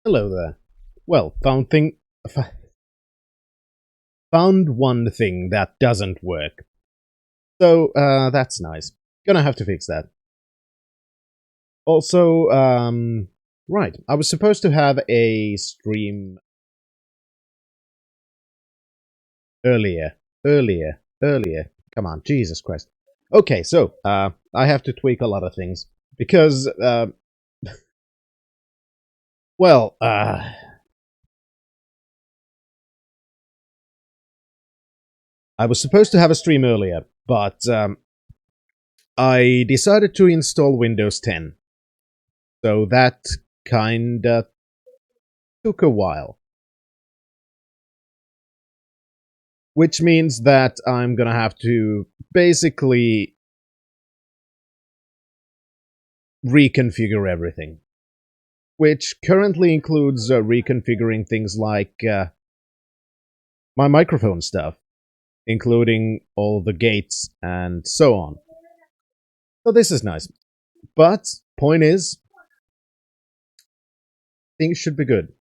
Hello there. Well, found one thing that doesn't work. So, that's nice. Gonna have to fix that. Also, right, I was supposed to have a stream earlier. Earlier. Come on, Jesus Christ. Okay, so, I have to tweak a lot of things. Because, well, I was supposed to have a stream earlier, but, I decided to install Windows 10. So that kinda took a while. Which means that I'm gonna have to basically reconfigure everything. Which currently includes reconfiguring things like my microphone stuff, including all the gates and so on. So this is nice. But, point is, things should be good.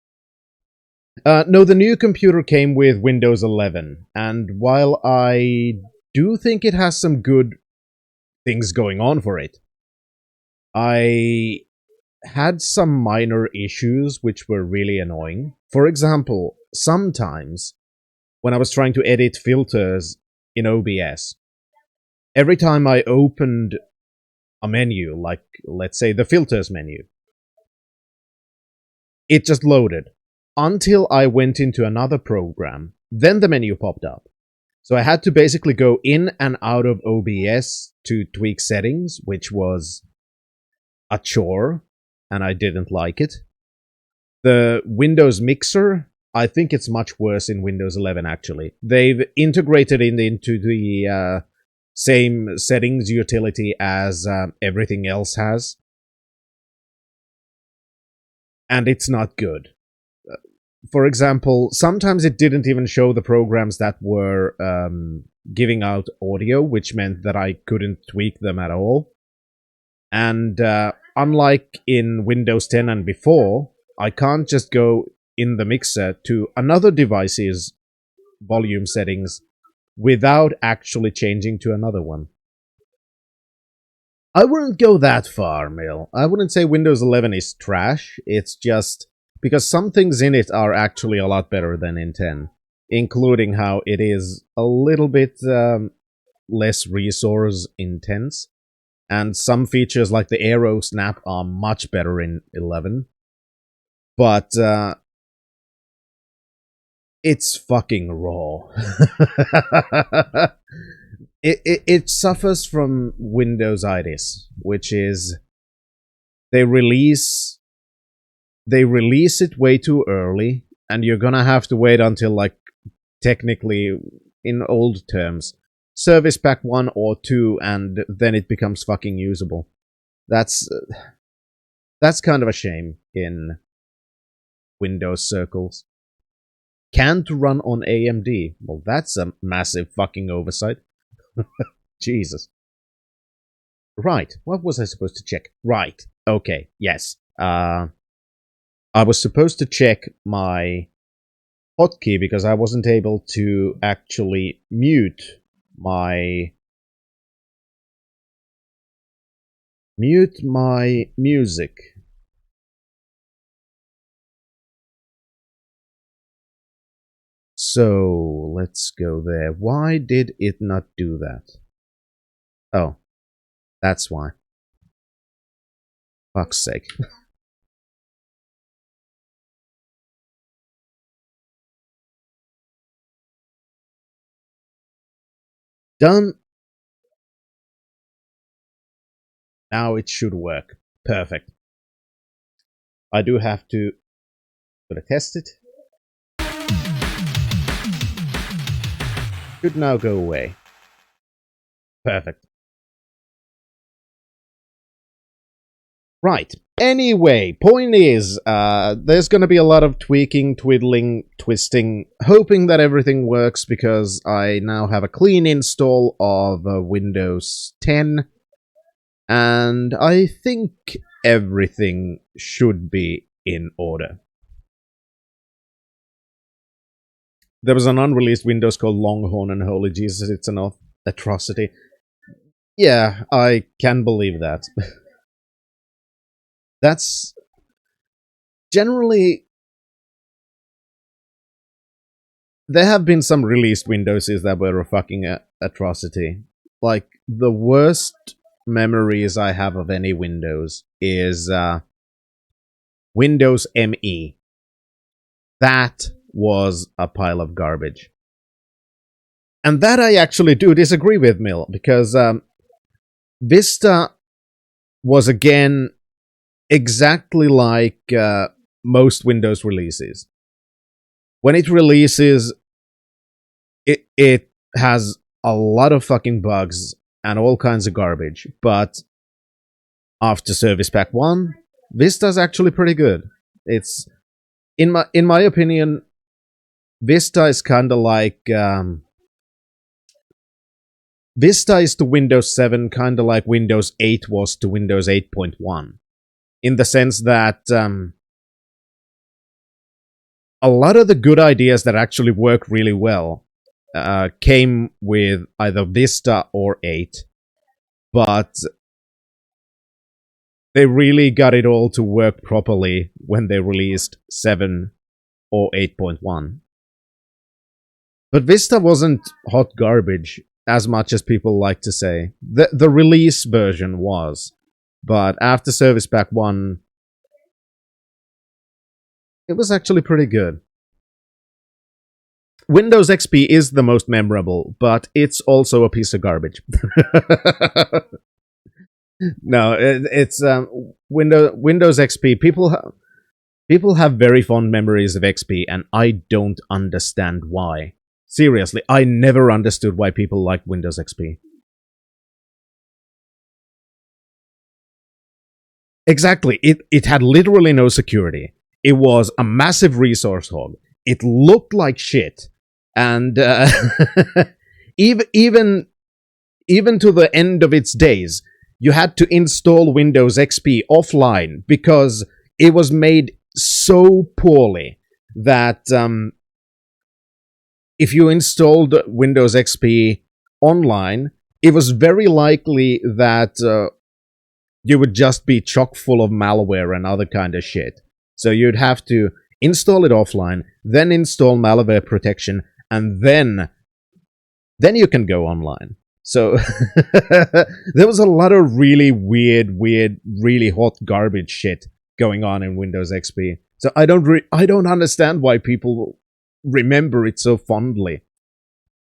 No, the new computer came with Windows 11, and while I do think it has some good things going on for it, I had some minor issues which were really annoying. For example, sometimes when I was trying to edit filters in OBS, every time I opened a menu, like let's say the filters menu, it just loaded until I went into another program. Then the menu popped up. So I had to basically go in and out of OBS to tweak settings, which was a chore, and I didn't like it. The Windows Mixer, I think it's much worse in Windows 11, actually. They've integrated it into the same settings utility as everything else has. And it's not good. For example, sometimes it didn't even show the programs that were giving out audio, which meant that I couldn't tweak them at all. And unlike in Windows 10 and before, I can't just go in the mixer to another device's volume settings without actually changing to another one. I wouldn't go that far, Mill. I wouldn't say Windows 11 is trash. It's just because some things in it are actually a lot better than in 10, including how it is a little bit less resource intense, and some features like the arrow snap are much better in 11. But it's fucking raw. it suffers from Windows-itis, which is they release it way too early, and you're gonna have to wait until, like, technically, in old terms, Service Pack 1 or 2, and then it becomes fucking usable. That's kind of a shame in Windows circles. Can't run on AMD. Well, that's a massive fucking oversight. Jesus. Right, what was I supposed to check? Right, okay, yes. I was supposed to check my hotkey because I wasn't able to actually mute my music. So, let's go there. Why did it not do that? Oh, that's why. Fuck's sake. Done. Now it should work. Perfect. I do have to test it. Should now go away. Perfect. Right. Anyway, point is, there's gonna be a lot of tweaking, twiddling, twisting, hoping that everything works because I now have a clean install of Windows 10, and I think everything should be in order. There was an unreleased Windows called Longhorn, and holy Jesus, it's an atrocity. Yeah, I can believe that. That's generally. There have been some released Windowses that were a fucking atrocity. Like, the worst memories I have of any Windows is Windows ME. That was a pile of garbage. And that I actually do disagree with, Mill, because Vista was again exactly like most Windows releases. When it releases, it has a lot of fucking bugs and all kinds of garbage, but after Service Pack 1, Vista's actually pretty good. It's in my opinion, Vista is kind of like Vista is to Windows 7 kind of like Windows 8 was to Windows 8.1, in the sense that a lot of the good ideas that actually work really well came with either Vista or 8, but they really got it all to work properly when they released 7 or 8.1. But Vista wasn't hot garbage, as much as people like to say. The release version was, but after Service Pack 1, it was actually pretty good. Windows XP is the most memorable, but it's also a piece of garbage. No, it's Windows XP. People have very fond memories of XP, and I don't understand why. Seriously, I never understood why people like Windows XP. Exactly, it had literally no security. It was a massive resource hog. It looked like shit, and even to the end of its days, you had to install Windows XP offline because it was made so poorly that if you installed Windows XP online, it was very likely that you would just be chock full of malware and other kind of shit. So you'd have to install it offline, then install malware protection, and then you can go online. So there was a lot of really weird, really hot garbage shit going on in Windows XP. So I don't understand why people remember it so fondly.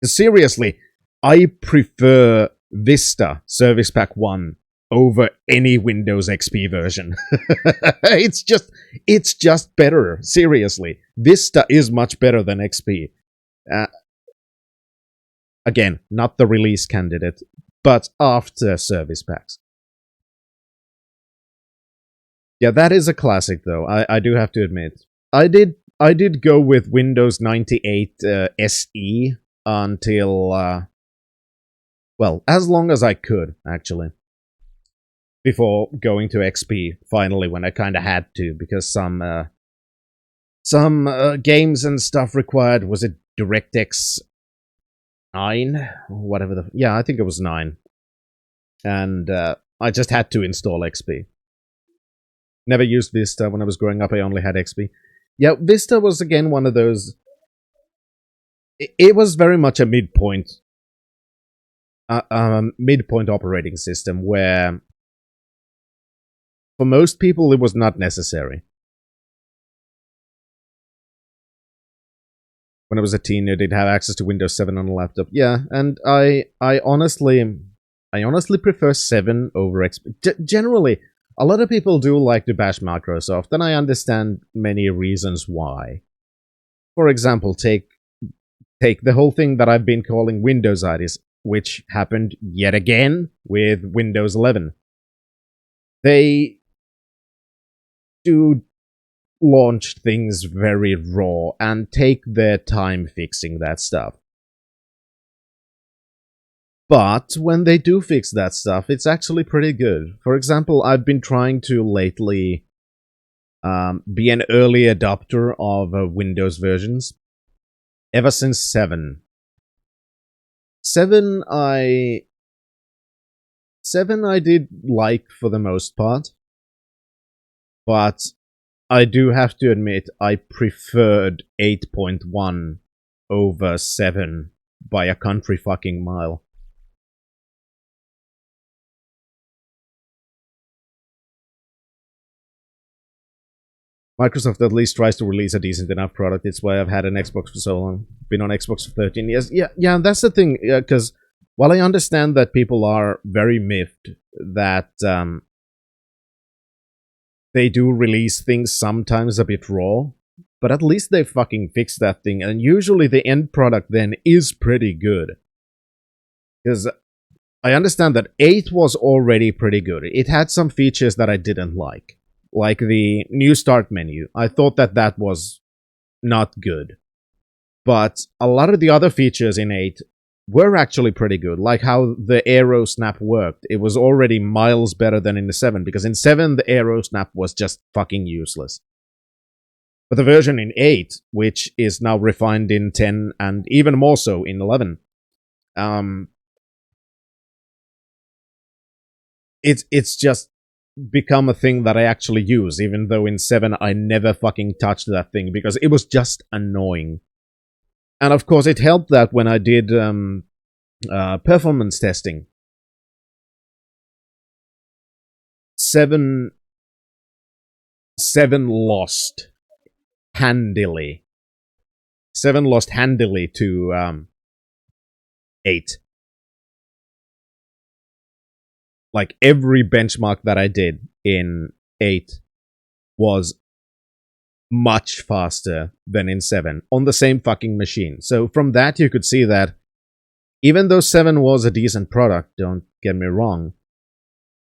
Seriously, I prefer Vista Service Pack 1 over any Windows XP version. it's just better. Seriously, Vista is much better than XP. Again, not the release candidate, but after service packs. Yeah, that is a classic, though. I do have to admit, I did go with Windows 98 SE until well, as long as I could, actually, before going to XP finally, when I kind of had to, because some games and stuff required, was it DirectX 9? Whatever the... Yeah, I think it was 9. And I just had to install XP. Never used Vista when I was growing up, I only had XP. Yeah, Vista was again one of those... It was very much a midpoint operating system where for most people it was not necessary. When I was a teen, I did have access to Windows 7 on a laptop. Yeah, and I honestly prefer 7 over XP. Generally, a lot of people do like to bash Microsoft, and I understand many reasons why. For example, take the whole thing that I've been calling Windows-itis, which happened yet again with Windows 11. They do launch things very raw and take their time fixing that stuff. But when they do fix that stuff, it's actually pretty good. For example, I've been trying to lately be an early adopter of Windows versions. ever since 7. 7 I 7 I did like for the most part, but I do have to admit I preferred 8.1 over 7 by a country fucking mile. Microsoft at least tries to release a decent enough product. It's why I've had an Xbox for so long. Been on Xbox for 13 years. Yeah, that's the thing. Because while I understand that people are very miffed that they do release things sometimes a bit raw, but at least they fucking fixed that thing. And usually the end product then is pretty good. Because I understand that 8 was already pretty good. It had some features that I didn't like the new start menu. I thought that that was not good. But a lot of the other features in 8 were actually pretty good, like how the arrow snap worked. It was already miles better than in the 7, because in 7 the arrow snap was just fucking useless. But the version in 8, which is now refined in 10 and even more so in 11, it's just become a thing that I actually use, even though in 7 I never fucking touched that thing because it was just annoying. And of course it helped that when I did performance testing, 7 lost handily. 7 lost handily to 8. Like, every benchmark that I did in 8 was much faster than in 7 on the same fucking machine. So from that you could see that even though 7 was a decent product, don't get me wrong,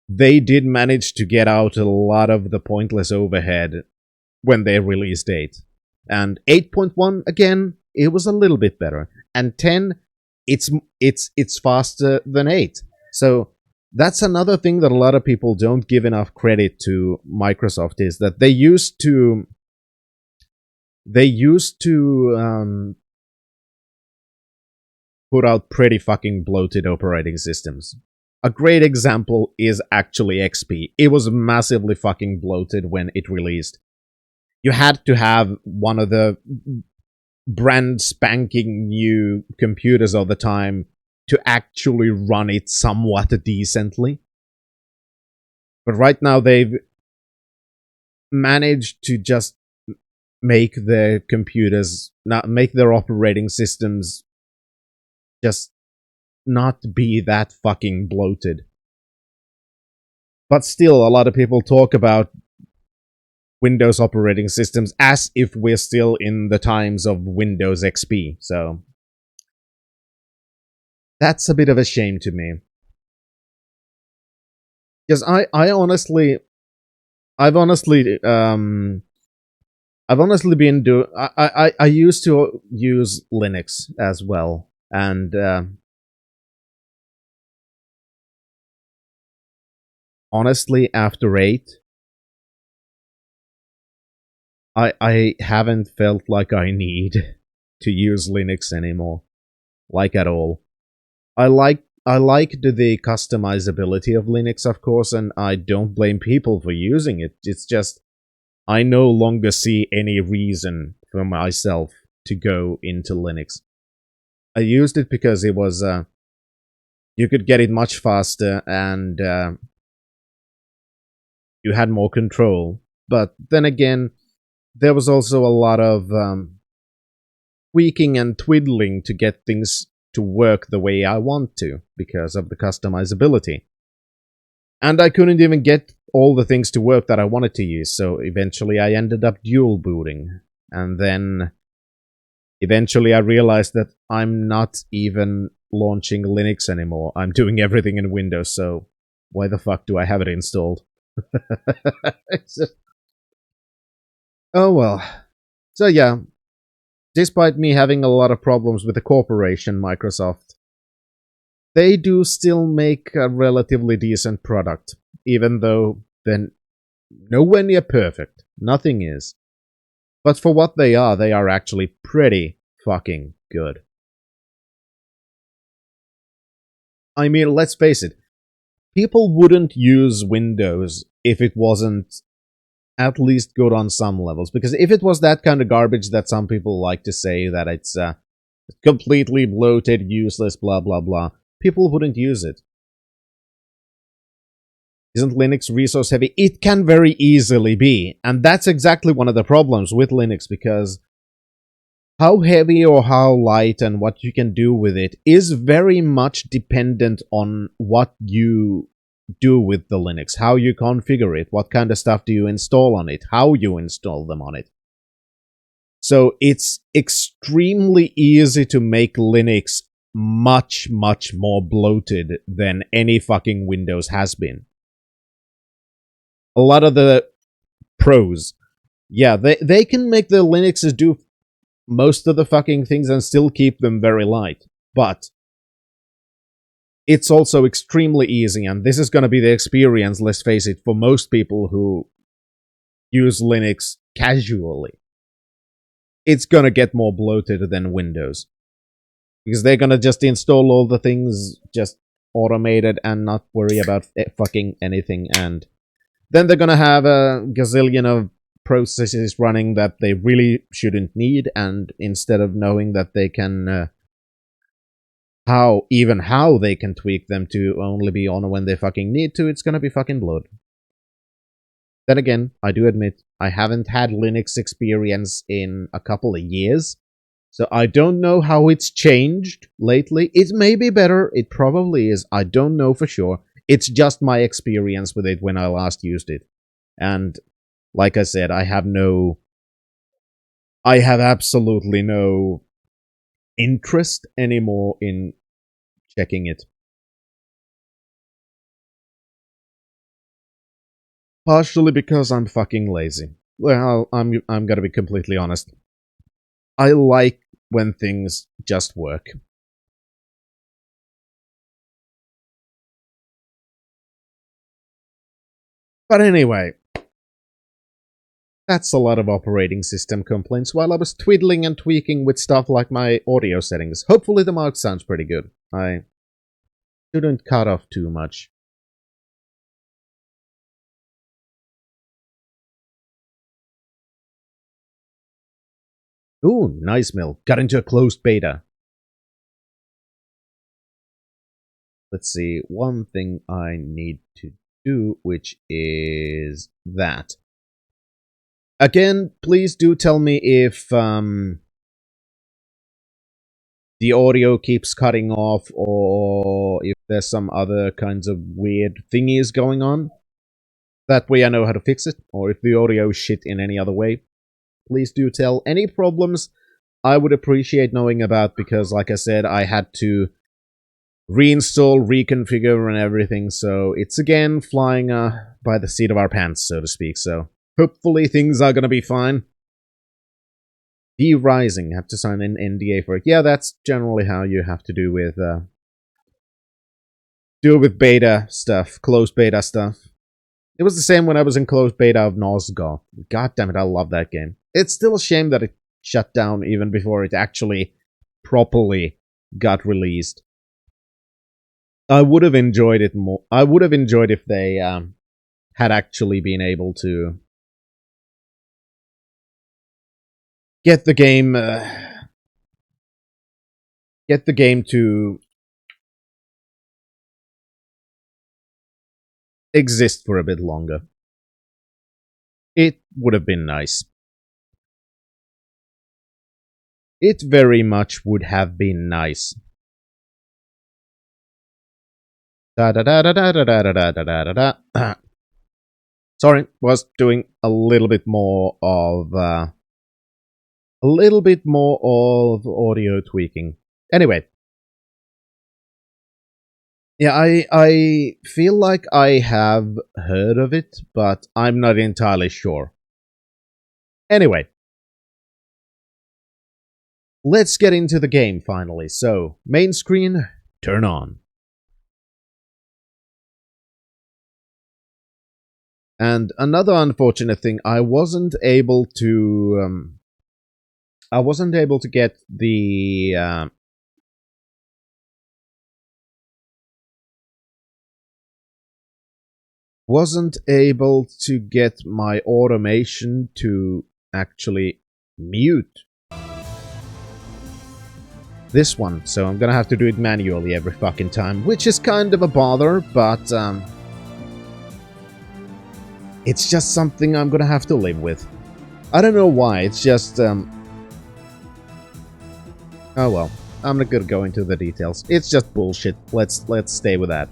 they did manage to get out a lot of the pointless overhead when they released 8. And 8.1, again, it was a little bit better. And 10, it's faster than 8. So that's another thing that a lot of people don't give enough credit to Microsoft, is that they used to put out pretty fucking bloated operating systems. A great example is actually XP. It was massively fucking bloated when it released. You had to have one of the brand spanking new computers of the time to actually run it somewhat decently. But right now they've managed to just make their computers, not make their operating systems just not be that fucking bloated. But still, a lot of people talk about Windows operating systems as if we're still in the times of Windows XP, so that's a bit of a shame to me. Because I've honestly been I used to use Linux as well, and honestly, after 8, I haven't felt like I need to use Linux anymore, like at all. I liked the customizability of Linux, of course, and I don't blame people for using it. It's just I no longer see any reason for myself to go into Linux. I used it because it was you could get it much faster and you had more control. But then again, there was also a lot of tweaking and twiddling to get things to work the way I want to because of the customizability. And I couldn't even get all the things to work that I wanted to use, so eventually I ended up dual booting. And then eventually I realized that I'm not even launching Linux anymore. I'm doing everything in Windows, so why the fuck do I have it installed? Just... Oh well. So yeah, despite me having a lot of problems with the corporation, Microsoft, they do still make a relatively decent product, even though they're nowhere near perfect. Nothing is. But for what they are actually pretty fucking good. I mean, let's face it, people wouldn't use Windows if it wasn't at least good on some levels. Because if it was that kind of garbage that some people like to say that it's completely bloated, useless, blah blah blah, people wouldn't use it. Isn't Linux resource heavy? It can very easily be. And that's exactly one of the problems with Linux, because how heavy or how light and what you can do with it is very much dependent on what you do with the Linux, how you configure it, what kind of stuff do you install on it, how you install them on it. So it's extremely easy to make Linux much, much more bloated than any fucking Windows has been. A lot of the pros, yeah, they can make the Linuxes do most of the fucking things and still keep them very light. But it's also extremely easy, and this is going to be the experience, let's face it, for most people who use Linux casually. It's going to get more bloated than Windows. Because they're going to just install all the things just automated and not worry about fucking anything, and then they're going to have a gazillion of processes running that they really shouldn't need, and instead of knowing that they can how they can tweak them to only be on when they fucking need to, it's gonna be fucking bloated. Then again, I do admit I haven't had Linux experience in a couple of years, so I don't know how it's changed lately. It may be better, it probably is, I don't know for sure. It's just my experience with it when I last used it. And like I said, I have absolutely no interest anymore in checking it. Partially because I'm fucking lazy. Well, I'm gonna be completely honest. I like when things just work. But anyway, that's a lot of operating system complaints while I was twiddling and tweaking with stuff like my audio settings. Hopefully the mic sounds pretty good. I shouldn't cut off too much. Ooh, nice mill. Got into a closed beta. Let's see, one thing I need to do, which is that. Again, please do tell me if the audio keeps cutting off, or if there's some other kinds of weird thingies going on. That way I know how to fix it, or if the audio is shit in any other way. Please do tell. Any problems I would appreciate knowing about, because like I said, I had to reinstall, reconfigure and everything, so it's again flying by the seat of our pants, so to speak, so hopefully things are gonna be fine. D-Rising, have to sign an NDA for it. Yeah, that's generally how you have to do with beta stuff, closed beta stuff. It was the same when I was in closed beta of Nosgoth. God damn it, I love that game. It's still a shame that it shut down even before it actually properly got released. I would have enjoyed it more. I would have enjoyed if they had actually been able to get the game to exist for a bit longer. It would have been nice. It very much would have been nice. Sorry, was doing a little bit more of audio tweaking. Anyway, yeah, I feel like I have heard of it, but I'm not entirely sure. Anyway, let's get into the game finally. So, main screen, turn on. And another unfortunate thing, I wasn't able to I wasn't able to get the my automation to actually mute this one, so I'm gonna have to do it manually every fucking time, which is kind of a bother, but it's just something I'm gonna have to live with. I don't know why, it's just oh well, I'm not gonna go into the details. It's just bullshit. Let's stay with that.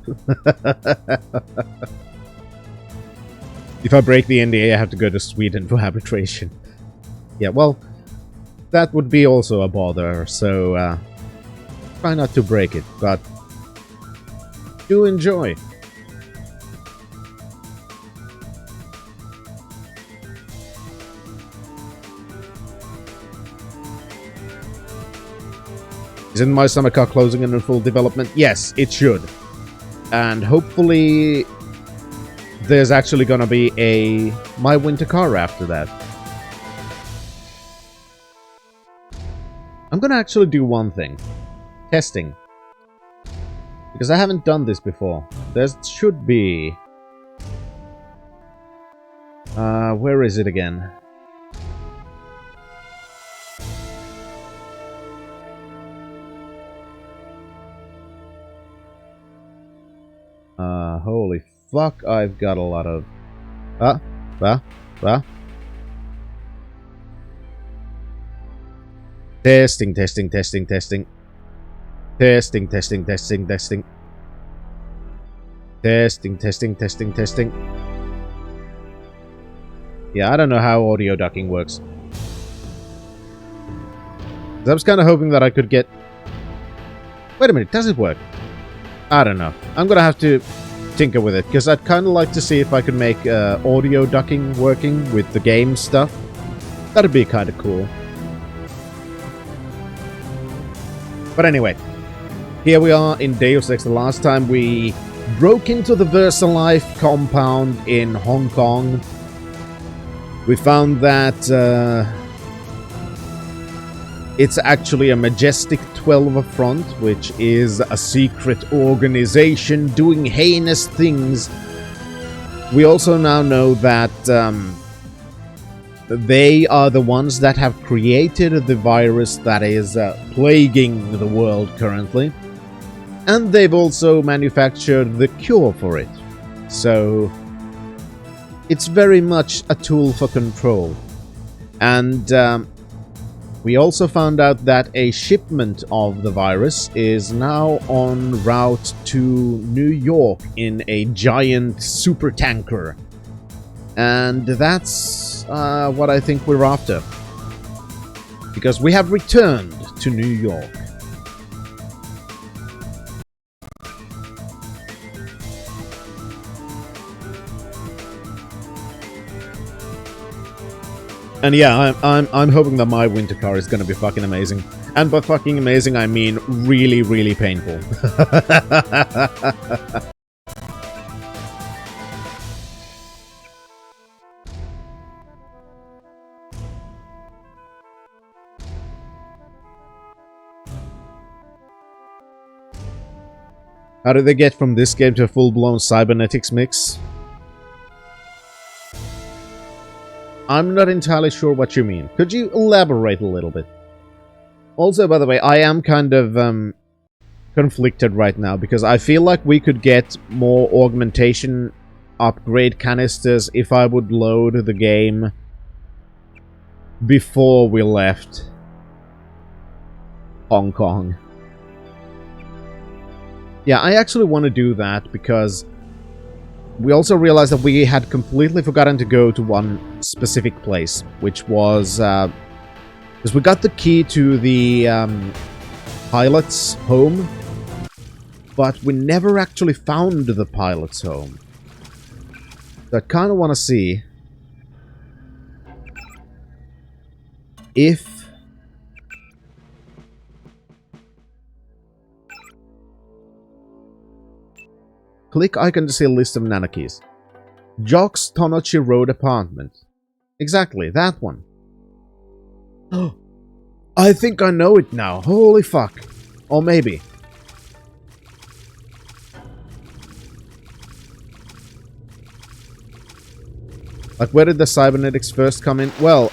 If I break the NDA, I have to go to Sweden for arbitration. Yeah, well, that would be also a bother, so try not to break it, but do enjoy. Isn't my summer car closing and in full development? Yes, it should. And hopefully there's actually gonna be a my winter car after that. I'm gonna actually do one thing. Testing. Because I haven't done this before. There should be... where is it again? Holy fuck, I've got a lot of... Testing, testing, testing, testing. Testing, testing, testing, testing. Testing, testing, testing, testing. Yeah, I don't know how audio ducking works. I was kind of hoping that I could get... Wait a minute, does it work? I don't know. I'm gonna have to tinker with it, because I'd kind of like to see if I could make audio ducking working with the game stuff. That'd be kind of cool. But anyway, here we are in Deus Ex. The last time we broke into the VersaLife compound in Hong Kong. We found that it's actually a Majestic 12 front, which is a secret organization doing heinous things. We also now know that they are the ones that have created the virus that is plaguing the world currently. And they've also manufactured the cure for it. So it's very much a tool for control. And we also found out that a shipment of the virus is now en route to New York in a giant super tanker. And that's what I think we're after. Because we have returned to New York. And yeah, I'm hoping that my winter car is gonna be fucking amazing. And by fucking amazing, I mean really, really painful. How did they get from this game to a full-blown cybernetics mix? I'm not entirely sure what you mean. Could you elaborate a little bit? Also, by the way, I am kind of conflicted right now, because I feel like we could get more augmentation upgrade canisters if I would load the game before we left Hong Kong. Yeah, I actually want to do that, because we also realized that we had completely forgotten to go to one specific place, which was... because we got the key to the pilot's home, but we never actually found the pilot's home. So I kind of want to see if... Click icon to see a list of nano keys. Jock's Tonochi Road apartment. Exactly, that one. I think I know it now. Holy fuck. Or maybe. Like, where did the cybernetics first come in? Well,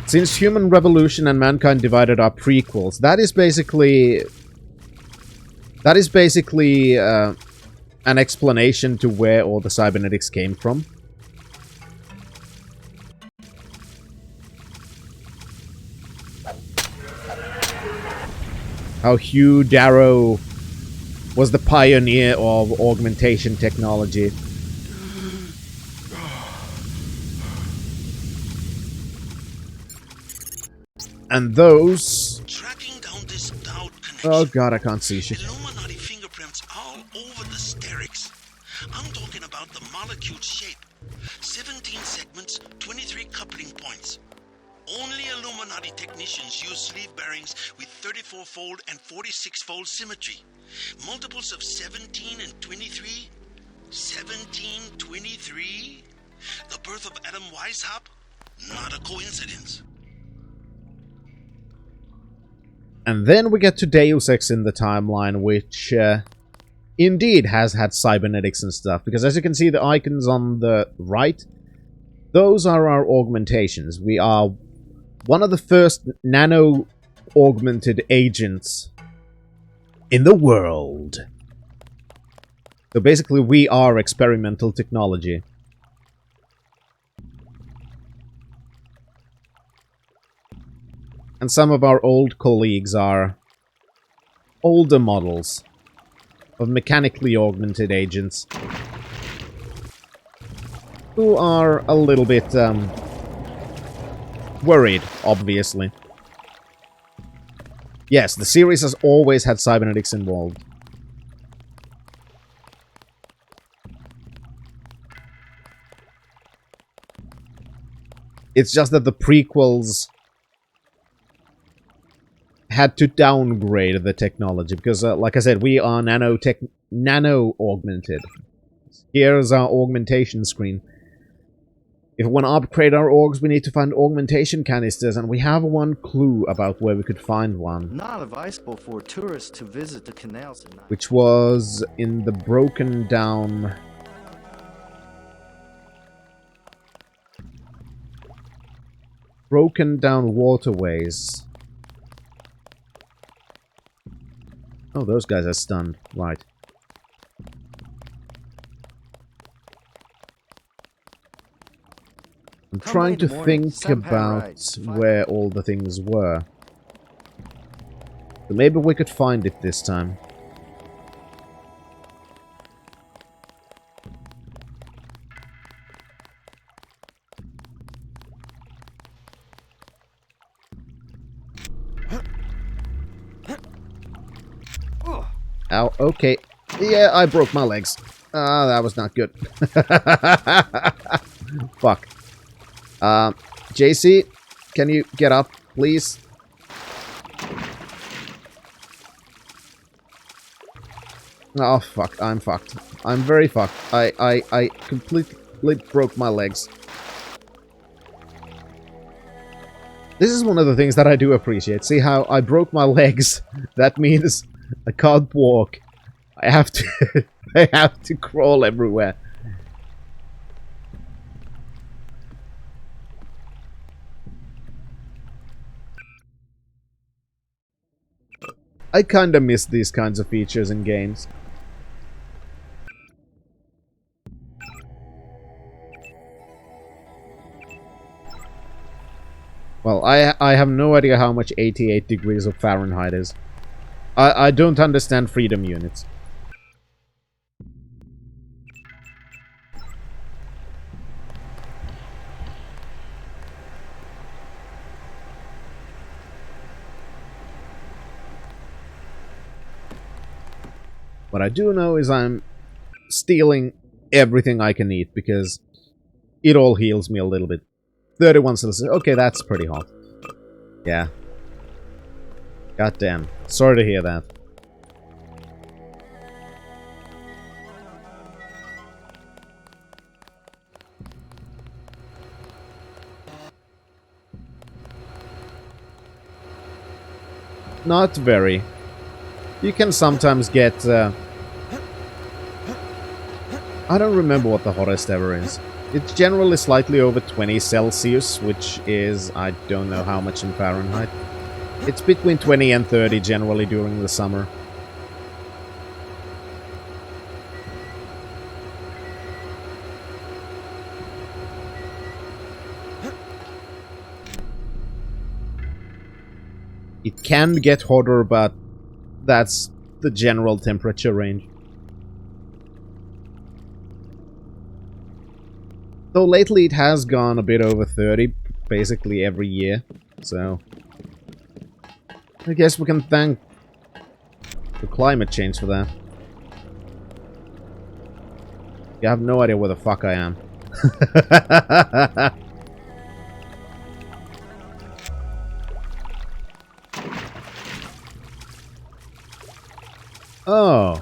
since Human Revolution and Mankind Divided are prequels, that is basically an explanation to where all the cybernetics came from. How Hugh Darrow was the pioneer of augmentation technology. And those... Tracking down this doubt connection. Oh god, I can't see shit. Illuminati fingerprints all over the sterics. I'm talking about the molecule shape. 17 segments, 23 coupling points. Only Illuminati technicians use sleeve bearings with 34-fold and 46-fold symmetry. Multiples of 17 and 23? 17, 23? The birth of Adam Weishaupt? Not a coincidence. And then we get to Deus Ex in the timeline, which indeed has had cybernetics and stuff. Because as you can see, the icons on the right, those are our augmentations. We are one of the first nano-augmented agents in the world. So basically, we are experimental technology. And some of our old colleagues are older models of mechanically augmented agents who are a little bit worried, obviously. Yes, the series has always had cybernetics involved. It's just that the prequels had to downgrade the technology because, like I said, we are nano-augmented. Here's our augmentation screen. If we want to upgrade our orgs, we need to find augmentation canisters, and we have one clue about where we could find one. Not advisable for tourists to visit the canals at night. Which was in the broken down... waterways. Oh, those guys are stunned. Right. I'm trying to think about where all the things were. So maybe we could find it this time. Ow, okay. Yeah, I broke my legs. Ah, that was not good. Fuck. JC, can you get up, please? Oh, fuck. I'm fucked. I'm very fucked. I completely broke my legs. This is one of the things that I do appreciate. See how I broke my legs? That means I can't walk. I have to I have to crawl everywhere. I kinda miss these kinds of features in games. Well, I have no idea how much 88 degrees of Fahrenheit is. I don't understand freedom units. What I do know is I'm stealing everything I can eat because it all heals me a little bit. 31 Celsius. Okay, that's pretty hot. Yeah. God damn. Sorry to hear that. Not very. You can sometimes get... I don't remember what the hottest ever is. It's generally slightly over 20 Celsius, which is... I don't know how much in Fahrenheit. It's between 20 and 30 generally during the summer. It can get hotter, but that's the general temperature range. Though lately it has gone a bit over 30, basically every year, so... I guess we can thank the climate change for that. You have no idea where the fuck I am. Oh.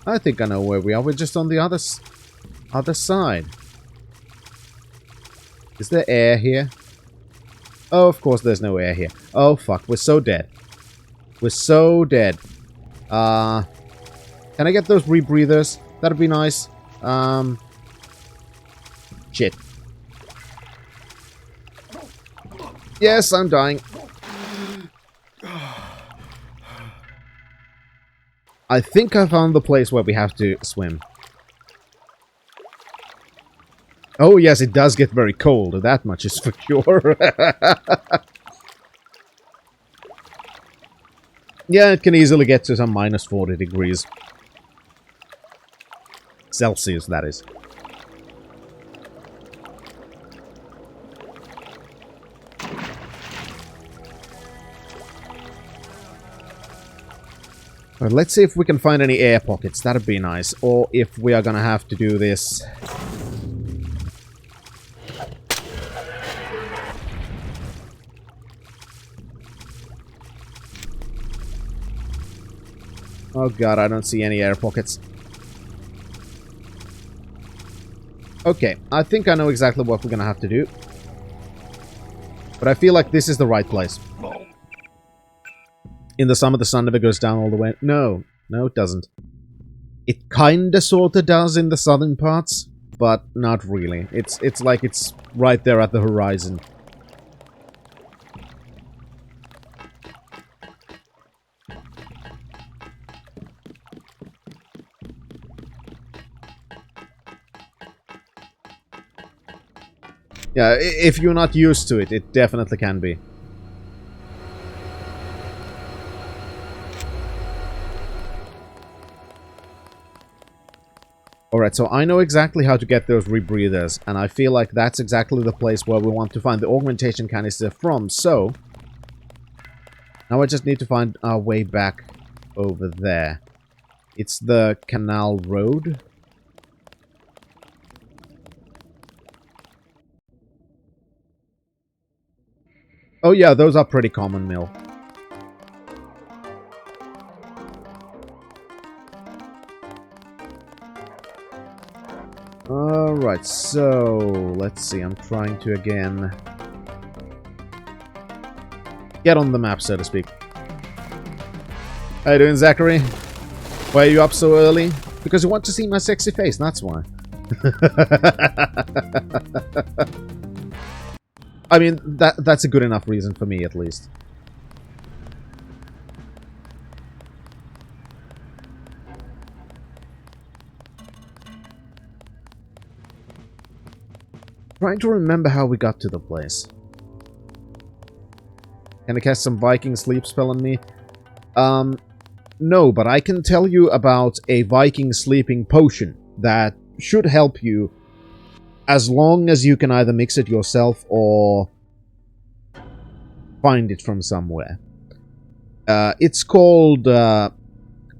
I think I know where we are. We're just on the other side. Is there air here? Oh, of course there's no air here. Oh, fuck. We're so dead. We're so dead. Can I get those rebreathers? That'd be nice. Shit. Yes, I'm dying. I think I found the place where we have to swim. Oh yes, it does get very cold. That much is for sure. Yeah, it can easily get to some minus 40 degrees. Celsius, that is. But let's see if we can find any air pockets. That'd be nice. Or if we are gonna have to do this... Oh god, I don't see any air pockets. Okay, I think I know exactly what we're gonna have to do. But I feel like this is the right place. In the summer, the sun never goes down all the way. No, no, it doesn't. It kinda sorta does in the southern parts, but not really. It's like it's right there at the horizon. Yeah, if you're not used to it, it definitely can be. Alright, so I know exactly how to get those rebreathers, and I feel like that's exactly the place where we want to find the augmentation canister from, so... Now I just need to find our way back over there. It's the canal road. Oh yeah, those are pretty common, Mill. Alright, so... let's see, I'm trying to again... get on the map, so to speak. How you doing, Zachary? Why are you up so early? Because you want to see my sexy face, that's why. I mean, that's a good enough reason for me, at least. Trying to remember how we got to the place. Can I cast some Viking sleep spell on me? No, but I can tell you about a Viking sleeping potion that should help you as long as you can either mix it yourself or find it from somewhere. It's called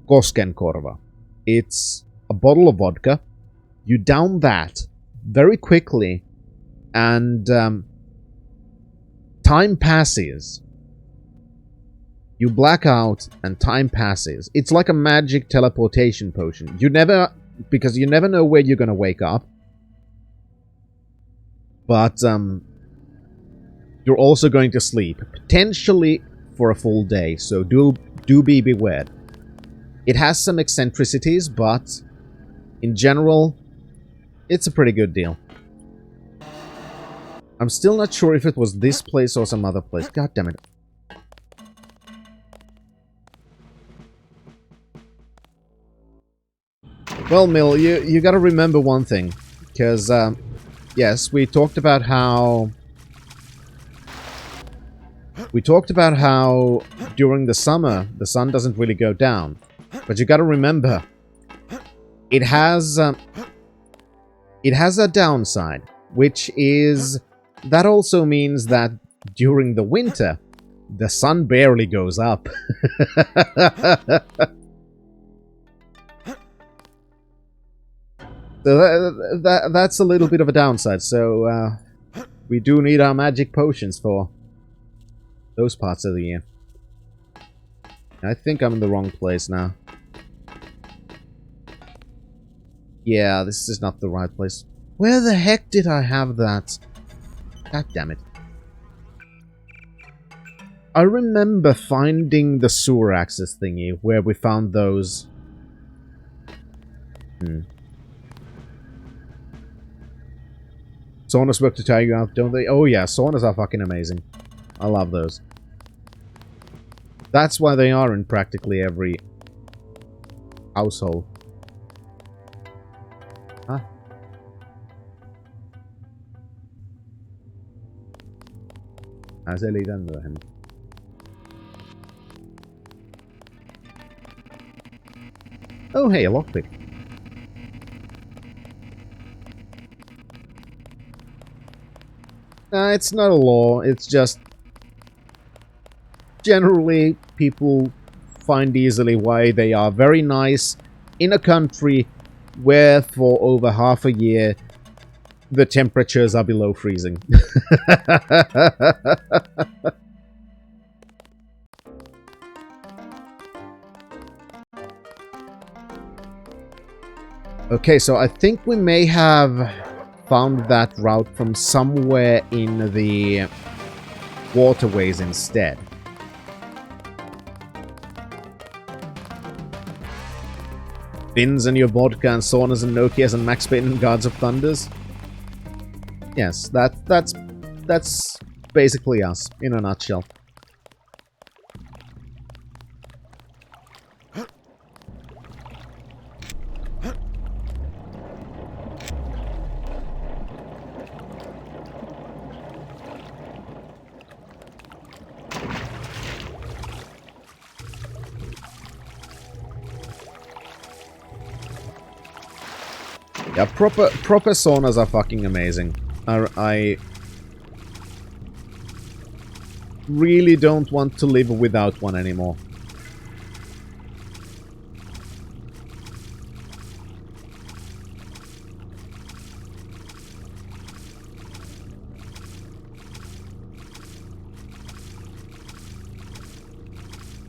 Koskenkorva. It's a bottle of vodka. You down that very quickly, and time passes. You black out, and time passes. It's like a magic teleportation potion. Because you never know where you're gonna wake up. But, You're also going to sleep, potentially for a full day, so do be beware. It has some eccentricities, but in general, it's a pretty good deal. I'm still not sure if it was this place or some other place. God damn it. Well, Mill, you gotta remember one thing. Because, yes, we talked about how... during the summer, the sun doesn't really go down. But you gotta remember, it has a downside, which is... that also means that during the winter, the sun barely goes up. So that's a little bit of a downside, so we do need our magic potions for those parts of the year. I think I'm in the wrong place now. Yeah, this is not the right place. Where the heck did I have that? God damn it. I remember finding the sewer access thingy where we found those. Saunas work to tire you out, don't they? Oh yeah, saunas are fucking amazing. I love those. That's why they are in practically every household. Huh? Jag ser lite ändå hem. Oh hey, a lockpick. It's not a law, it's just... generally, people find easily why they are very nice in a country where for over half a year the temperatures are below freezing. Okay, so I think we may have found that route from somewhere in the waterways instead. Fins and your vodka and saunas and Nokias and Max Payne and Guards of Thunders. Yes, that's basically us in a nutshell. Yeah, proper saunas are fucking amazing. I really don't want to live without one anymore.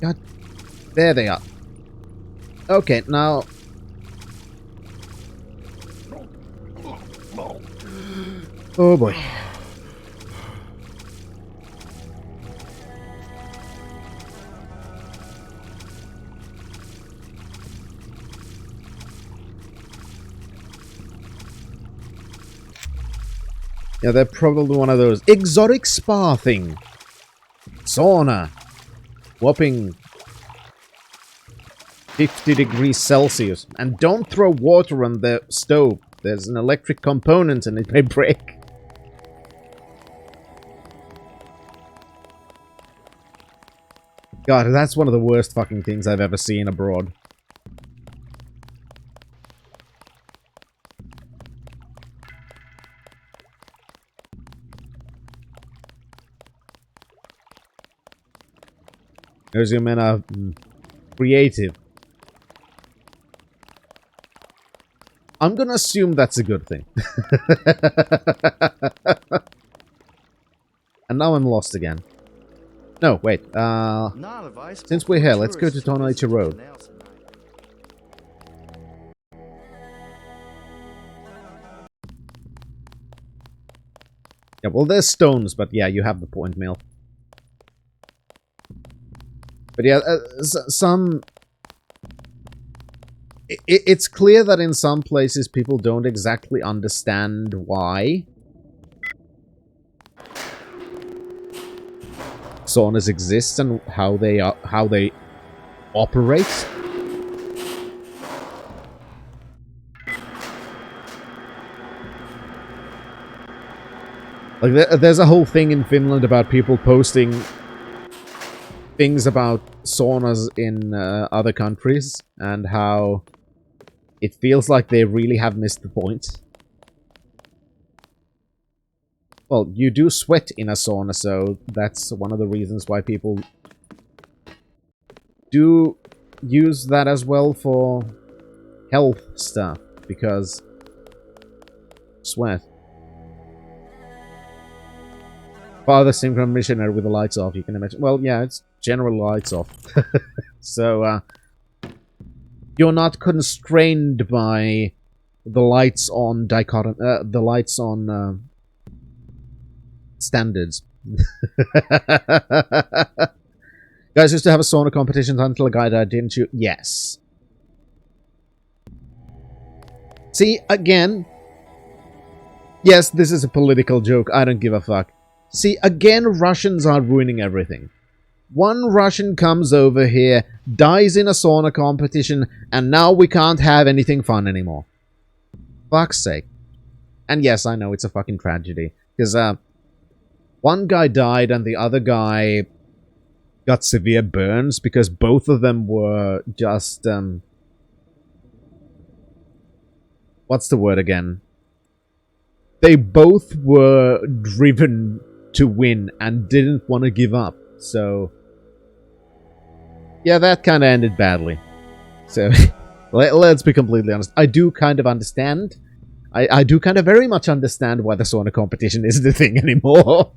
God, there they are. Okay, now... oh boy. Yeah, they're probably one of those exotic spa thing. Sauna. Whopping 50 degrees Celsius. And don't throw water on the stove. There's an electric component and it may break. God, that's one of the worst fucking things I've ever seen abroad. Those your men are creative. I'm gonna assume that's a good thing. And now I'm lost again. No, wait. Since we're here, let's go to Tonaichi Road. Yeah, well, there's stones, but yeah, you have the point mill. But yeah, some... It's clear that in some places people don't exactly understand why saunas exist and how they operate. Like, there's a whole thing in Finland about people posting things about saunas in other countries and how it feels like they really have missed the point. Well, you do sweat in a sauna, so that's one of the reasons why people do use that as well for health stuff, because sweat. Father synchron missionary with the lights off, you can imagine. Well, yeah, it's general lights off. So, you're not constrained by the lights on the lights on standards. Guys used to have a sauna competition until a guy died, didn't you? Yes. See, again... Yes, this is a political joke. I don't give a fuck. See, again, Russians are ruining everything. One Russian comes over here, dies in a sauna competition, and now we can't have anything fun anymore. Fuck's sake. And yes, I know it's a fucking tragedy. Because, one guy died and the other guy got severe burns because both of them were just, what's the word again? They both were driven to win and didn't want to give up. So, yeah, that kind of ended badly. So, let's be completely honest. I do kind of understand. I do kind of very much understand why the sauna competition isn't a thing anymore.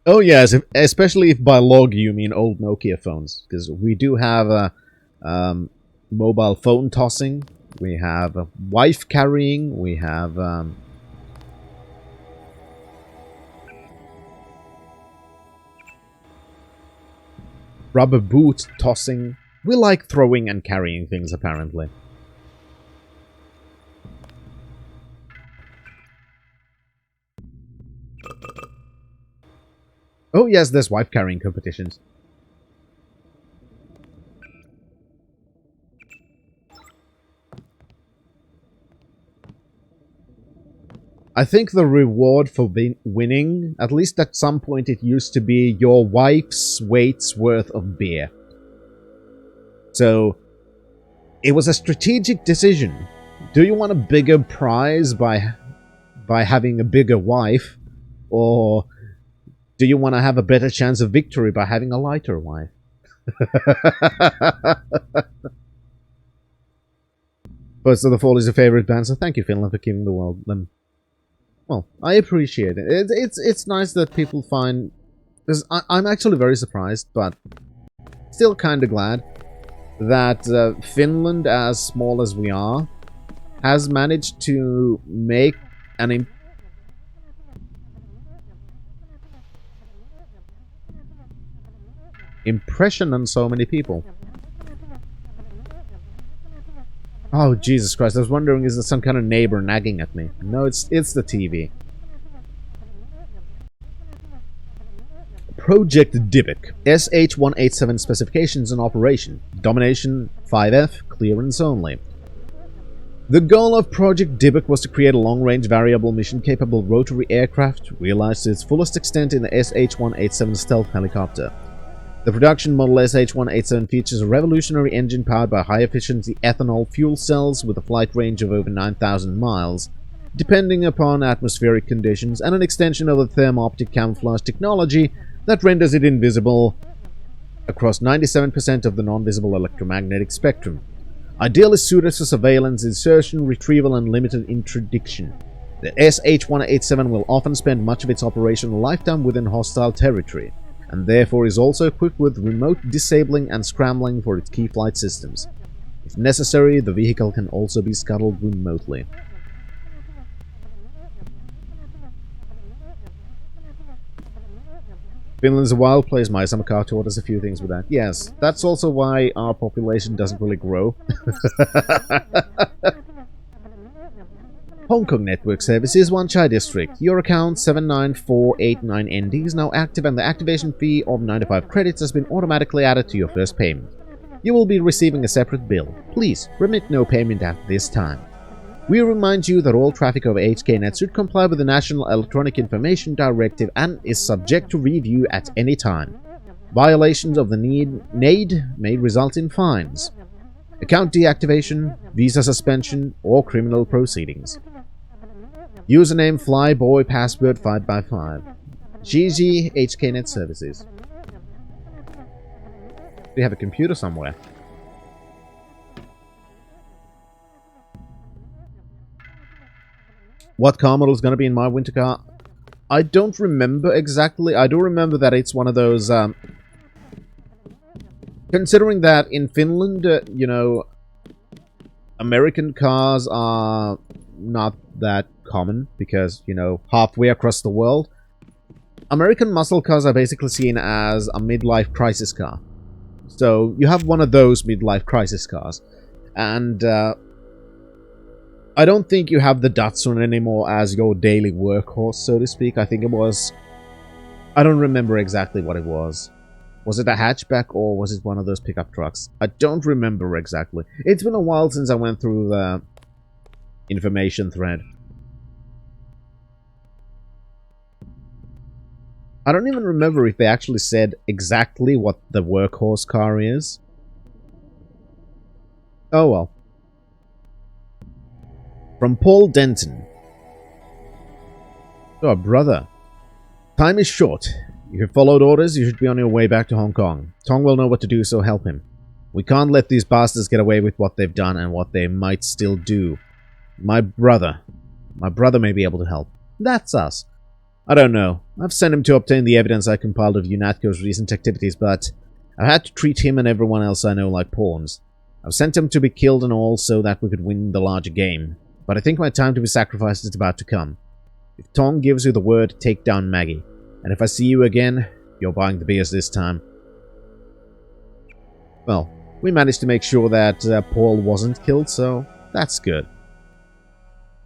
Oh yes, especially if by log you mean old Nokia phones. Because we do have mobile phone tossing. We have wife carrying. We have... rubber boot tossing. We like throwing and carrying things, apparently. Oh yes, there's wife carrying competitions. I think the reward for winning, at least at some point it used to be your wife's weight's worth of beer. So, it was a strategic decision. Do you want a bigger prize by having a bigger wife? Or do you want to have a better chance of victory by having a lighter wife? First of the Fall is your favorite band, so thank you, Finland, for giving the world them. Well, I appreciate it. It's nice that people find... I'm actually very surprised, but still kind of glad that Finland, as small as we are, has managed to make an impression on so many people. Oh, Jesus Christ, I was wondering, is there some kind of neighbor nagging at me? No, it's the TV. Project Dybbuk. SH-187 specifications and operation. Domination 5F, clearance only. The goal of Project Dybbuk was to create a long-range variable mission-capable rotary aircraft, realized to its fullest extent in the SH-187 stealth helicopter. The production model SH-187 features a revolutionary engine powered by high-efficiency ethanol fuel cells with a flight range of over 9,000 miles, depending upon atmospheric conditions, and an extension of the thermo-optic camouflage technology that renders it invisible across 97% of the non-visible electromagnetic spectrum. Ideally suited for surveillance, insertion, retrieval, and limited interdiction. The SH-187 will often spend much of its operational lifetime within hostile territory, and therefore is also equipped with remote disabling and scrambling for its key flight systems. If necessary, the vehicle can also be scuttled remotely. Finland's a wild place. My summer car taught us a few things with that. Yes, that's also why our population doesn't really grow. Hong Kong Network Services, Wan Chai District. Your account 79489ND is now active and the activation fee of 95 credits has been automatically added to your first payment. You will be receiving a separate bill. Please, remit no payment at this time. We remind you that all traffic over HKNet should comply with the National Electronic Information Directive and is subject to review at any time. Violations of the NAID may result in fines, account deactivation, visa suspension, or criminal proceedings. Username Flyboy, password 5x5. GG HKNet Services. We have a computer somewhere. What car model is going to be in my winter car? I don't remember exactly. I do remember that it's one of those... considering that in Finland, you know, American cars are not that common because, you know, halfway across the world, American muscle cars are basically seen as a midlife crisis car. So you have one of those midlife crisis cars. And I don't think you have the Datsun anymore as your daily workhorse, so to speak. I think it was... I don't remember exactly what it was. Was it a hatchback or was it one of those pickup trucks? I don't remember exactly. It's been a while since I went through the information thread. I don't even remember if they actually said exactly what the workhorse car is. Oh well. From Paul Denton. Oh, brother. Time is short. You have followed orders, you should be on your way back to Hong Kong. Tong will know what to do, so help him. We can't let these bastards get away with what they've done and what they might still do. My brother may be able to help. That's us. I don't know. I've sent him to obtain the evidence I compiled of UNATCO's recent activities, but I've had to treat him and everyone else I know like pawns. I've sent him to be killed and all so that we could win the larger game. But I think my time to be sacrificed is about to come. If Tong gives you the word, take down Maggie. And if I see you again, you're buying the beers this time. Well, we managed to make sure that Paul wasn't killed, so that's good.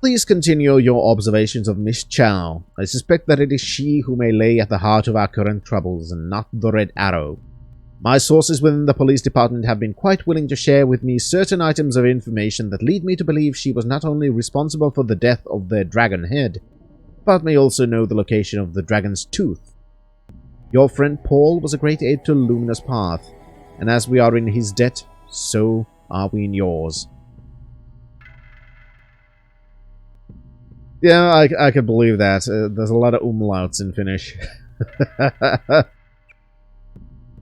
Please continue your observations of Miss Chow. I suspect that it is she who may lay at the heart of our current troubles, and not the Red Arrow. My sources within the police department have been quite willing to share with me certain items of information that lead me to believe she was not only responsible for the death of the Dragon Head, but may also know the location of the Dragon's Tooth. Your friend Paul was a great aid to Lumina's path, and as we are in his debt, so are we in yours. Yeah, I can believe that. There's a lot of umlauts in Finnish.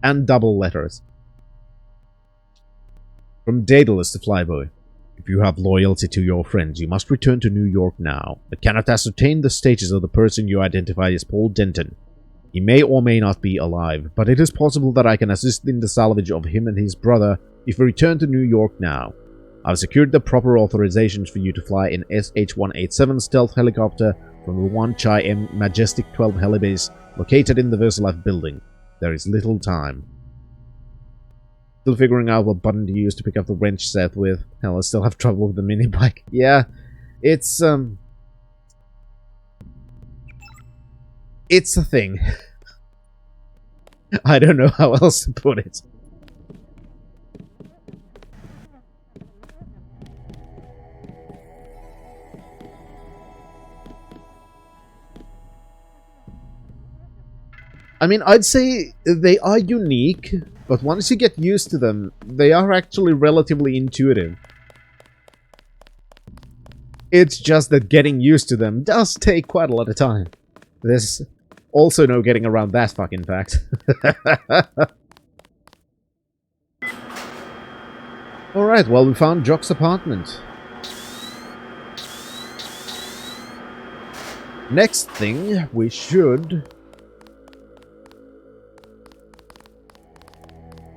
And double letters. From Daedalus to Flyboy. If you have loyalty to your friends, you must return to New York now. I cannot ascertain the status of the person you identify as Paul Denton. He may or may not be alive, but it is possible that I can assist in the salvage of him and his brother if we return to New York now. I've secured the proper authorizations for you to fly an SH-187 stealth helicopter from the Wan Chai M Majestic 12 helibase located in the VersaLife building. There is little time. Still figuring out what button to use to pick up the wrench set with. Hell, I still have trouble with the mini bike. Yeah, it's a thing. I don't know how else to put it. I mean, I'd say they are unique, but once you get used to them, they are actually relatively intuitive. It's just that getting used to them does take quite a lot of time. There's also no getting around that fucking fact. Alright, well, we found Jock's apartment. Next thing, we should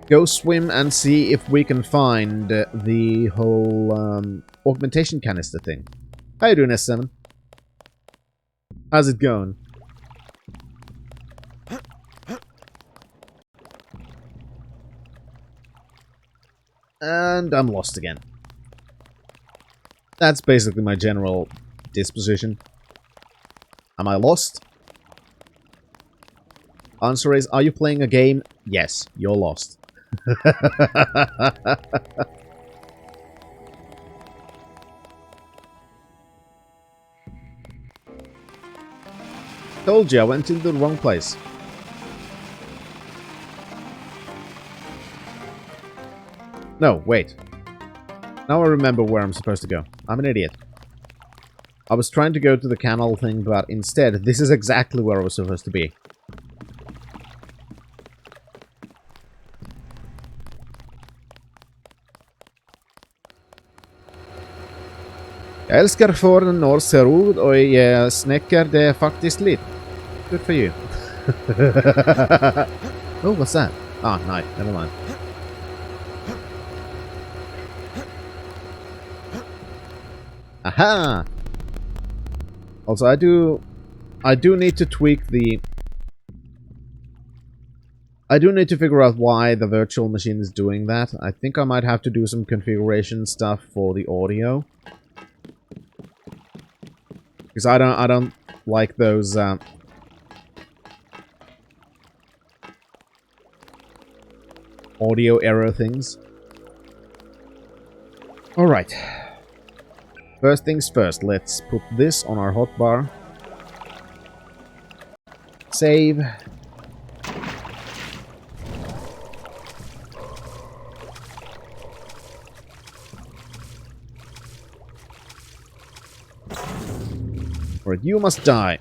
go swim and see if we can find the whole augmentation canister thing. How you doing, S7? How's it going? And I'm lost again. That's basically my general disposition. Am I lost? Answer is, are you playing a game? Yes, you're lost. Told you, I went to the wrong place. No, wait. Now I remember where I'm supposed to go. I'm an idiot. I was trying to go to the canal thing, but instead, this is exactly where I was supposed to be. Jag älskar för när ser ut och jag snäcker det faktiskt lite. Good for you. Oh, what's that? Ah, no, never mind. Aha! Also, I do need to tweak the... I do need to figure out why the virtual machine is doing that. I think I might have to do some configuration stuff for the audio. Because I don't like those audio error things. Alright. First things first, let's put this on our hotbar. Save. Or you must die.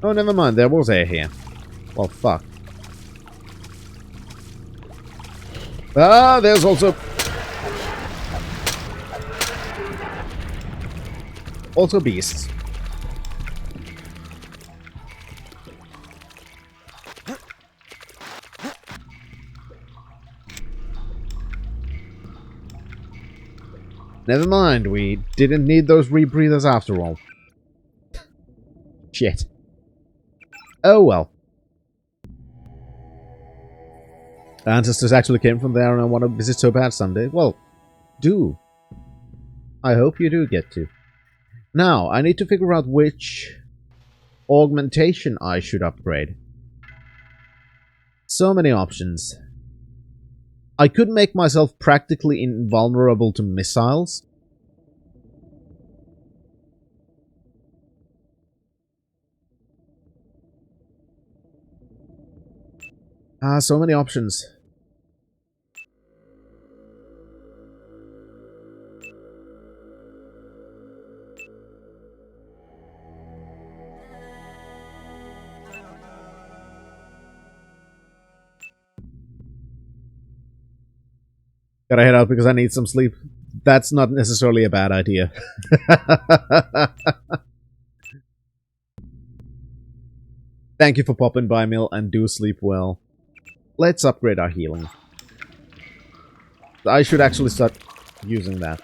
Oh, never mind, there was air here. Well, fuck. Ah, there's also... Also beasts. Never mind, we didn't need those rebreathers after all. Shit. Oh well. Ancestors actually came from there and I want to visit so bad someday. Well, do. I hope you do get to. Now, I need to figure out which augmentation I should upgrade. So many options. I could make myself practically invulnerable to missiles. So many options. Gotta head out because I need some sleep. That's not necessarily a bad idea. Thank you for popping by, Mill, and do sleep well. Let's upgrade our healing. I should actually start using that.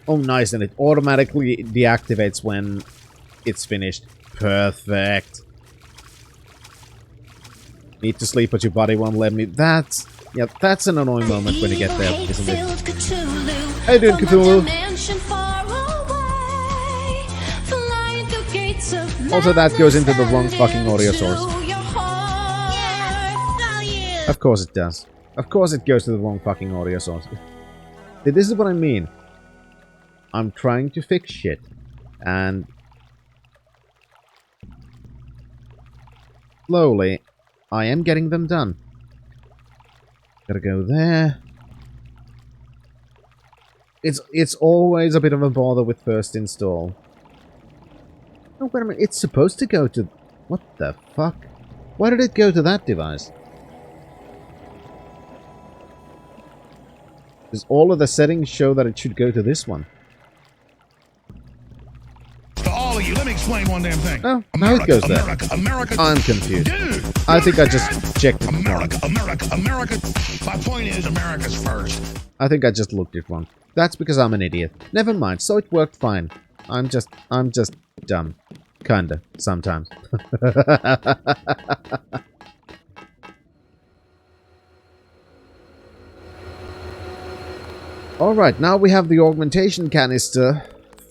Oh, nice, and it automatically deactivates when it's finished. Perfect. Need to sleep, but your body won't let me. That's... yeah, that's an annoying moment when you get there, isn't it? How you doing, Cthulhu? Also, that goes into the wrong fucking audio source. Of course it does. Of course it goes to the wrong fucking audio source. This is what I mean. I'm trying to fix shit. And... slowly... I am getting them done. Gotta go there. It's always a bit of a bother with first install. Oh, wait a minute. It's supposed to go to... what the fuck? Why did it go to that device? Does all of the settings show that it should go to this one? All of you. Let me explain one damn thing. Oh, now it goes there. America. I'm confused. Dude. I think I just checked it wrong. America. My point is, America's first. I think I just looked it wrong. That's because I'm an idiot. Never mind, so it worked fine. I'm just dumb. Kinda, sometimes. Alright, now we have the augmentation canister.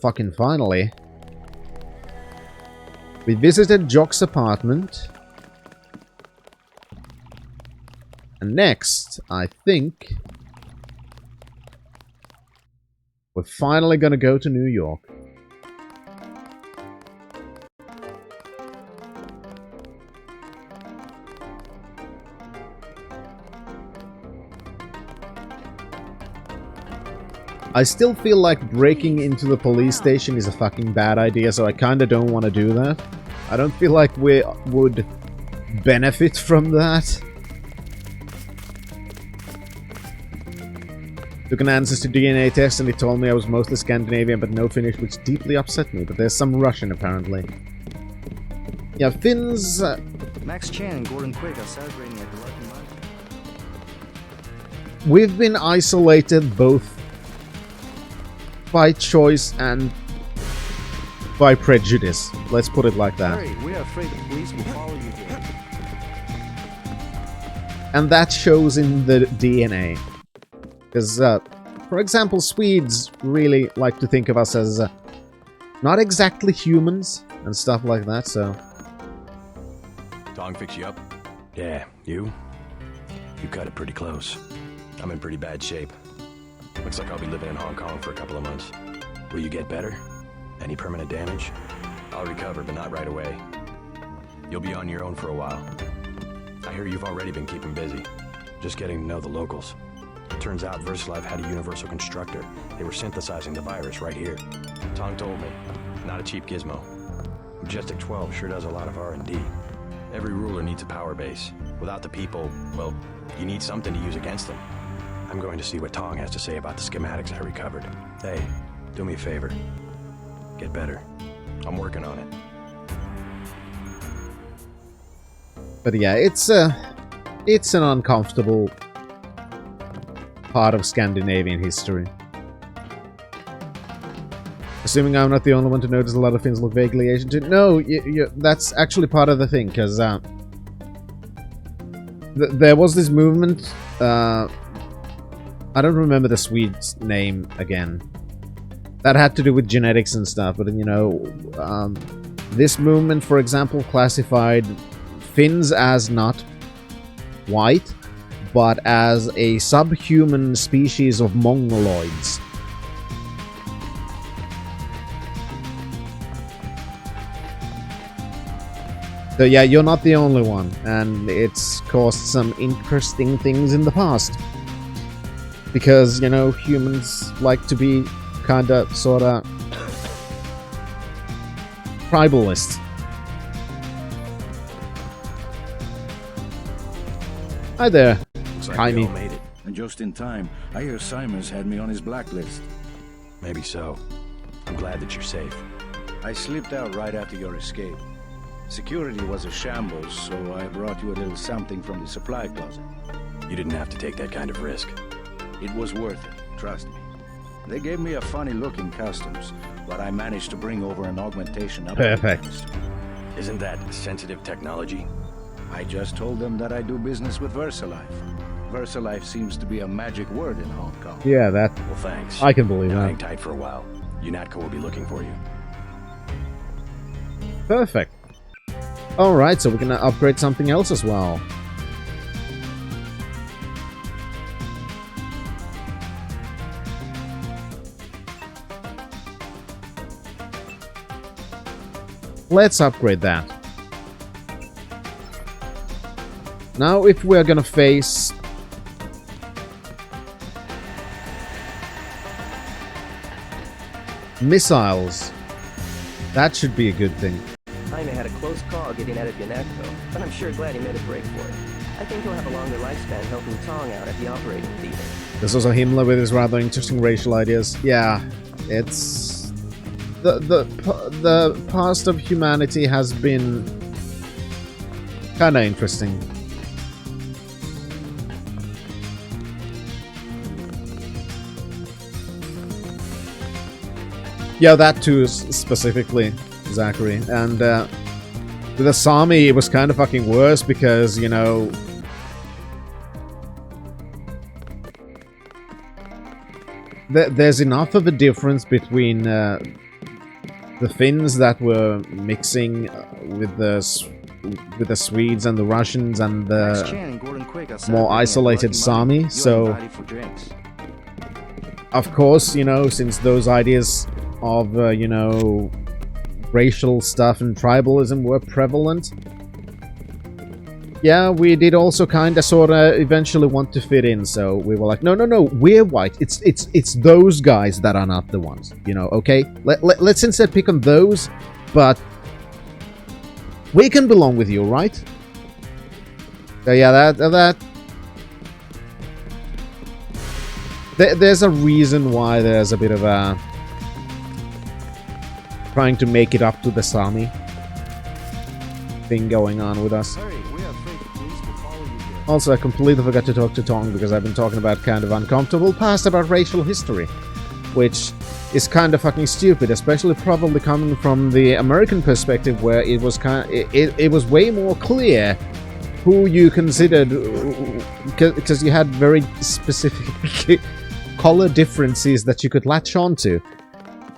Fucking finally. We visited Jock's apartment. And next, I think... we're finally gonna go to New York. I still feel like breaking into the police station is a fucking bad idea, so I kinda don't want to do that. I don't feel like we would benefit from that. Took an ancestry DNA test and it told me I was mostly Scandinavian but no Finnish, which deeply upset me, but there's some Russian apparently. Yeah, Finns... Max Chan and Gordon Quick are celebrating at the Lucky Month. we've been isolated both by choice and by prejudice. Let's put it like that. Hurry, we are afraid the police will follow you here. And that shows in the DNA. Because, for example, Swedes really like to think of us as not exactly humans and stuff like that, so... Tong fix you up? Yeah, you? You cut it pretty close. I'm in pretty bad shape. Looks like I'll be living in Hong Kong for a couple of months. Will you get better? Any permanent damage? I'll recover, but not right away. You'll be on your own for a while. I hear you've already been keeping busy. Just getting to know the locals. Turns out VersaLife had a universal constructor. They were synthesizing the virus right here. Tong told me. Not a cheap gizmo. Majestic 12 sure does a lot of R&D. Every ruler needs a power base. Without the people, well, you need something to use against them. I'm going to see what Tong has to say about the schematics I recovered. Hey, do me a favor. Get better. I'm working on it. But yeah, it's an uncomfortable part of Scandinavian history. Assuming I'm not the only one to notice a lot of Finns look vaguely Asian too. No, that's actually part of the thing, because there was this movement, I don't remember the Swede's name again. That had to do with genetics and stuff, but you know, this movement, for example, classified Finns as not white, but as a subhuman species of Mongoloids. So yeah, you're not the only one, and it's caused some interesting things in the past. Because, you know, humans like to be kinda, sorta... tribalist. Hi there, Looks like Jaime. we all made it. And just in time, I hear Simon's had me on his blacklist. Maybe so. I'm glad that you're safe. I slipped out right after your escape. Security was a shambles, so I brought you a little something from the supply closet. You didn't have to take that kind of risk. It was worth it, trust me. They gave me a funny look in customs, but I managed to bring over an augmentation up. Perfect. Isn't that sensitive technology? I just told them that I do business with VersaLife. VersaLife seems to be a magic word in Hong Kong. Yeah, that... Well, thanks. I can believe Now that. hang tight for a while. UNATCO will be looking for you. Perfect. Alright, so we're gonna upgrade something else as well. Let's upgrade that. Now, if we're gonna face... missiles, that should be a good thing. Jaime had a close call getting out of UNATCO, but I'm sure glad he made a break for it. I think he'll have a longer lifespan helping Tong out at the operating theater. There's also Himmler with his rather interesting racial ideas. Yeah, it's... the past of humanity has been kind of interesting. Yeah, that too specifically, Zachary. And with the Sami, it was kind of fucking worse because, you know, there's enough of a difference between the Finns that were mixing with the Swedes and the Russians and the more isolated Sami. So, of course, you know, since those ideas of, you know, racial stuff and tribalism were prevalent, yeah, we did also kind of sort of eventually want to fit in, so we were like, no, we're white. It's those guys that are not the ones, you know, okay? Let's instead pick on those, but we can belong with you, right? So yeah, there's a reason why there's a bit of a trying to make it up to the Sami thing going on with us. Also, I completely forgot to talk to Tong because I've been talking about kind of uncomfortable past about racial history, which is kind of fucking stupid, especially probably coming from the American perspective, where it was it was way more clear who you considered, because you had very specific color differences that you could latch onto.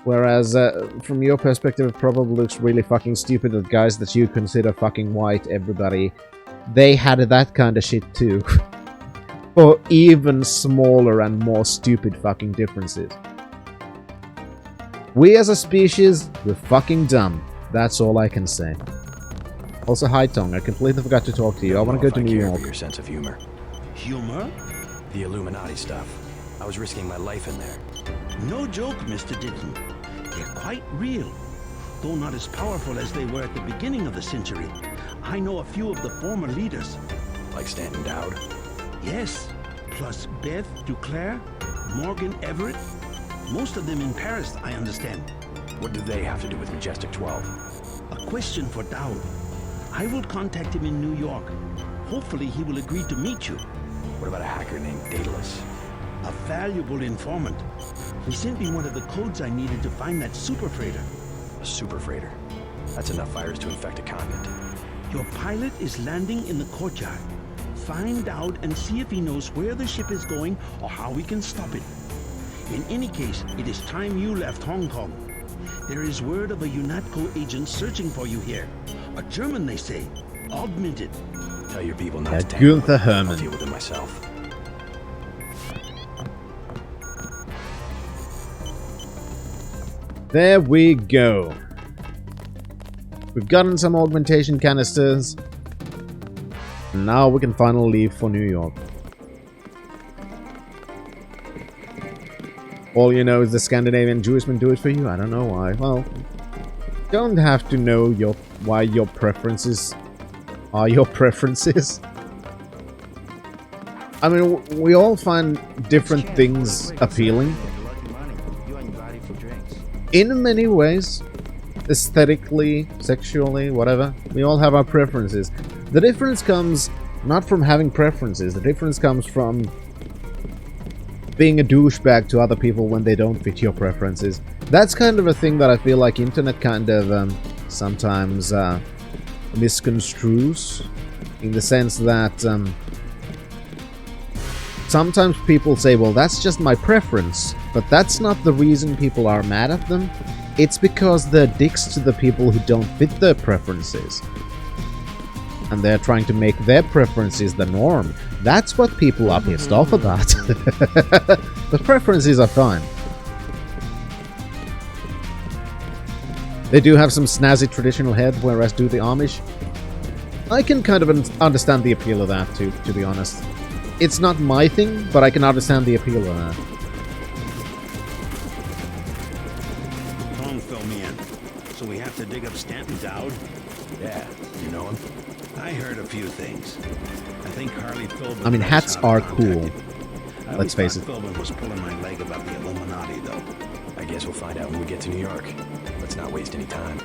Whereas, from your perspective, it probably looks really fucking stupid that guys that you consider fucking white, everybody, they had that kind of shit too. Or even smaller and more stupid fucking differences. We as a species, we're fucking dumb. That's all I can say. Also, hi Tong, I completely forgot to talk to you. I want to go to New York. Your sense of humor. Humor? The Illuminati stuff. I was risking my life in there. No joke, Mr. Ditton. They're quite real, though not as powerful as they were at the beginning of the century. I know a few of the former leaders. Like Stanton Dowd? Yes, plus Beth Duclair, Morgan Everett. Most of them in Paris, I understand. What do they have to do with Majestic 12? A question for Dowd. I will contact him in New York. Hopefully he will agree to meet you. What about a hacker named Daedalus? A valuable informant. He sent me one of the codes I needed to find that super freighter. A super freighter? That's enough virus to infect a continent. Your pilot is landing in the courtyard. Find out and see if he knows where the ship is going or how we can stop it. In any case, it is time you left Hong Kong. There is word of a UNATCO agent searching for you here. A German, they say. Augmented. Tell your people not to take Gunther I'll Hermann. deal with it myself. There we go. We've gotten some augmentation canisters. And now we can finally leave for New York. All you know is the Scandinavian Jewishmen do it for you? I don't know why. Well, don't have to know why your preferences are your preferences. I mean, we all find different things appealing. In many ways, aesthetically, sexually, whatever, we all have our preferences. The difference comes not from having preferences, the difference comes from being a douchebag to other people when they don't fit your preferences. That's kind of a thing that I feel like internet kind of sometimes misconstrues, in the sense that sometimes people say, well, that's just my preference, but that's not the reason people are mad at them. It's because they're dicks to the people who don't fit their preferences. And they're trying to make their preferences the norm. That's what people are pissed off about. The preferences are fine. They do have some snazzy traditional head, whereas do the Amish. I can kind of understand the appeal of that too, to be honest. It's not my thing, but I can understand the appeal of that. Tong filled me in, so we have to dig up Stanton Dowd. Yeah, you know him? I heard a few things. I think Harley Philbin... I mean, hats are cool. I Let's face it. Philbin was pulling my leg about the Illuminati, though. I guess we'll find out when we get to New York. Let's not waste any time.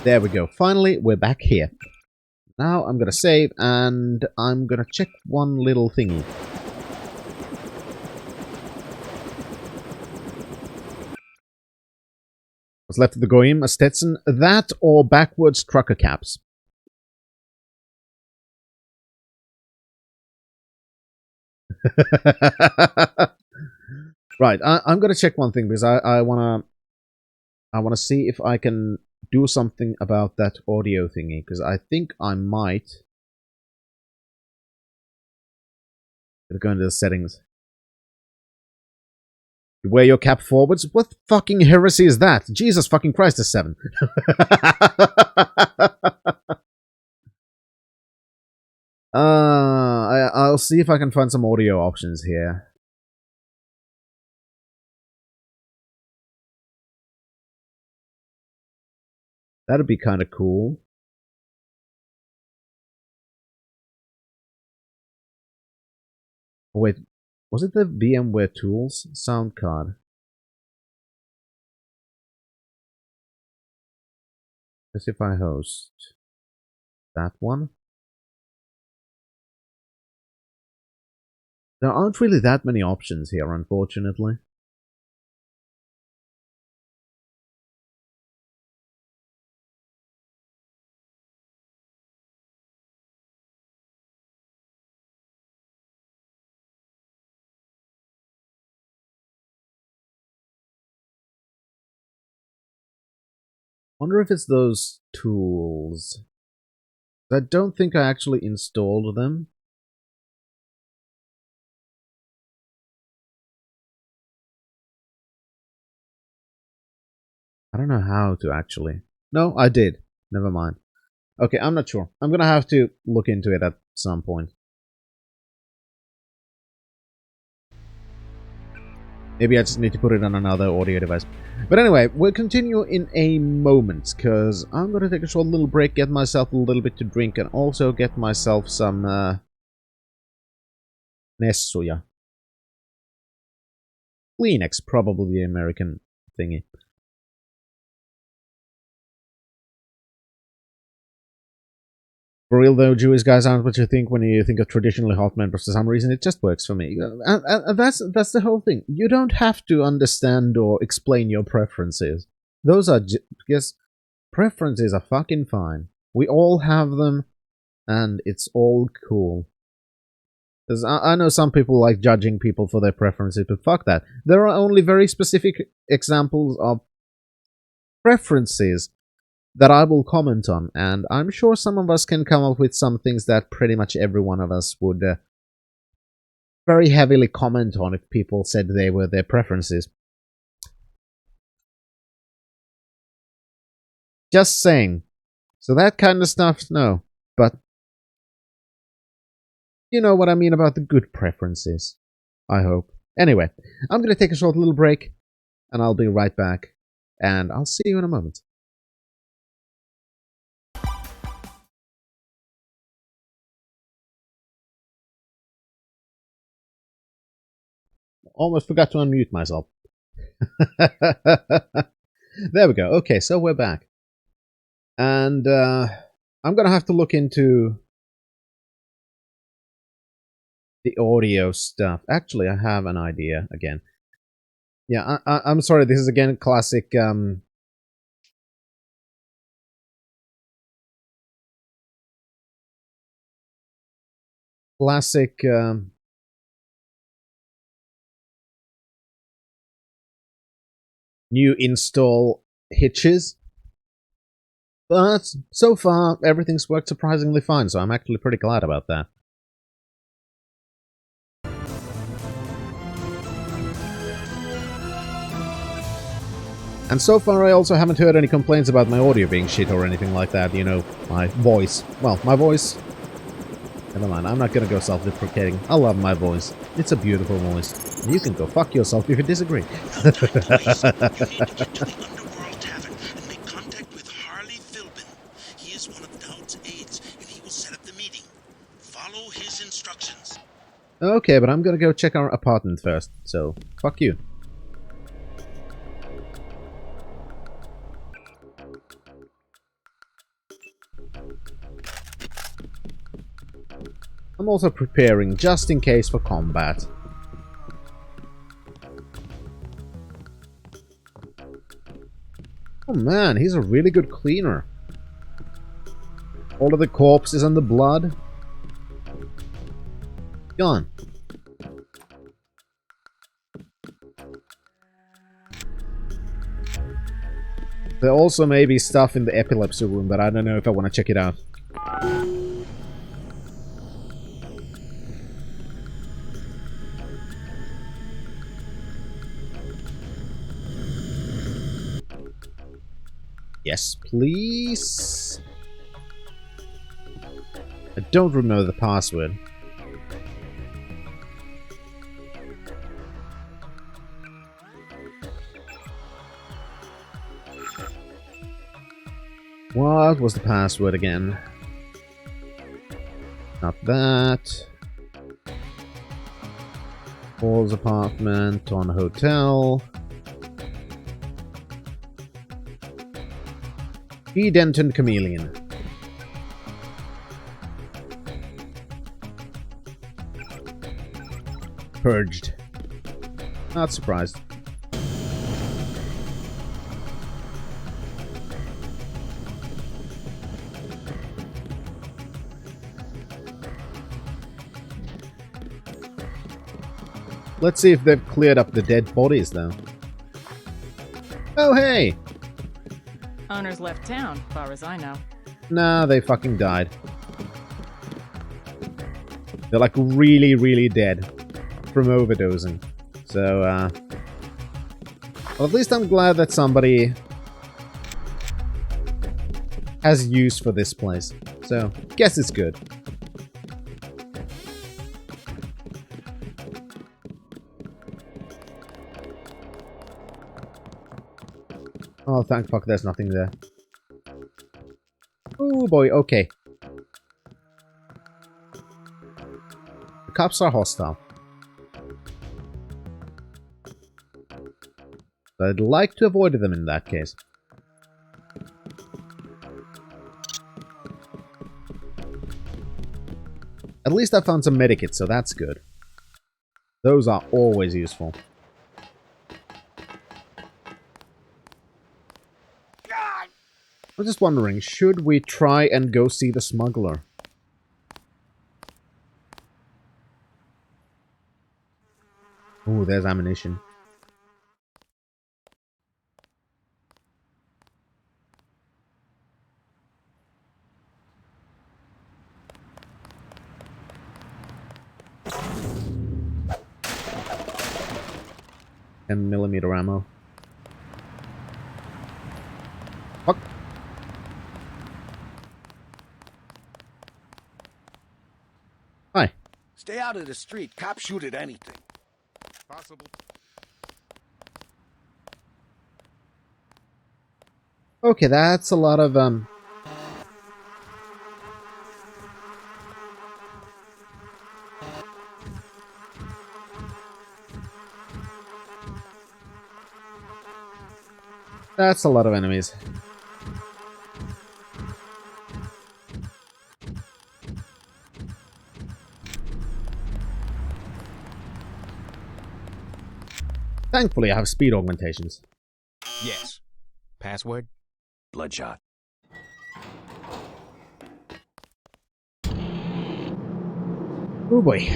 There we go. Finally, we're back here. Now I'm gonna save, and I'm gonna check one little thingy. What's left of the Goyim, a Stetson, that or backwards trucker caps. Right, I'm gonna check one thing because I wanna see if I can do something about that audio thingy, because I think I might. Go into the settings. Wear your cap forwards? What fucking heresy is that? Jesus fucking Christ, it's 7. I'll see if I can find some audio options here. That'd be kind of cool. Oh, wait, was it the VMware Tools sound card? Specify host. That one? There aren't really that many options here, unfortunately. Wonder if it's those tools. I don't think I actually installed them. I don't know how to actually. No, I did. Never mind. Okay, I'm not sure. I'm gonna have to look into it at some point. Maybe I just need to put it on another audio device. But anyway, we'll continue in a moment, because I'm going to take a short little break, get myself a little bit to drink, and also get myself some Nessuja. Kleenex, probably the American thingy. For real though, Jewish guys aren't what you think when you think of traditionally hot members. For some reason, it just works for me. And that's the whole thing. You don't have to understand or explain your preferences. Those are because preferences are fucking fine. We all have them, and it's all cool. Because I know some people like judging people for their preferences, but fuck that. There are only very specific examples of preferences that I will comment on, and I'm sure some of us can come up with some things that pretty much every one of us would very heavily comment on if people said they were their preferences. Just saying. So that kind of stuff, no. But you know what I mean about the good preferences. I hope. Anyway, I'm going to take a short little break, and I'll be right back. And I'll see you in a moment. Almost forgot to unmute myself. There we go. Okay, so we're back. And I'm going to have to look into the audio stuff. Actually, I have an idea again. Yeah, I'm sorry. This is again classic. Classic. New install hitches. But so far, everything's worked surprisingly fine, so I'm actually pretty glad about that. And so far, I also haven't heard any complaints about my audio being shit or anything like that, you know, my voice. Well, my voice Never mind, I'm not gonna go self-deprecating. I love my voice. It's a beautiful voice. And you can go fuck yourself if you disagree. Now, please, you need to get to the Underworld Tavern and make contact with Harley Philbin. He is one of Dowd's aides, and he will set up the meeting. Follow his instructions. Okay, but I'm gonna go check our apartment first, so fuck you. I'm also preparing just in case for combat. Oh man, he's a really good cleaner. All of the corpses and the blood gone. There also may be stuff in the epilepsy room, but I don't know if I want to check it out. Yes, please. I don't remember the password. What was the password again? Not that. Paul's apartment on hotel. Denton Chameleon. Purged. Not surprised. Let's see if they've cleared up the dead bodies, though. Oh, hey! Owners left town, far as I know. Nah, they fucking died. They're like really, really dead from overdosing. So, well, at least I'm glad that somebody has use for this place. So, guess it's good. Oh, thank fuck there's nothing there. Oh boy, okay. The cops are hostile. I'd like to avoid them in that case. At least I found some medikits, so that's good. Those are always useful. I'm just wondering, should we try and go see the smuggler? Ooh, there's ammunition. .10mm ammo. Fuck. Hi. Stay out of the street. Cops shoot at anything. Possible. Okay, that's a lot of, that's a lot of enemies. Thankfully, I have speed augmentations. Yes. Password? Bloodshot. Oh boy.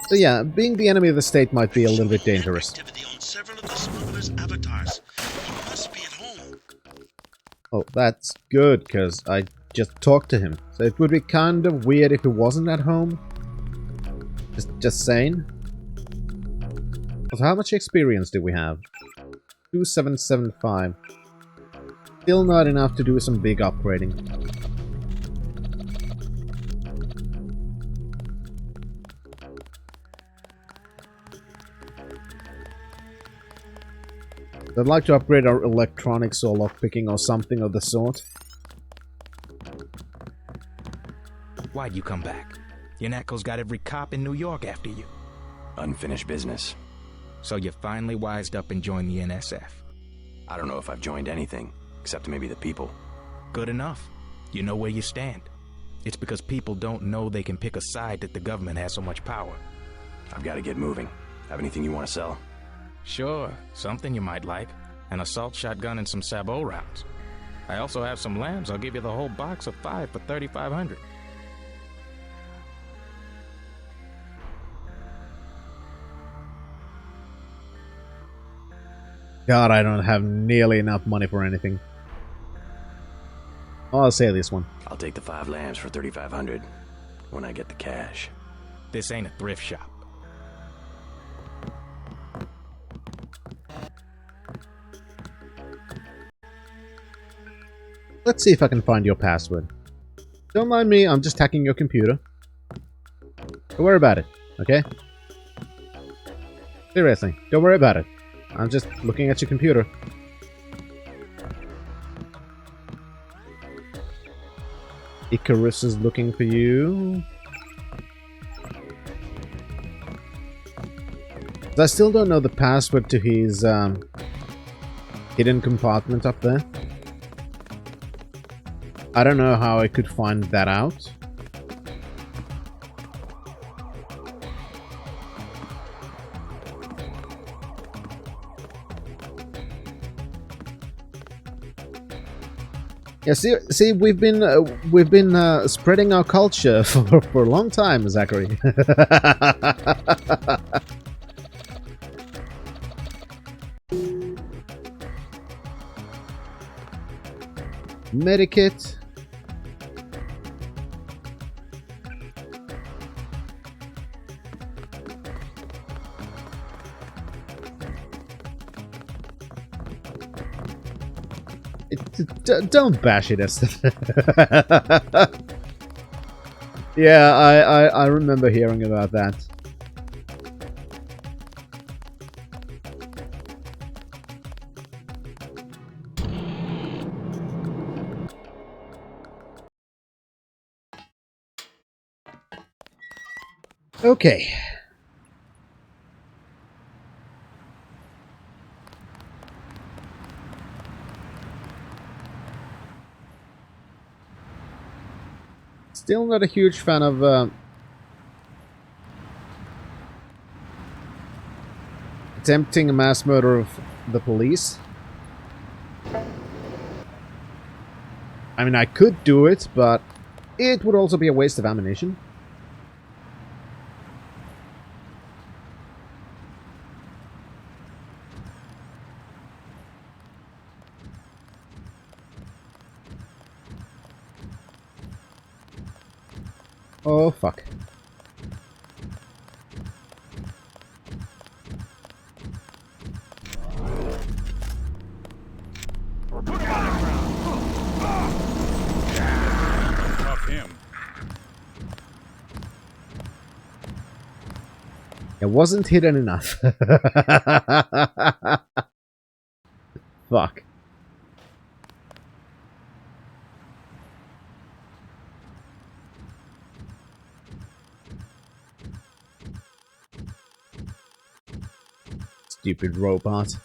So yeah, being the enemy of the state might be a little bit dangerous. Activity on several of the smuggler's avatars. He must be at home. Oh, that's good, because I just talked to him. So it would be kind of weird if he wasn't at home. Just saying. So how much experience do we have? 2775. Still not enough to do some big upgrading. I'd like to upgrade our electronics or lockpicking or something of the sort. Why'd you come back? Your Knacko's got every cop in New York after you. Unfinished business. So you finally wised up and joined the NSF. I don't know if I've joined anything, except maybe the people. Good enough. You know where you stand. It's because people don't know they can pick a side that the government has so much power. I've got to get moving. Have anything you want to sell? Sure, something you might like. An assault shotgun and some sabot rounds. I also have some lambs. I'll give you the whole box of 5 for $3,500. God, I don't have nearly enough money for anything. Oh, I'll say this one. I'll take the 5 lambs for $3,500 when I get the cash. This ain't a thrift shop. Let's see if I can find your password. Don't mind me, I'm just hacking your computer. Don't worry about it, okay? Seriously, don't worry about it. I'm just looking at your computer. Icarus is looking for you. I still don't know the password to his hidden compartment up there. I don't know how I could find that out. Yeah, see, we've been spreading our culture for a long time, Zachary. Medikit. Don't bash it, Esther. Yeah, I remember hearing about that. Okay. Still not a huge fan of attempting a mass murder of the police. I mean, I could do it, but it would also be a waste of ammunition. Oh, fuck. Tough him. It wasn't hidden enough. Fuck. Stupid robot.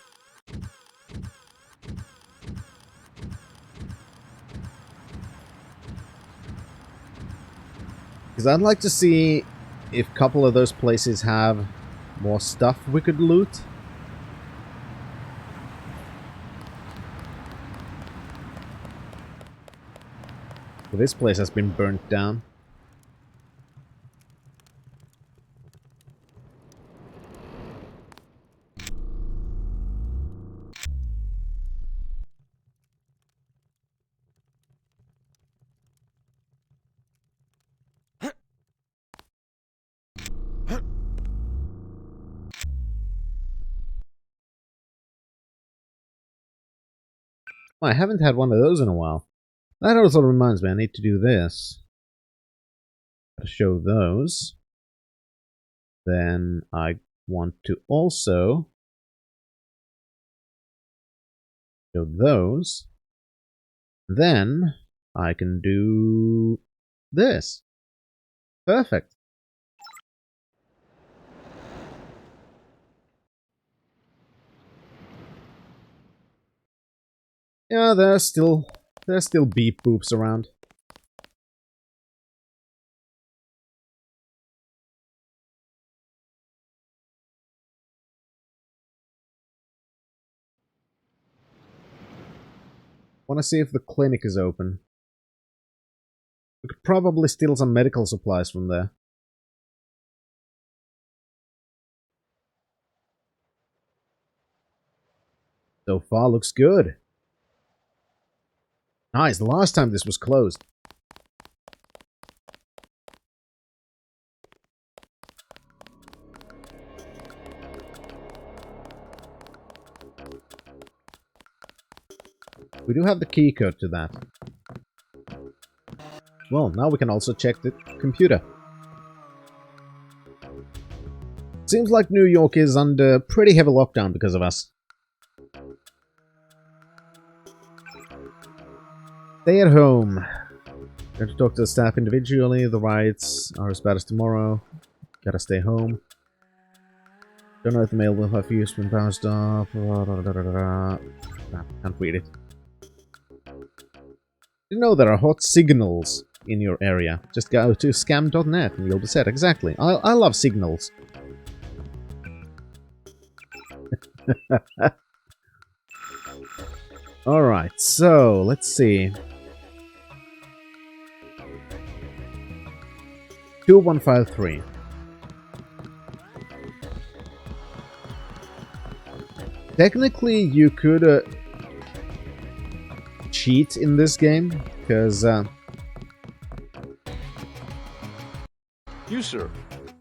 Because I'd like to see if a couple of those places have more stuff we could loot. This place has been burnt down. I haven't had one of those in a while. That also reminds me, I need to do this. To show those. Then I want to also So those. Then I can do this. Perfect. Yeah, there's still beep boops around. Want to see if the clinic is open. We could probably steal some medical supplies from there. So far, looks good. Nice, the last time this was closed. We do have the key code to that. Well, now we can also check the computer. Seems like New York is under pretty heavy lockdown because of us. Stay at home. Going to talk to the staff individually. The riots are as bad as tomorrow. Gotta stay home. Don't know if the mail will have used when bounced off. Nah, can't read it. You know there are hot signals in your area. Just go to scam.net and you'll be set. Exactly. I love signals. Alright, so let's see. 2153. Technically, you could cheat in this game, because You, sir,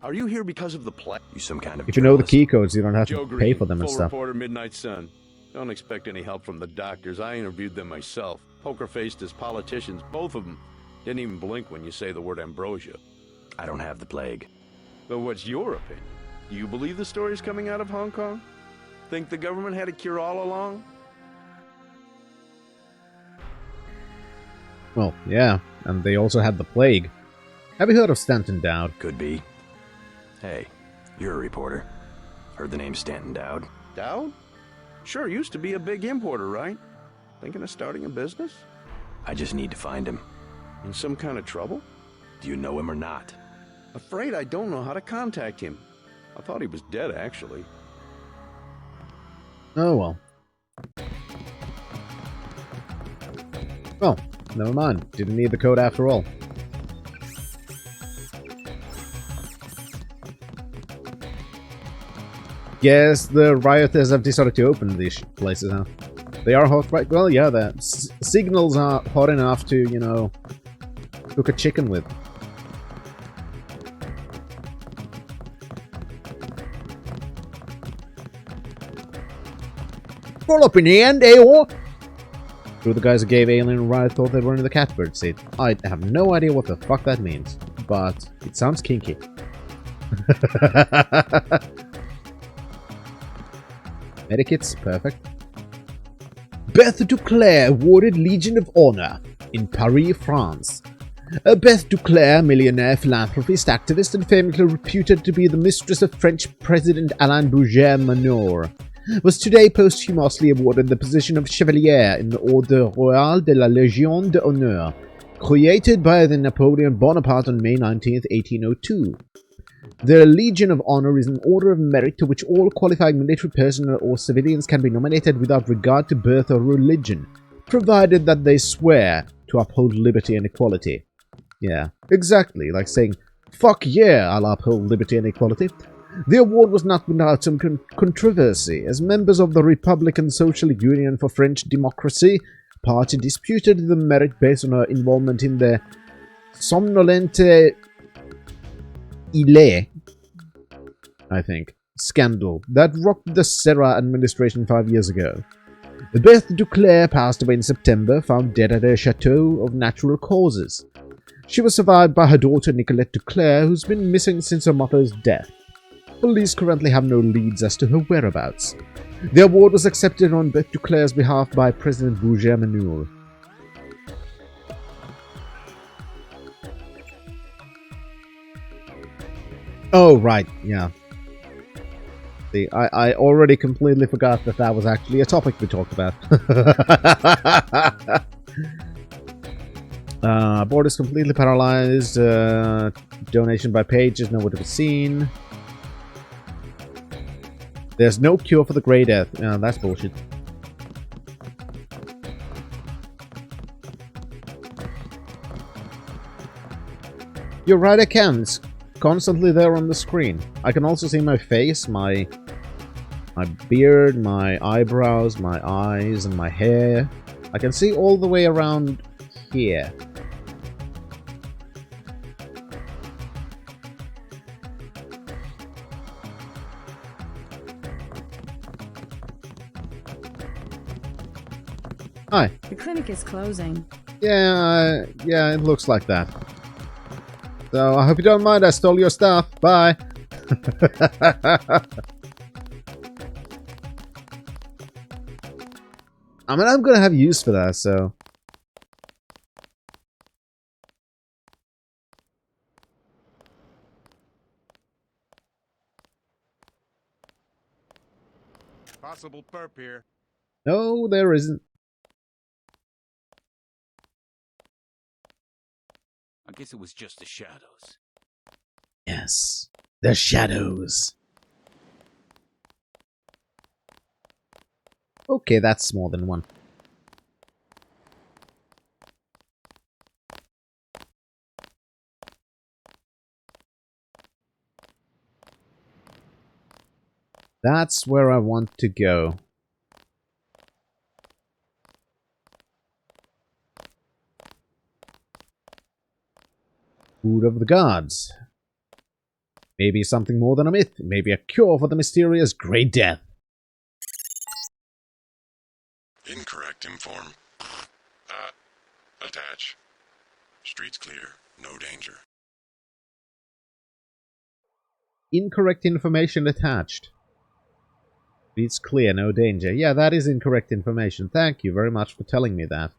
are you here because of the play? You some kind of if you know the journalist? key codes, you don't have Joe to Green, pay for them and full stuff. reporter, Midnight Sun. Don't expect any help from the doctors. I interviewed them myself. Poker-faced as politicians, both of them. Didn't even blink when you say the word ambrosia. I don't have the plague. But what's your opinion? Do you believe the stories coming out of Hong Kong? Think the government had a cure all along? Well, yeah, and they also had the plague. Have you heard of Stanton Dowd? Could be. Hey, you're a reporter. Heard the name Stanton Dowd? Dowd? Sure, used to be a big importer, right? Thinking of starting a business? I just need to find him. In some kind of trouble? Do you know him or not? Afraid I don't know how to contact him. I thought he was dead, actually. Oh well. Well, never mind. Didn't need the code after all. Yes, the rioters have decided to open these places now. They are hot, right? Well, yeah, the signals are hot enough to, you know, cook a chicken with. Roll up in the end, eh? Who the guys who gave Alien a ride thought they were in the catbird seat. I have no idea what the fuck that means, but it sounds kinky. Medikits, perfect. Beth Duclair awarded Legion of Honor in Paris, France. Beth Duclair, millionaire, philanthropist, activist, and famously reputed to be the mistress of French President Alain Boucher-Manor, was today posthumously awarded the position of Chevalier in the Ordre Royal de la Légion d'Honneur, created by the Napoleon Bonaparte on May 19, 1802. The Legion of Honor is an order of merit to which all qualifying military personnel or civilians can be nominated without regard to birth or religion, provided that they swear to uphold liberty and equality. Yeah, exactly, like saying, fuck yeah, I'll uphold liberty and equality. The award was not without some controversy, as members of the Republican Social Union for French Democracy party disputed the merit based on her involvement in the Somnolente Ile, I think, scandal that rocked the Serra administration 5 years ago. Beth Duclair passed away in September, found dead at her chateau of natural causes. She was survived by her daughter Nicolette Duclair, who's been missing since her mother's death. Police currently have no leads as to her whereabouts. The award was accepted on Beth Duclair's behalf by President Bourget Manure. Oh, right, yeah. See, I already completely forgot that that was actually a topic we talked about. Board is completely paralyzed. Donation by page is nowhere to be seen. There's no cure for the Grey Death. That's bullshit. You're right, I can. It's constantly there on the screen. I can also see my face, my beard, my eyebrows, my eyes, and my hair. I can see all the way around here. Hi. The clinic is closing. Yeah, yeah, it looks like that. So, I hope you don't mind I stole your stuff. Bye. I mean, I'm gonna have use for that, so... Possible perp here. No, there isn't. I guess it was just the shadows. Yes, the shadows. Okay, that's more than one. That's where I want to go. Food of the gods. Maybe something more than a myth. Maybe a cure for the mysterious Great Death. Incorrect inform. Attach. Streets clear. No danger. Incorrect information attached. It's clear, no danger. Yeah, that is incorrect information. Thank you very much for telling me that.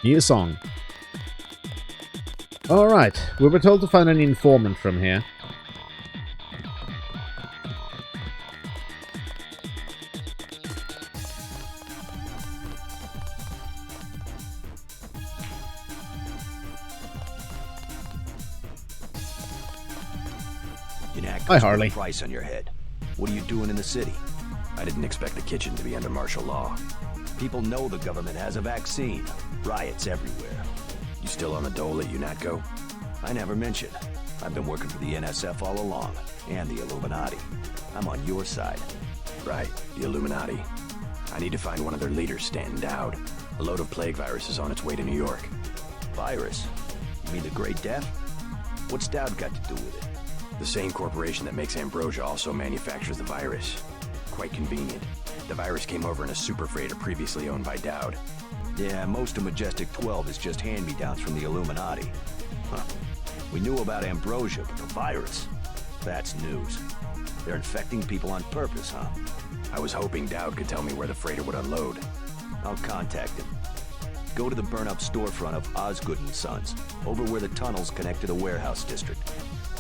New song. Alright, we were told to find an informant from here. Hi, Harley. Price on your head. What are you doing in the city? I didn't expect the kitchen to be under martial law. People know the government has a vaccine. Riots everywhere. You still on the dole at UNATCO? I never mentioned. I've been working for the NSF all along, and the Illuminati. I'm on your side. Right, the Illuminati. I need to find one of their leaders, Stanton Dowd. A load of plague virus is on its way to New York. Virus? You mean the Great Death? What's Dowd got to do with it? The same corporation that makes ambrosia also manufactures the virus. Quite convenient. The virus came over in a super freighter previously owned by Dowd. Yeah, most of Majestic 12 is just hand-me-downs from the Illuminati. Huh. We knew about ambrosia, but the virus? That's news. They're infecting people on purpose, huh? I was hoping Dowd could tell me where the freighter would unload. I'll contact him. Go to the burn-up storefront of Osgood & Sons, over where the tunnels connect to the warehouse district.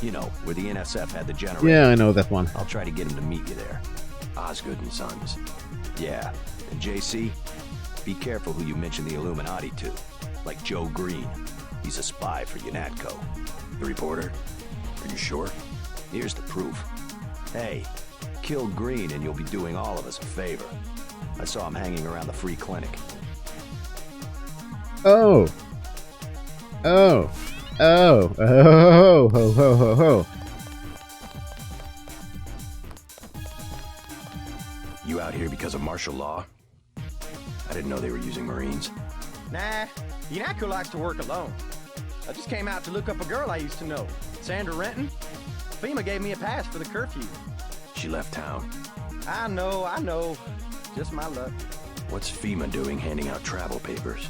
You know, where the NSF had the generator. Yeah, I know that one. I'll try to get him to meet you there. Osgood & Sons. Yeah, and JC, be careful who you mention the Illuminati to. Like Joe Green. He's a spy for UNATCO. The reporter? Are you sure? Here's the proof. Hey, kill Green and you'll be doing all of us a favor. I saw him hanging around the free clinic. Oh. Oh. Oh. Oh. Ho, ho, ho, ho. You out here because of martial law? I didn't know they were using Marines. Nah, UNATCO likes to work alone. I just came out to look up a girl I used to know, Sandra Renton. FEMA gave me a pass for the curfew. She left town. I know. Just my luck. What's FEMA doing handing out travel papers?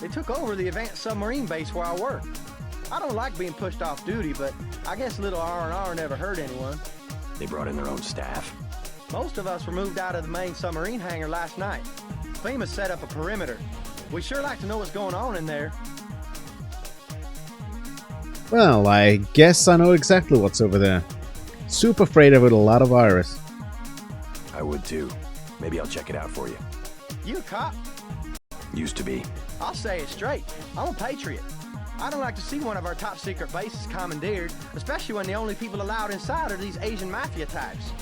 They took over the advanced submarine base where I work. I don't like being pushed off duty, but I guess a little R&R never hurt anyone. They brought in their own staff. Most of us were moved out of the main submarine hangar last night. FEMA set up a perimeter. We sure like to know what's going on in there. Well, I guess I know exactly what's over there. Super afraid of it, a lot of virus. I would too. Maybe I'll check it out for you. You a cop? Used to be. I'll say it straight. I'm a patriot. I don't like to see one of our top secret bases commandeered, especially when the only people allowed inside are these Asian mafia types.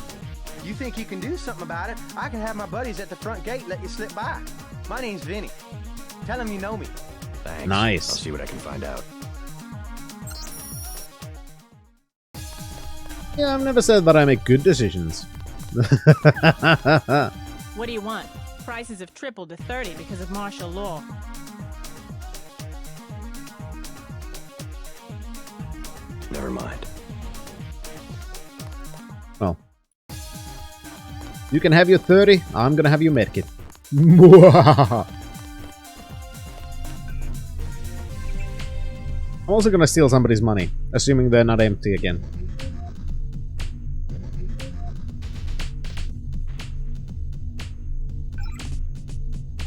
You think you can do something about it? I can have my buddies at the front gate let you slip by. My name's Vinny. Tell them you know me. Thanks. Nice. I'll see what I can find out. Yeah, I've never said that I make good decisions. What do you want? Prices have tripled to 30 because of martial law. Never mind. Well. You can have your 30, I'm gonna have your medkit. I'm also gonna steal somebody's money, assuming they're not empty again.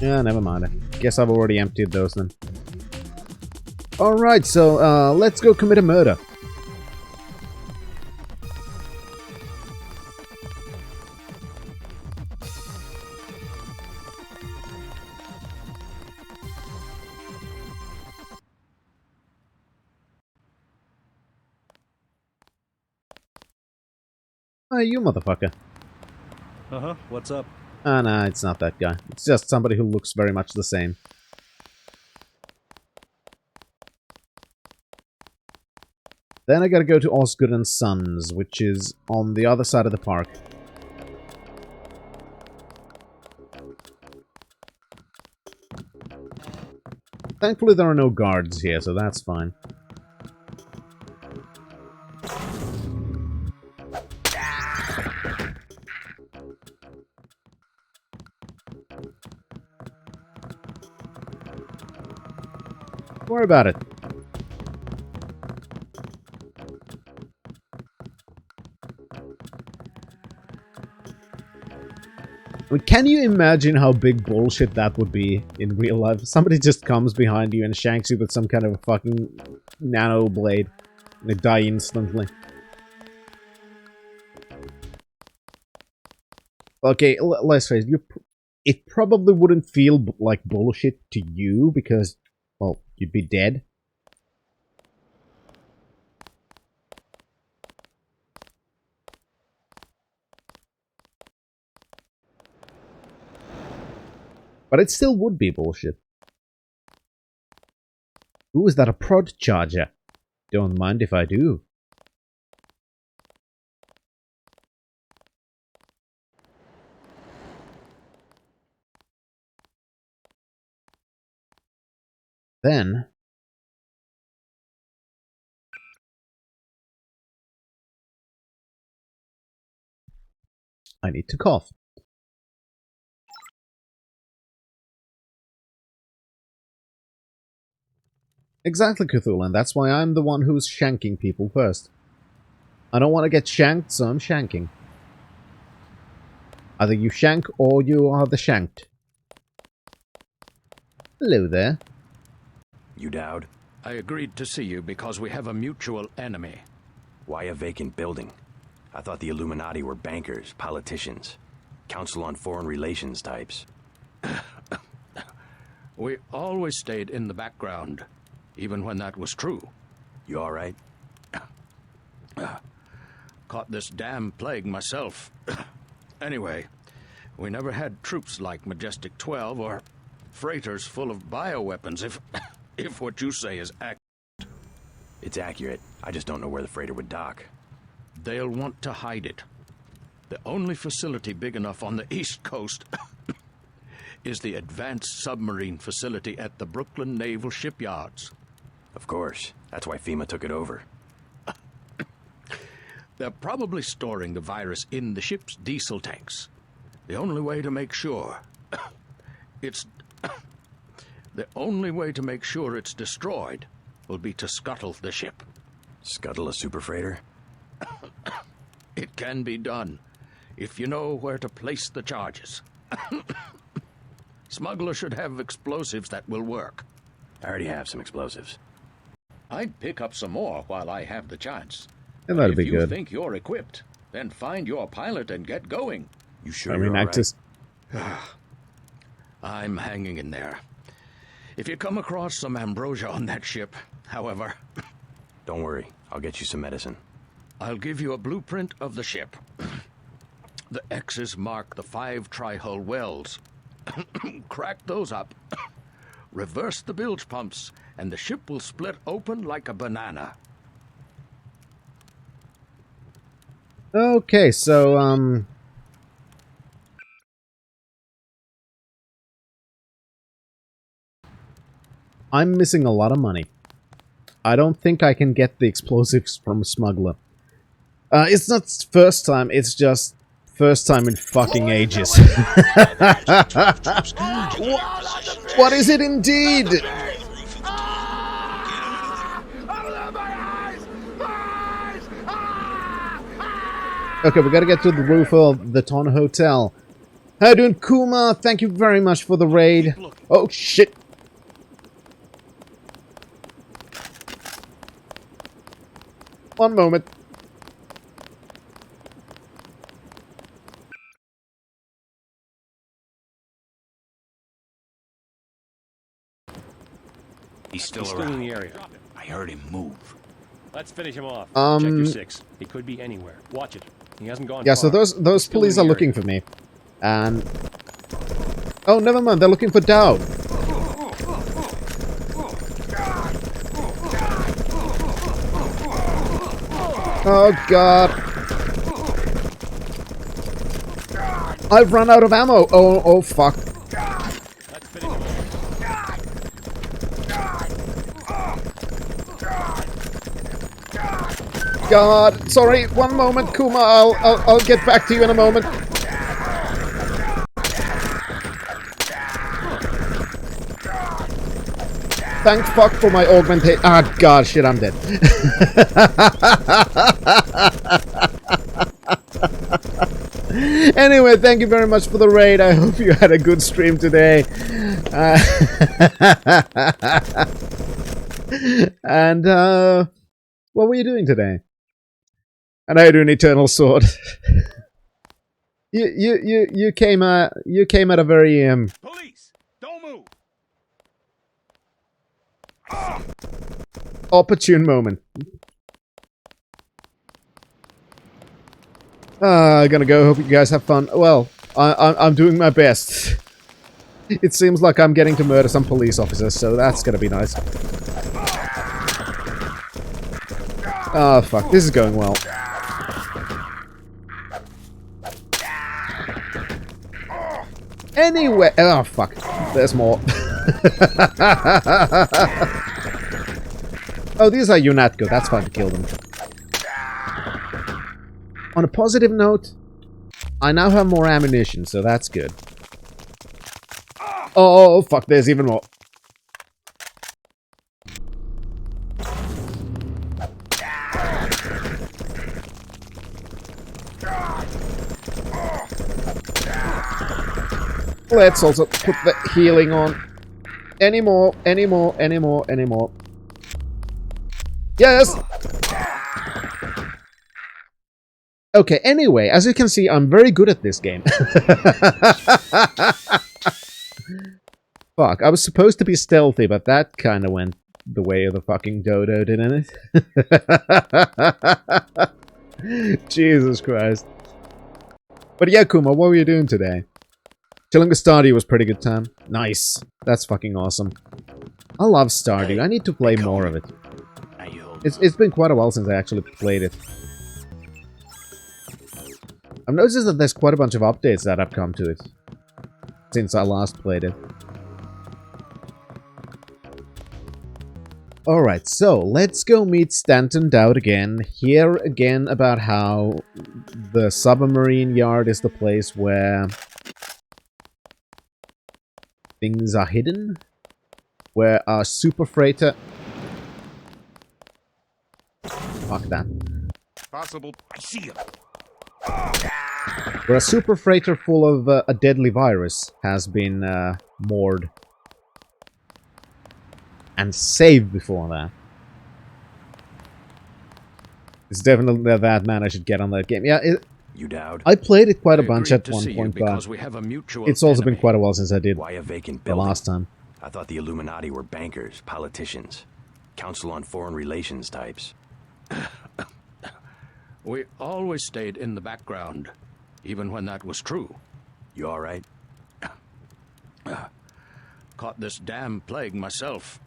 Yeah, never mind. I guess I've already emptied those then. Alright, so let's go commit a murder. Hey, you motherfucker. Uh-huh, what's up? Ah, nah, it's not that guy. It's just somebody who looks very much the same. Then I gotta go to Osgood and Sons, which is on the other side of the park. Thankfully there are no guards here, so that's fine. Don't worry about it. I mean, can you imagine how big bullshit that would be in real life? Somebody just comes behind you and shanks you with some kind of a fucking nano blade and they die instantly. Okay, let's face it, it probably wouldn't feel like bullshit to you because, well, you'd be dead. But it still would be bullshit. Ooh, is that a prod charger? Don't mind if I do. Then... I need to cough. Exactly, Cthulhu, and that's why I'm the one who's shanking people first. I don't want to get shanked, so I'm shanking. Either you shank or you are the shanked. Hello there. You Dowd? I agreed to see you because we have a mutual enemy. Why a vacant building? I thought the Illuminati were bankers, politicians, Council on Foreign Relations types. We always stayed in the background, even when that was true. You all right? Caught this damn plague myself. Anyway, we never had troops like Majestic 12 or freighters full of bioweapons, if what you say is accurate. It's accurate. I just don't know where the freighter would dock. They'll want to hide it. The only facility big enough on the East Coast is the Advanced Submarine Facility at the Brooklyn Naval Shipyards. Of course. That's why FEMA took it over. They're probably storing the virus in the ship's diesel tanks. The only way to make sure It's... The only way to make sure it's destroyed will be to scuttle the ship. Scuttle a super freighter? It can be done, if you know where to place the charges. Smuggler should have explosives that will work. I already have some explosives. I'd pick up some more while I have the chance. And that'd If be you good. think you're equipped, then find your pilot and get going. You sure I you're mean, all Actus. I'm hanging in there. If you come across some ambrosia on that ship, however... Don't worry, I'll get you some medicine. I'll give you a blueprint of the ship. The X's mark the 5 tri-hull wells. Crack those up. Reverse the bilge pumps, and the ship will split open like a banana. Okay, so, I'm missing a lot of money. I don't think I can get the explosives from Smuggler. It's not first time, it's just first time in fucking ages. What is it indeed? Okay, we gotta get to the roof of the Ton Hotel. How you doing, Kuma? Thank you very much for the raid. Oh, shit. One moment. He's still in the area. I heard him move. Let's finish him off. Um, Check your 6. He could be anywhere. Watch it. He hasn't gone Yeah, far. so those police are looking for me. And... Oh, never mind. They're looking for Dowd. Oh, God. I've run out of ammo. Oh, fuck. God, sorry, one moment, Kuma. I'll get back to you in a moment. Thank fuck for my augmentation. Ah, God, shit, I'm dead. Anyway, thank you very much for the raid. I hope you had a good stream today. And, what were you doing today? And I do an eternal sword. you came at a very Police, don't move. opportune moment. I'm gonna go. Hope you guys have fun. Well, I'm doing my best. It seems like I'm getting to murder some police officers, so that's gonna be nice. Oh fuck, this is going well. Anyway, oh fuck, there's more. Oh, these are UNATCO, that's fine to kill them. On a positive note, I now have more ammunition, so that's good. Oh fuck, there's even more. Let's also put the healing on. Any more. Yes! Okay, anyway, as you can see, I'm very good at this game. Fuck, I was supposed to be stealthy, but that kind of went the way of the fucking dodo, didn't it? Jesus Christ. But yeah, Kuma, what were you doing today? Chilling with Stardew was pretty good time. Nice. That's fucking awesome. I love Stardew. I need to play more of it. It's been quite a while since I actually played it. I've noticed that there's quite a bunch of updates that have come to it since I last played it. Alright, so let's go meet Stanton Dowd again. Hear again about how the submarine yard is the place where things are hidden. Where a super freighter... Fuck that. Possible. I see you. Where a super freighter full of a deadly virus has been moored. And saved before that. It's definitely that man I should get on that game. Yeah, you Dowd? I played it quite a bunch at one point, but we have a mutual it's also enemy. been quite a while since I did Why a vacant the building? last time. I thought the Illuminati were bankers, politicians, Council on Foreign Relations types. We always stayed in the background, even when that was true. You all right? Caught this damn plague myself.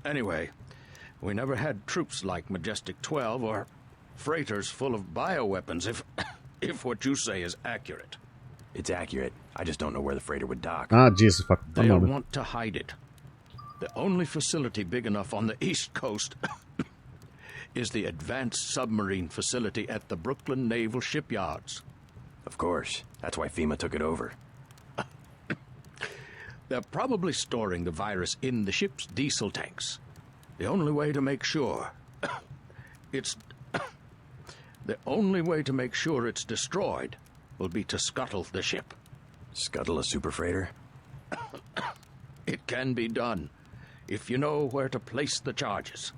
Anyway, we never had troops like Majestic 12 or freighters full of bioweapons, if what you say is accurate. It's accurate. I just don't know where the freighter would dock. Ah, Jesus, fuck. They'll want to hide it. The only facility big enough on the East Coast is the Advanced Submarine Facility at the Brooklyn Naval Shipyards. Of course. That's why FEMA took it over. They're probably storing the virus in the ship's diesel tanks. The only way to make sure it's destroyed will be to scuttle the ship. Scuttle a super freighter? It can be done if you know where to place the charges.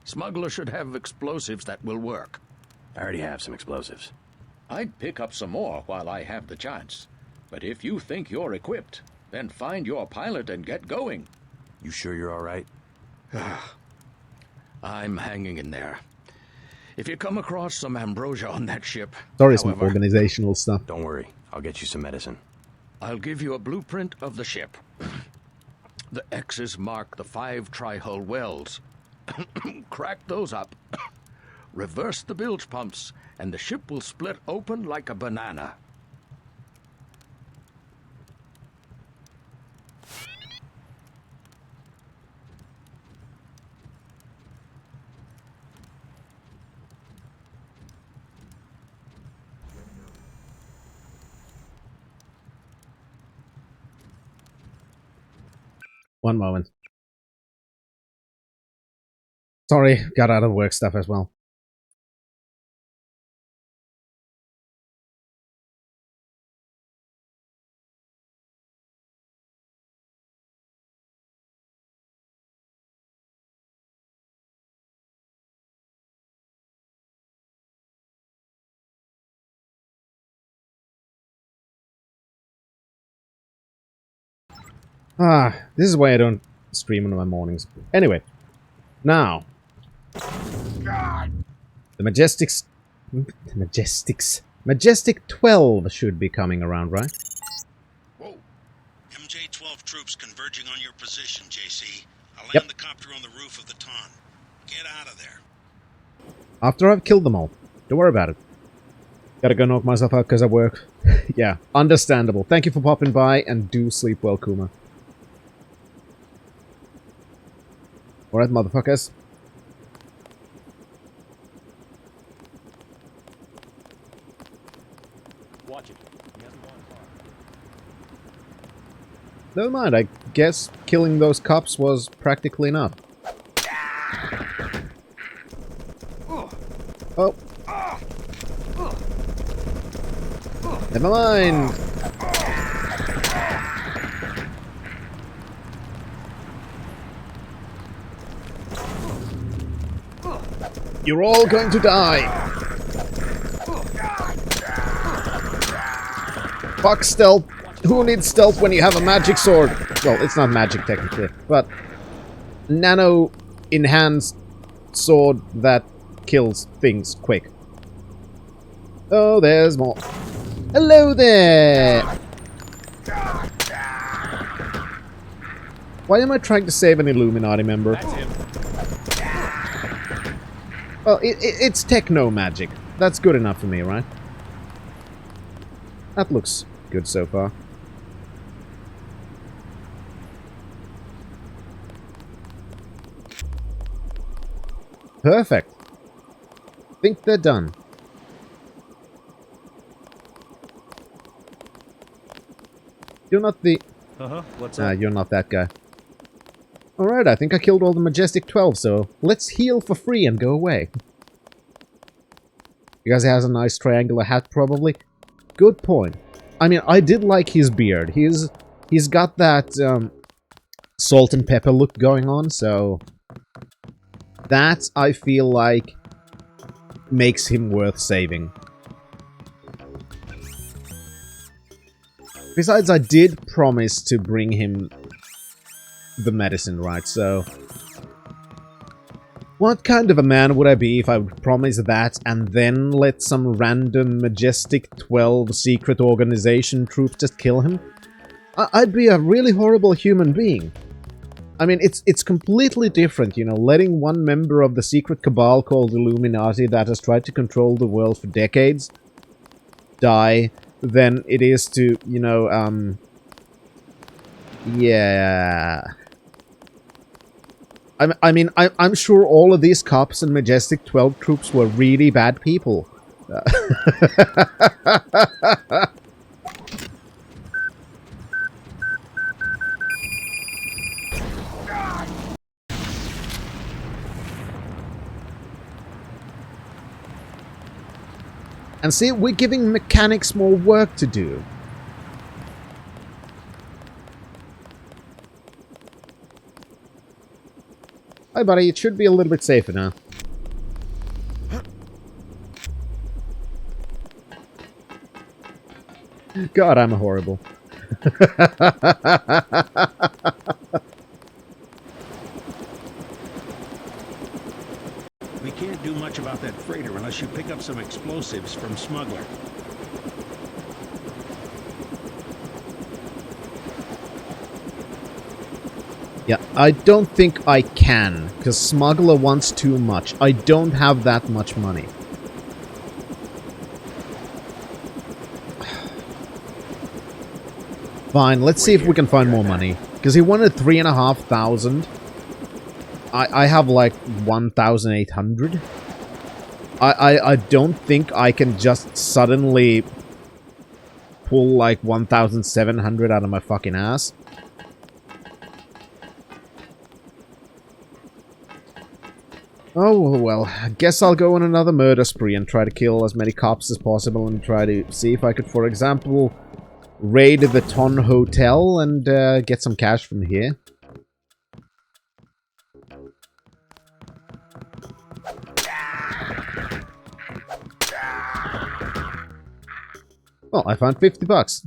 Smuggler should have explosives that will work. I already have some explosives. I'd pick up some more while I have the chance. But if you think you're equipped, then find your pilot and get going. You sure you're all right? I'm hanging in there. If you come across some ambrosia on that ship... Sorry, some organizational stuff. Don't worry. I'll get you some medicine. I'll give you a blueprint of the ship. The X's mark the 5 tri-hull wells. Crack those up. Reverse the bilge pumps, and the ship will split open like a banana. One moment. Sorry, got out of work stuff as well. This is why I don't stream in my mornings. Anyway, now the Majestic 12 should be coming around, right? Whoa. MJ-12 troops converging on your position, JC. I'll land Yep. the copter on the roof of the Ton. Get out of there. After I've killed them all. Don't worry about it. Gotta go knock myself out because I work. Yeah, understandable. Thank you for popping by, and do sleep well, Kuma. Alright, motherfuckers. Watch it. He hasn't gone far. Never mind, I guess killing those cops was practically enough. Oh. Never mind. You're all going to die. Fuck stealth. Who needs stealth when you have a magic sword? Well, it's not magic technically, but nano-enhanced sword that kills things quick. Oh, there's more. Hello there! Why am I trying to save an Illuminati member? That's him. Well, it's techno magic. That's good enough for me, right? That looks good so far. Perfect. Think they're done. You're not the... What's up? You're not that guy. Alright, I think I killed all the Majestic 12, so let's heal for free and go away. Because he has a nice triangular hat, probably. Good point. I mean, I did like his beard. He's got that salt and pepper look going on, so... That, I feel like, makes him worth saving. Besides, I did promise to bring him the medicine, right? So, what kind of a man would I be if I would promise that and then let some random Majestic 12 secret organization troop just kill him? I'd be a really horrible human being. I mean, it's completely different, you know, letting one member of the secret cabal called Illuminati that has tried to control the world for decades die than it is to, you know, yeah. I mean, I'm sure all of these cops and Majestic 12 troops were really bad people. And see, we're giving mechanics more work to do. Hi, buddy. It should be a little bit safer now. God, I'm horrible. We can't do much about that freighter unless you pick up some explosives from Smuggler. Yeah, I don't think I can, because Smuggler wants too much. I don't have that much money. Fine, let's see if we can find more money. Because he wanted 3,500. I have like 1,800. I don't think I can just suddenly pull like 1,700 out of my fucking ass. Oh, well, I guess I'll go on another murder spree and try to kill as many cops as possible and try to see if I could, for example, raid the Ton Hotel and get some cash from here. Well, I found 50 bucks.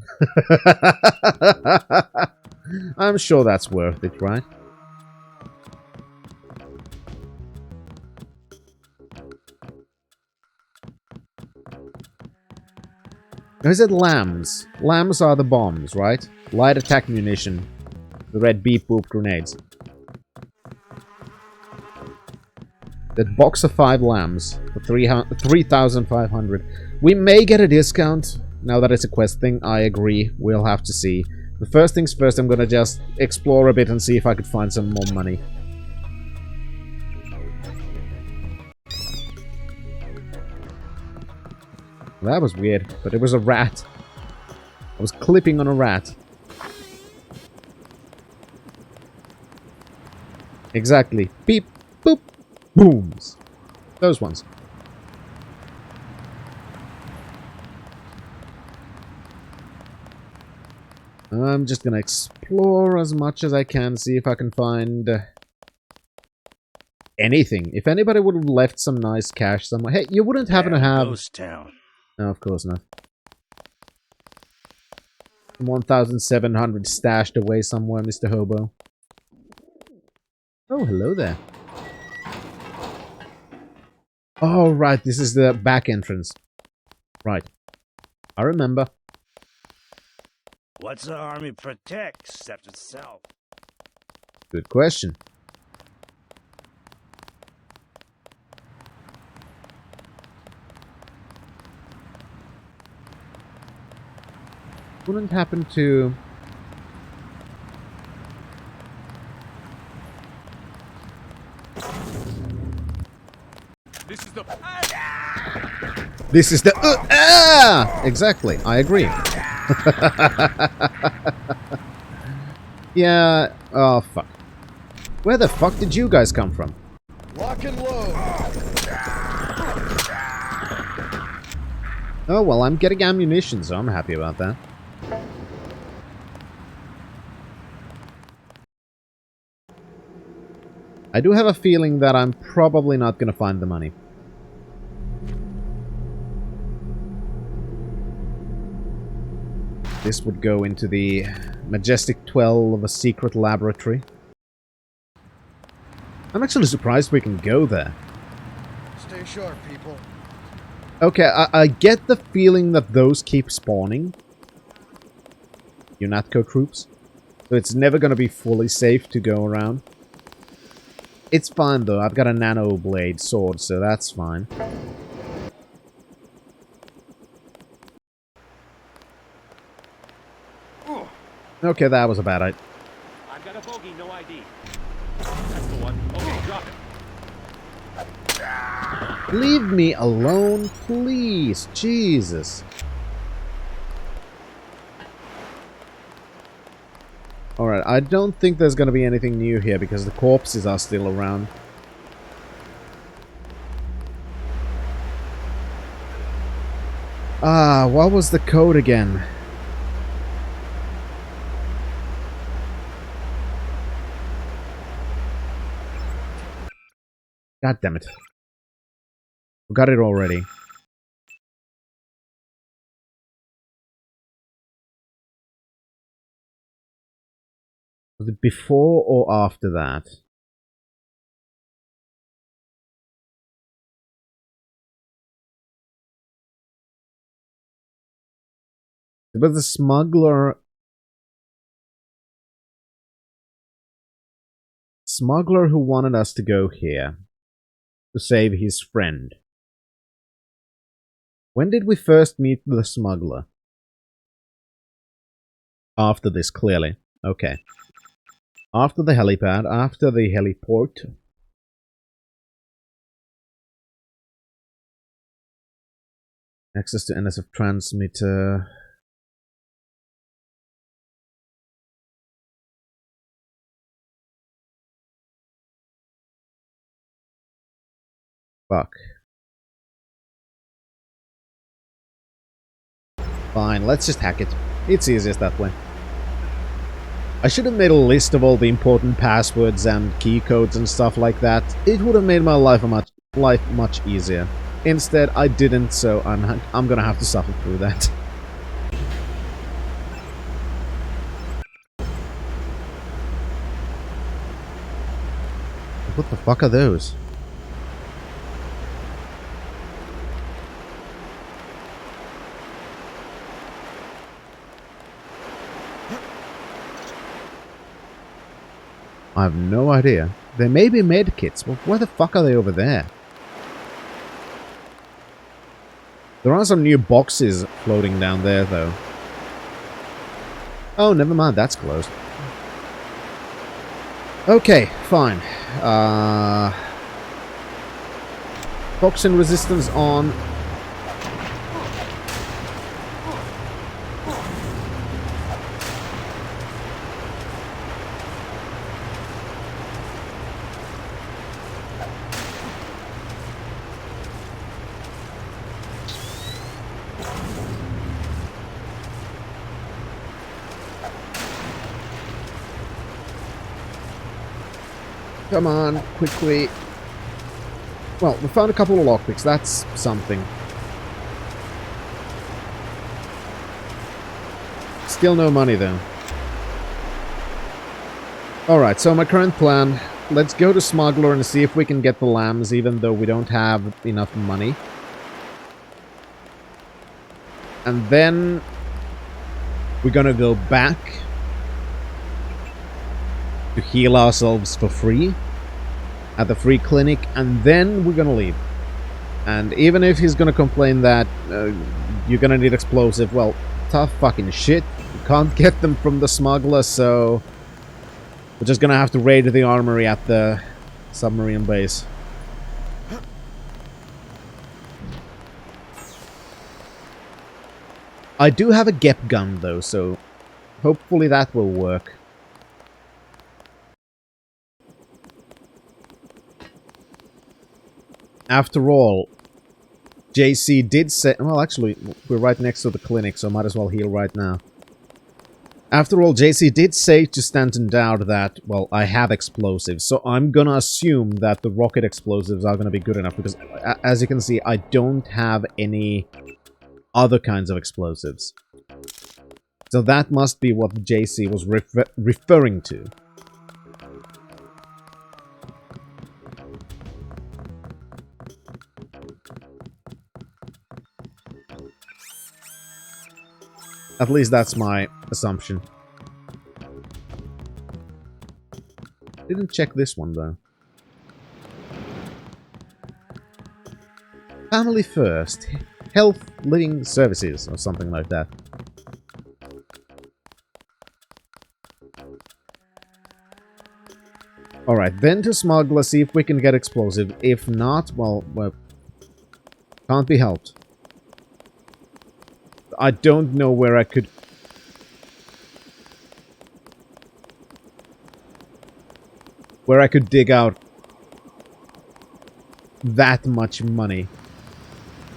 I'm sure that's worth it, right? Or is it lambs? Lambs are the bombs, right? Light attack munition. The red beep boop grenades. That box of 5 lambs for 3,500. We may get a discount. Now that it's a quest thing, I agree. We'll have to see. But first things first, I'm gonna just explore a bit and see if I could find some more money. That was weird, but it was a rat. I was clipping on a rat. Exactly. Beep, boop, booms. Those ones. I'm just gonna explore as much as I can, see if I can find anything. If anybody would have left some nice cash somewhere. Hey, you wouldn't happen to have... Ghost Town. No, of course not. 1,700 stashed away somewhere, Mr. Hobo. Oh, hello there. Oh, right, this is the back entrance. Right. I remember. What's the army protect except itself? Good question. Wouldn't happen to... This is the... This is the... Exactly, I agree. Yeah, oh fuck. Where the fuck did you guys come from? Lock and load. Oh well, I'm getting ammunition, so I'm happy about that. I do have a feeling that I'm probably not gonna find the money. This would go into the Majestic 12 of a secret laboratory. I'm actually surprised we can go there. Stay sharp, people. Okay, I get the feeling that those keep spawning. UNATCO troops. So it's never gonna be fully safe to go around. It's fine though, I've got a nano blade sword, so that's fine. Okay, that was a bad idea. I've got a bogey, no ID. That's the one. Okay, drop it. Leave me alone, please. Jesus. Alright, I don't think there's gonna be anything new here because the corpses are still around. Ah, what was the code again? God damn it. Got it already. Was it before or after that? It was the smuggler... Smuggler who wanted us to go here. To save his friend. When did we first meet the smuggler? After this, clearly. Okay. After the helipad, after the heliport. Access to NSF transmitter. Fuck. Fine, let's just hack it. It's easiest that way. I should have made a list of all the important passwords and key codes and stuff like that. It would have made my life much easier. Instead, I didn't, so I'm gonna have to suffer through that. What the fuck are those? I have no idea. They may be medkits, but where the fuck are they over there? There are some new boxes floating down there, though. Oh, never mind, that's closed. Okay, fine. Toxin resistance on. Come on, quickly. Well, we found a couple of lockpicks, that's something. Still no money, though. Alright, so my current plan, let's go to Smuggler and see if we can get the lambs, even though we don't have enough money. And then we're gonna go back to heal ourselves for free at the free clinic, and then we're gonna leave. And even if he's gonna complain that you're gonna need explosive, well, tough fucking shit. You can't get them from the smuggler, so we're just gonna have to raid the armory at the submarine base. I do have a GEP gun, though, so hopefully that will work. After all, JC did say... Well, actually, we're right next to the clinic, so might as well heal right now. After all, JC did say to Stanton Dowd that, well, I have explosives, so I'm gonna assume that the rocket explosives are gonna be good enough, because, as you can see, I don't have any other kinds of explosives. So that must be what JC was referring to. At least that's my assumption. Didn't check this one, though. Family First. Health Living Services, or something like that. Alright, then to Smuggler, see if we can get explosive. If not, well, can't be helped. I don't know where I could... dig out that much money.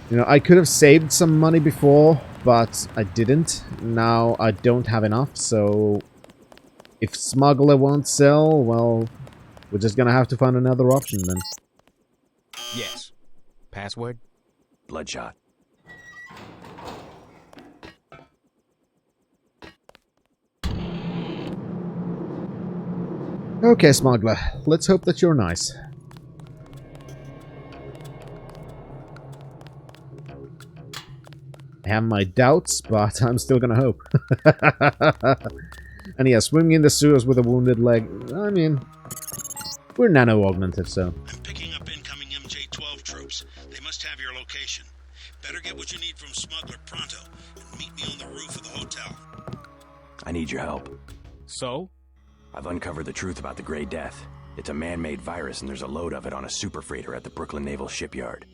You know, I could have saved some money before, but I didn't. Now I don't have enough, so... If Smuggler won't sell, well... We're just gonna have to find another option, then. Yes. Password? Bloodshot. Okay, Smuggler. Let's hope that you're nice. I have my doubts, but I'm still gonna hope. And yeah, swimming in the sewers with a wounded leg. I mean, we're nano-augmented, so... I'm picking up incoming MJ-12 troops. They must have your location. Better get what you need from Smuggler pronto, and meet me on the roof of the hotel. I need your help. So? I've uncovered the truth about the Grey Death. It's a man-made virus, and there's a load of it on a super freighter at the Brooklyn Naval Shipyard.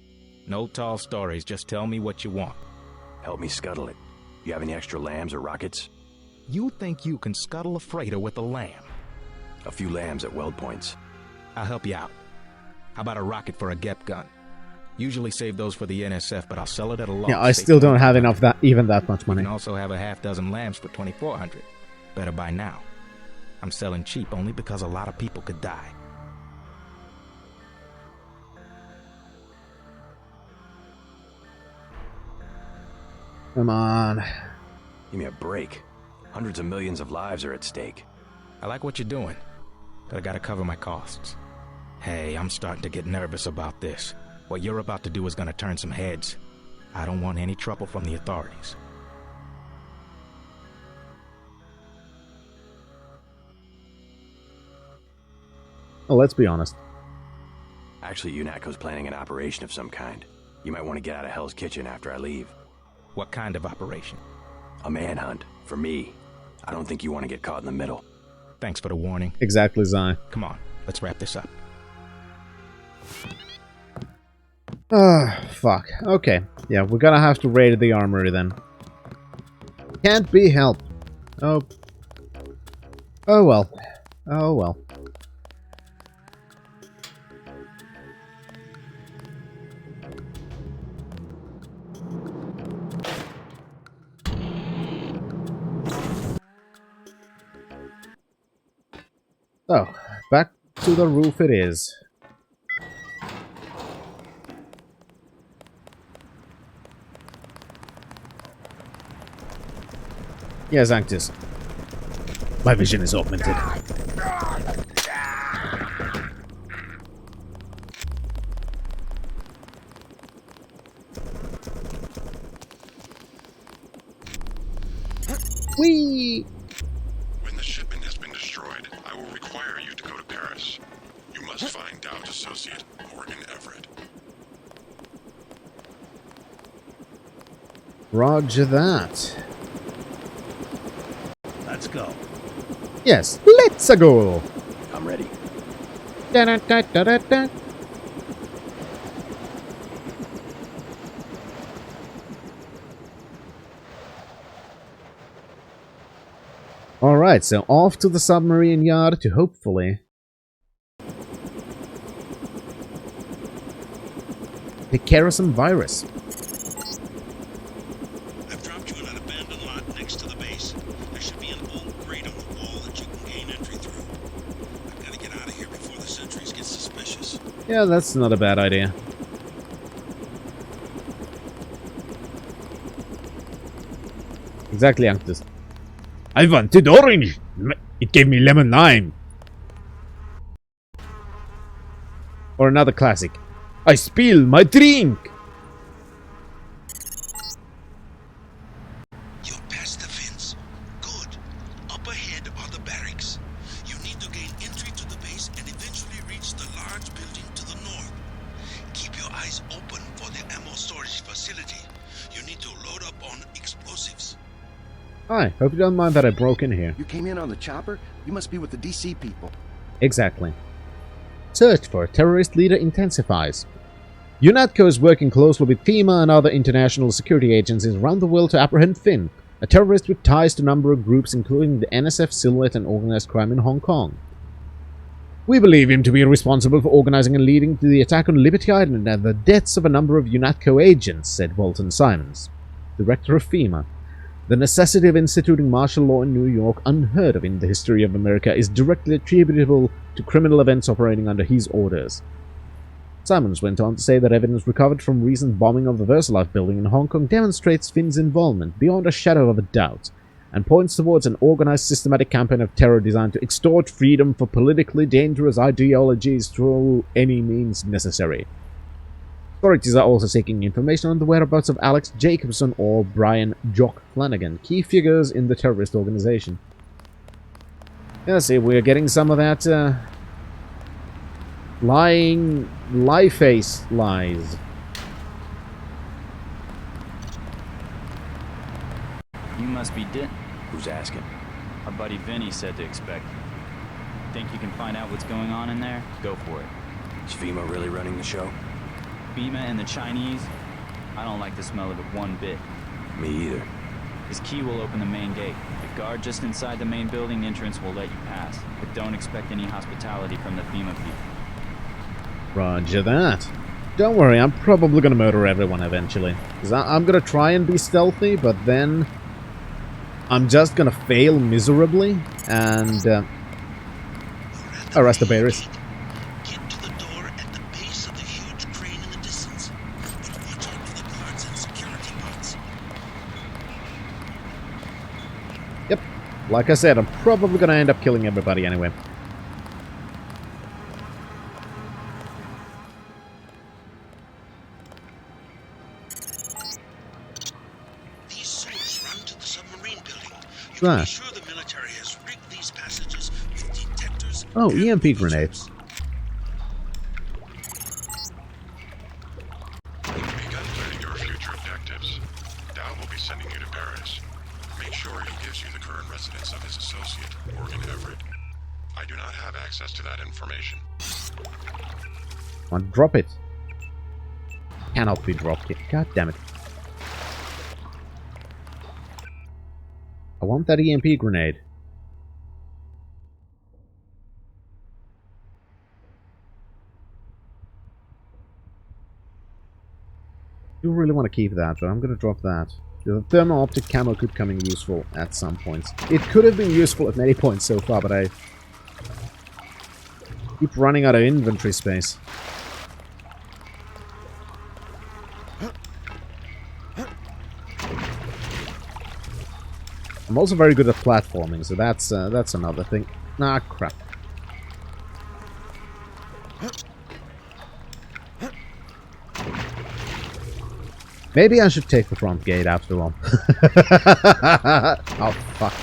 No tall stories, just tell me what you want. Help me scuttle it. You have any extra lambs or rockets? You think you can scuttle a freighter with a lamb? A few lambs at weld points. I'll help you out. How about a rocket for a GEP gun? Usually save those for the NSF, but I'll sell it at a loss. Yeah, I still don't have enough even that much money. You can also have a half dozen lambs for $2,400. Better buy now. I'm selling cheap only because a lot of people could die. Come on. Give me a break. Hundreds of millions of lives are at stake. I like what you're doing, but I gotta cover my costs. Hey, I'm starting to get nervous about this. What you're about to do is gonna turn some heads. I don't want any trouble from the authorities. Well, let's be honest. Actually, UNATCO's planning an operation of some kind. You might want to get out of Hell's Kitchen after I leave. What kind of operation? A manhunt. For me. I don't think you want to get caught in the middle. Thanks for the warning. Exactly, Zai. Come on, let's wrap this up. Fuck. Okay. Yeah, we're gonna have to raid the armory then. Can't be helped. Oh. Oh well. Oh well. So, back to the roof it is. Yes, Anctus. My vision is augmented. Whee! When the shipment has been destroyed, I will require you to go to Paris. You must find Dowd's associate, Morgan Everett. Roger that. Let's go. Yes, let's go. I'm ready. Da -da -da -da -da -da. Alright, so off to the submarine yard to hopefully take care of some virus. I've dropped you in an abandoned lot next to the base. There should be an old grate on the wall that you can gain entry through. I've got to get out of here before the sentries get suspicious. Yeah, that's not a bad idea. Exactly, Anctus. I wanted orange. It gave me lemon lime. Or another classic. I spill my drink. You're past the fence. Good. Up ahead are the barracks. You need to gain entry to the base and eventually reach the large building to the north. Keep your eyes open for the ammo storage facility. You need to load up on explosives. Hi, hope you don't mind that I broke in here. You came in on the chopper? You must be with the DC people. Exactly. Search for a terrorist leader intensifies. UNATCO is working closely with FEMA and other international security agencies around the world to apprehend Finn, a terrorist with ties to a number of groups including the NSF, Silhouette and organized crime in Hong Kong. We believe him to be responsible for organizing and leading to the attack on Liberty Island and the deaths of a number of UNATCO agents, said Walton Simons, director of FEMA. The necessity of instituting martial law in New York, unheard of in the history of America, is directly attributable to criminal events operating under his orders. Simons went on to say that evidence recovered from recent bombing of the VersaLife building in Hong Kong demonstrates Finn's involvement beyond a shadow of a doubt, and points towards an organized systematic campaign of terror designed to extort freedom for politically dangerous ideologies through any means necessary. Authorities are also seeking information on the whereabouts of Alex Jacobson or Brian Jock Flanagan, key figures in the terrorist organization. Yeah, see, we're getting some of that, lying, lie-face lies. You must be Who's asking? Our buddy Vinny said to expect. Think you can find out what's going on in there? Go for it. Is FEMA really running the show? FEMA and the Chinese? I don't like the smell of it one bit. Me either. His key will open the main gate. The guard just inside the main building entrance will let you pass. But don't expect any hospitality from the FEMA people. Roger that. Don't worry, I'm probably gonna murder everyone eventually. Because I'm gonna try and be stealthy, but then I'm just gonna fail miserably and arrest the bearers. Get to the door at the base of the huge crane in the distance. But watch out for the guards and security bots. Yep. Like I said, I'm probably gonna end up killing everybody anyway. These sewers run to the submarine building. You Ah. can be sure the military has rigged these passages with detectors. Oh, EMP grenades. You've begun planning your future objectives. Dow will be sending you to Paris. Make sure he gives you the current residence of his associate, Morgan Everett. I do not have access to that information. Come on, drop it. Cannot be dropped yet. God damn it. I want that EMP grenade. I do really want to keep that, but I'm going to drop that. The thermal optic camo could come in useful at some points. It could have been useful at many points so far, but I keep running out of inventory space. I'm also very good at platforming, so that's another thing. Ah, crap. Maybe I should take the front gate after all. Oh, fuck.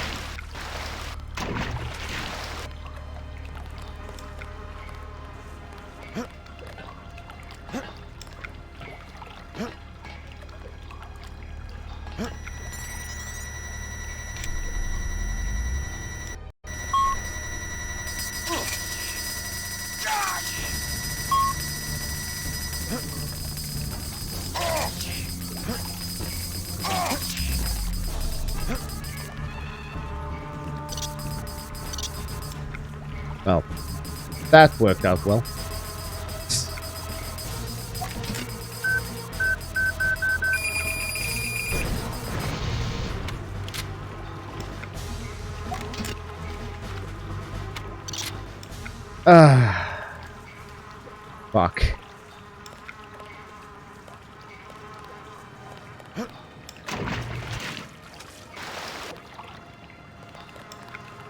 Well, that worked out well. Fuck.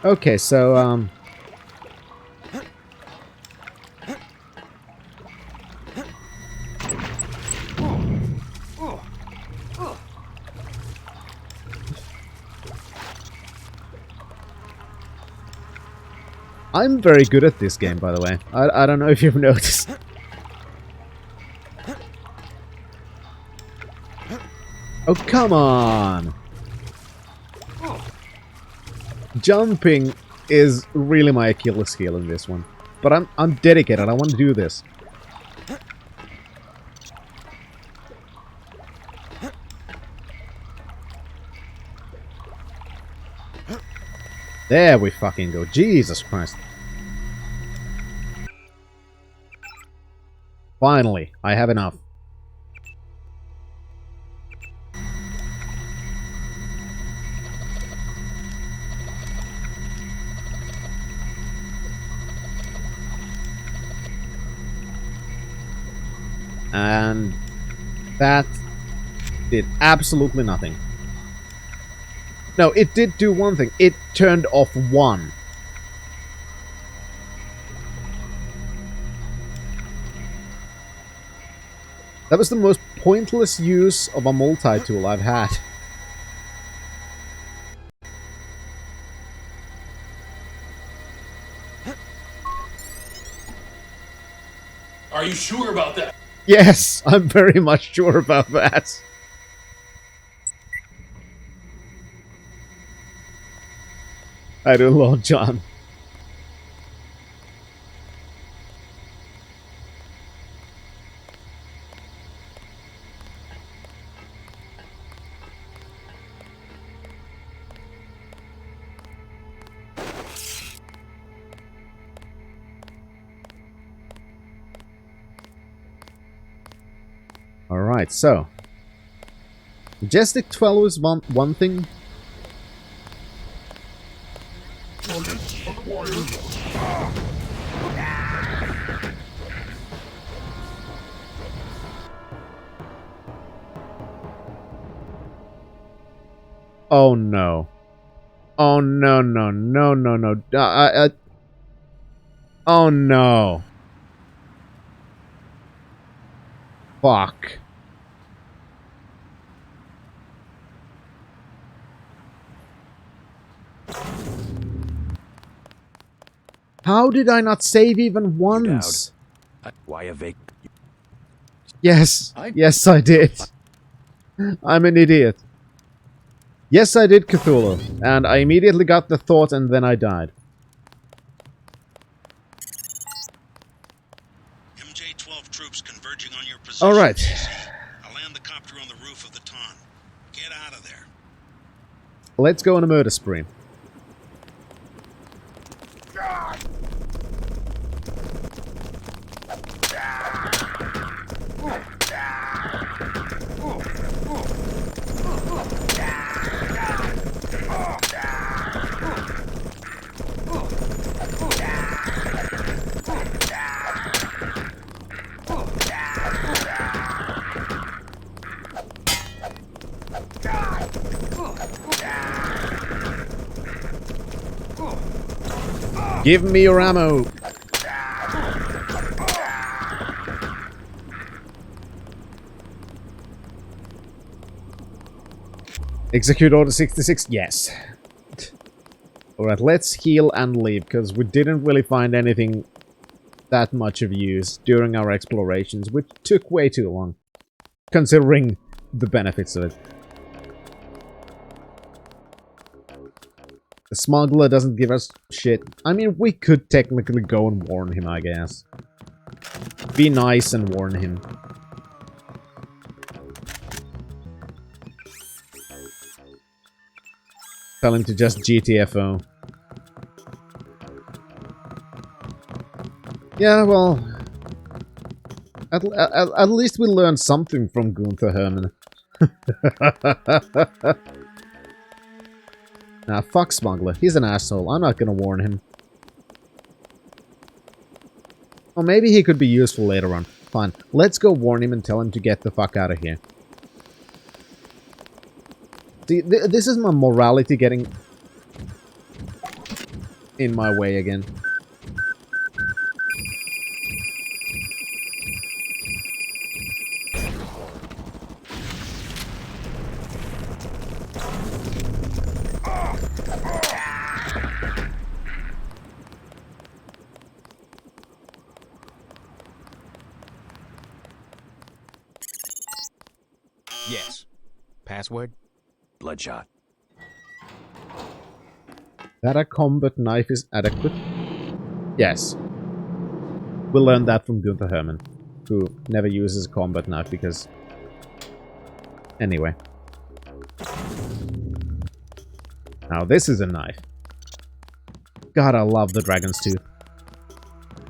Okay, so, I'm very good at this game, by the way. I don't know if you've noticed. Oh, come on! Jumping is really my Achilles heel in this one. But I'm dedicated, I want to do this. There we fucking go. Jesus Christ. Finally, I have enough. And that did absolutely nothing. No, it did do one thing. It turned off one. That was the most pointless use of a multi-tool I've had. Are you sure about that? Yes, I'm very much sure about that. I do, Lord John. Alright, so. Majestic 12 is one thing. Oh no. Oh no, no, no, no, no. Oh no. Fuck. How did I not save even once? Why a vac? Yes. Yes, I did. I'm an idiot. Yes, I did, Cthulhu. And I immediately got the thought and then I died. MJ-12 troops converging on your position. All right. I'll land the copter on the roof of the Ton. Get out of there. Let's go on a murder spree. Give me your ammo. Execute Order 66? Yes. Alright, let's heal and leave, because we didn't really find anything that much of use during our explorations, which took way too long, considering the benefits of it. The smuggler doesn't give us shit. I mean, we could technically go and warn him, I guess. Be nice and warn him. Tell him to just GTFO. Yeah, well... At least we learned something from Gunther Herman. Nah, fuck Smuggler. He's an asshole. I'm not gonna warn him. Or maybe he could be useful later on. Fine. Let's go warn him and tell him to get the fuck out of here. See, this is my morality getting in my way again. Yes. Password? Bloodshot. That a combat knife is adequate? Yes. We'll learn that from Gunther Herman, who never uses a combat knife because... Anyway. Now this is a knife. God, I love the Dragon's Tooth.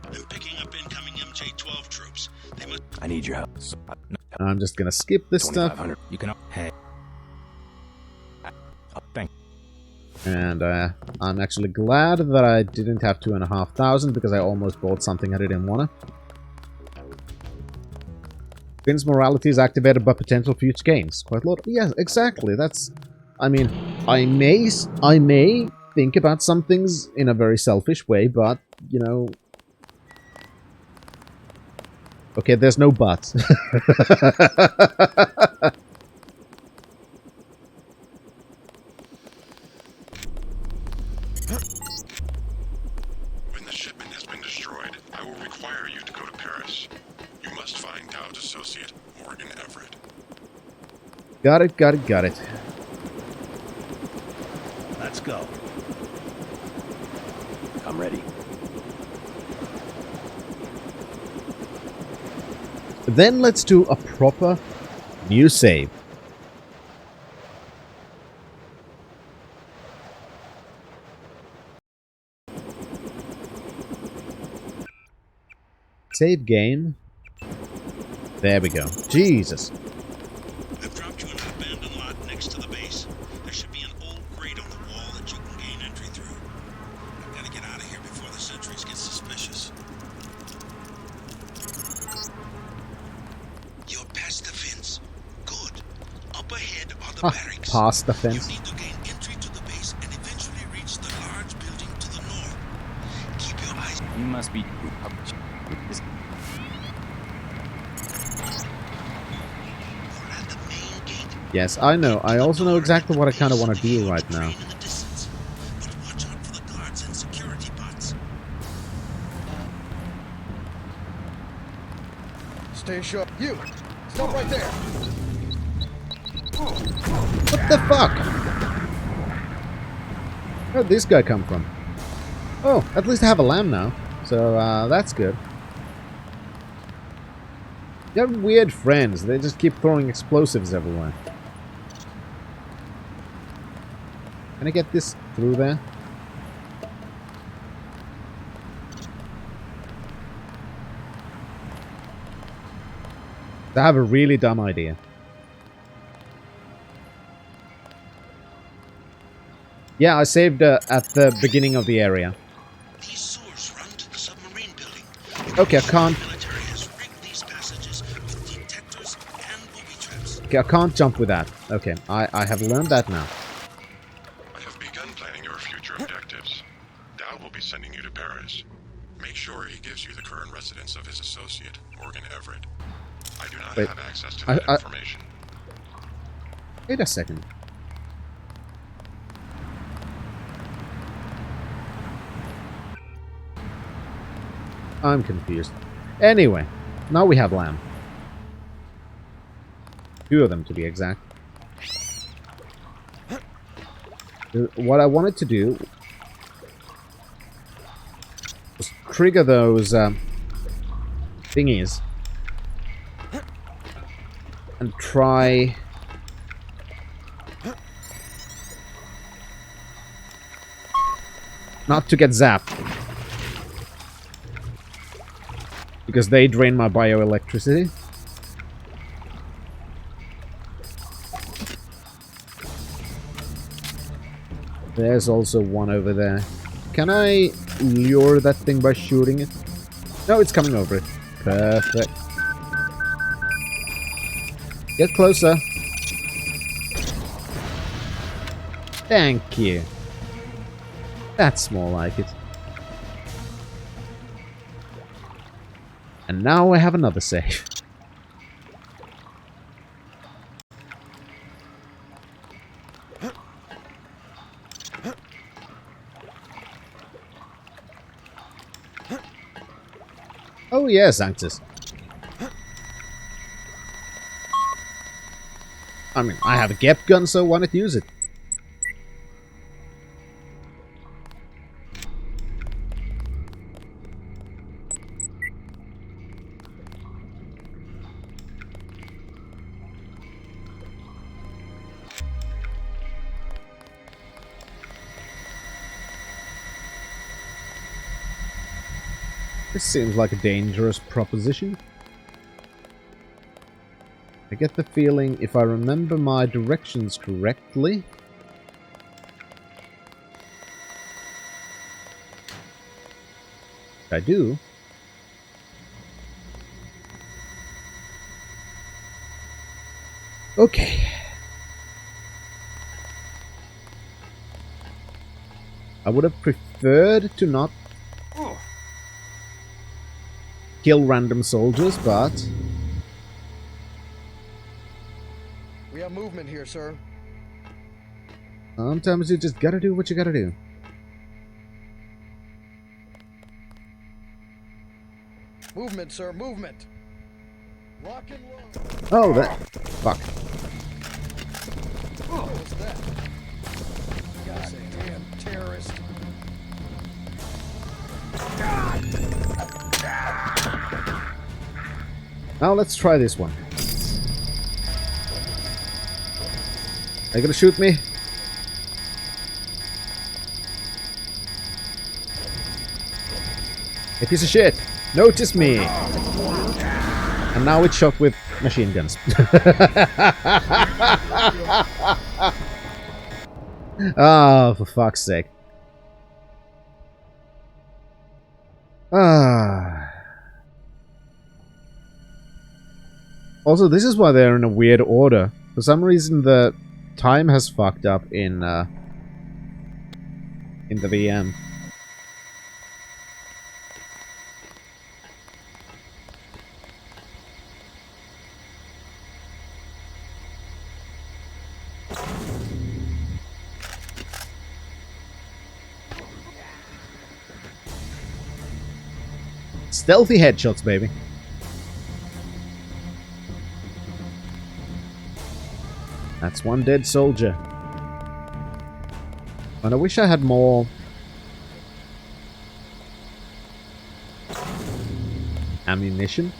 I'm picking up incoming MJ-12 troops. They must... I need your help. I'm just gonna skip this stuff. You can... Hey. Thank. And I'm actually glad that I didn't have 2,500 because I almost bought something I didn't wanna. Finn's morality is activated by potential future gains. Quite a lot. Yeah, exactly. That's... I mean, I may think about some things in a very selfish way, but, you know... Okay, there's no but. When the shipment has been destroyed, I will require you to go to Paris. You must find Dowd's associate, Morgan Everett. Got it, got it, got it. Let's go. I'm ready. Then let's do a proper new save. Save game. There we go. Jesus. I've dropped you in an abandoned lot next to the base. There should be an old grate on the wall that you can gain entry through. I've got to get out of here before the sentries get suspicious. You're past the fence. Good. Up ahead are the barracks. Past the fence. You need to gain entry to the base and eventually reach the large building to the north. Keep your eyes... You must be... Yes, I know. I also know exactly what I kind of want to do right now. Stay sharp. You! Stop right there! What the fuck? Where'd this guy come from? Oh, at least I have a lamb now. So, that's good. You have weird friends. They just keep throwing explosives everywhere. Can I get this through there? I have a really dumb idea. Yeah, I saved at the beginning of the area. These sewers run to the submarine building. Okay, I can't. The military has rigged these passages with detectors and booby traps. Okay, I can't jump with that. Okay, I have learned that now. I have begun planning your future objectives. Dowd will be sending you to Paris. Make sure he gives you the current residence of his associate, Morgan Everett. I do not have access to that information. Wait a second. I'm confused. Anyway, now we have lamb. 2 of them, to be exact. What I wanted to do was trigger those thingies and try not to get zapped. because they drain my bioelectricity. There's also one over there. Can I lure that thing by shooting it? No, it's coming over it. Perfect. Get closer. Thank you. That's more like it. And now I have another save. Oh yes, Sanctus. I mean, I have a GEP gun, so why not use it? This seems like a dangerous proposition. I get the feeling, if I remember my directions correctly... I do. Okay. I would have preferred to not kill random soldiers, but... We have movement here, sir. Sometimes you just gotta do what you gotta do. Movement, sir, movement. Rock and roll. Oh, that... Fuck. What was that? Goddamn terrorist. Now let's try this one. Are you gonna shoot me? Hey, piece of shit! Notice me! And now it's shot with machine guns. Oh, for fuck's sake. Ah. Also, this is why they're in a weird order. For some reason, the time has fucked up in the VM. Stealthy headshots, baby. That's one dead soldier. And I wish I had more ammunition.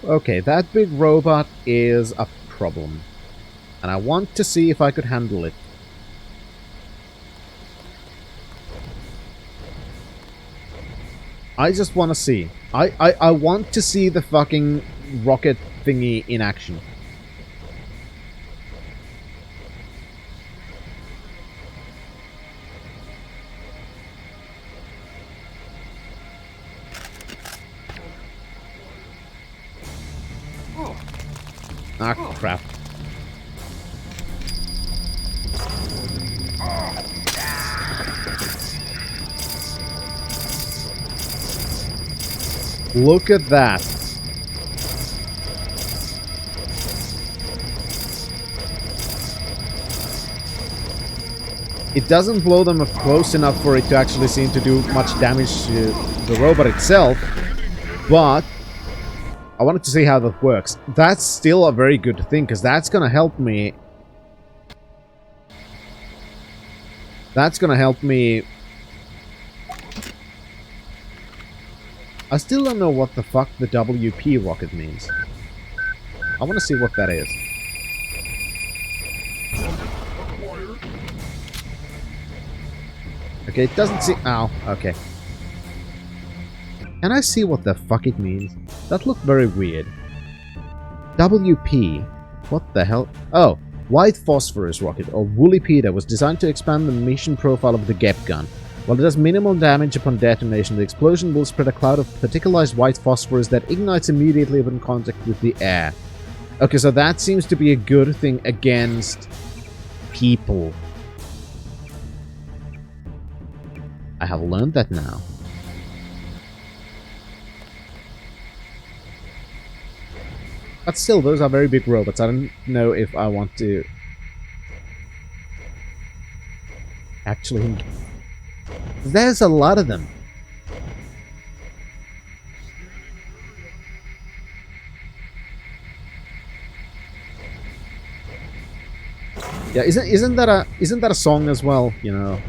Okay, that big robot is a problem. And I want to see if I could handle it. I just want to see. I want to see the fucking rocket thingy in action. Ah, crap. Look at that. It doesn't blow them up close enough for it to actually seem to do much damage to the robot itself, but I wanted to see how that works. That's still a very good thing, because that's gonna help me. That's gonna help me. I still don't know what the fuck the WP rocket means. I want to see what that is. Okay, it doesn't see... Ow, okay. Can I see what the fuck it means? That looked very weird. WP. What the hell? Oh, White Phosphorus Rocket, or Woolly Peter, was designed to expand the mission profile of the GEP gun. While it does minimal damage upon detonation, the explosion will spread a cloud of particularized white phosphorus that ignites immediately upon contact with the air. Okay, so that seems to be a good thing against people. I have learned that now. But still, those are very big robots. I don't know if I want to... actually... There's a lot of them. Yeah, isn't that a song as well, you know?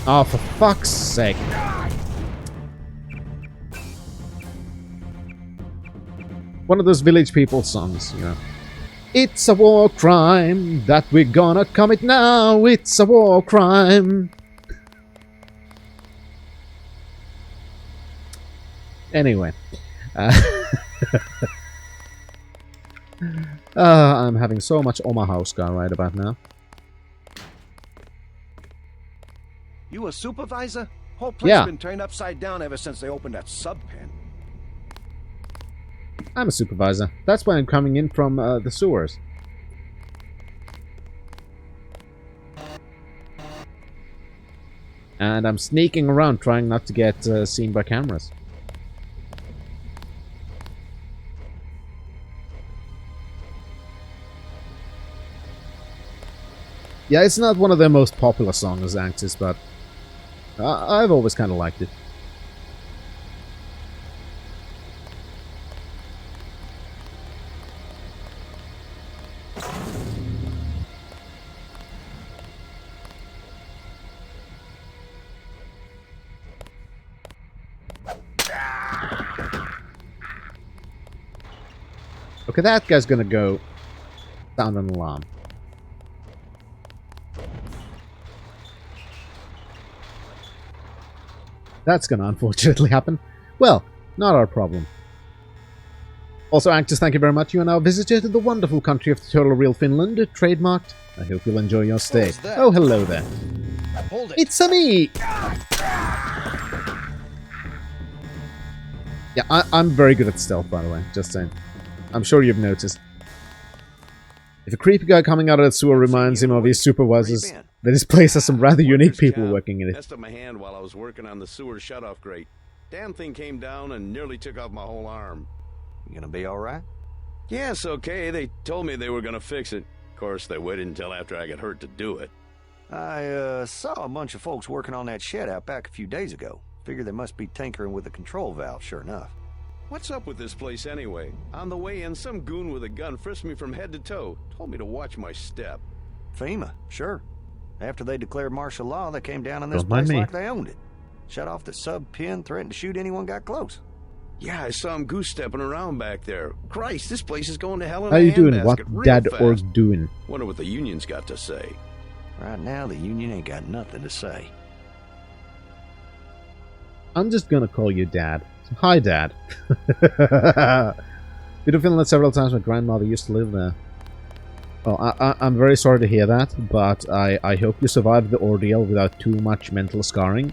Oh, for fuck's sake. One of those Village People songs, you know. It's a war crime that we're gonna commit now. It's a war crime. Anyway. I'm having so much Omaha ska right about now. You a supervisor? Whole place Yeah. been turned upside down ever since they opened that sub pen. I'm a supervisor. That's why I'm coming in from the sewers. And I'm sneaking around trying not to get seen by cameras. Yeah, it's not one of their most popular songs, Axis, but I've always kind of liked it. Okay, that guy's gonna go sound an alarm. That's gonna unfortunately happen. Well, not our problem. Also, Actus, thank you very much. You are now a visitor to the wonderful country of Total Real Finland, trademarked. I hope you'll enjoy your stay. Oh, hello there. Hold it. It's-a me! Yeah, I'm very good at stealth, by the way, just saying. I'm sure you've noticed. If a creepy guy coming out of the sewer reminds him of his supervisors, then this place has some rather unique people working in it. Messed up my hand while I was working on the sewer shutoff grate. Damn thing came down and nearly took off my whole arm. You gonna be alright? Yes, okay. They told me they were gonna fix it. Of course, they waited until after I got hurt to do it. I saw a bunch of folks working on that shed out back a few days ago. Figure they must be tinkering with the control valve, sure enough. What's up with this place anyway? On the way in, some goon with a gun frisked me from head to toe. Told me to watch my step. FEMA, sure. After they declared martial law, they came down on this Don't mind place me. like they owned it. Shut off the sub pen, threatened to shoot anyone got close. Yeah, I saw him goose stepping around back there. Christ, this place is going to hell in How a you doing? handbasket What real dad fast. orc doing? Wonder what the union's got to say. Right now, the union ain't got nothing to say. I'm just gonna call you Dad. Hi, Dad. Been to Finland several times. My grandmother used to live there. Well, I'm very sorry to hear that, but I hope you survived the ordeal without too much mental scarring.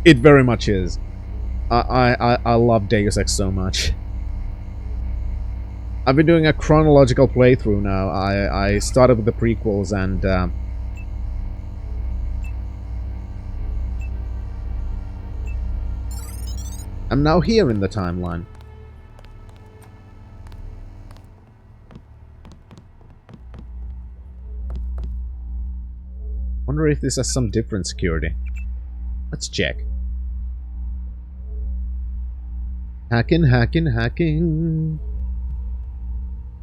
It very much is. I love Deus Ex so much. I've been doing a chronological playthrough now. I started with the prequels and I'm now here in the timeline. Wonder if this has some different security. Let's check. Hacking, hacking, hacking.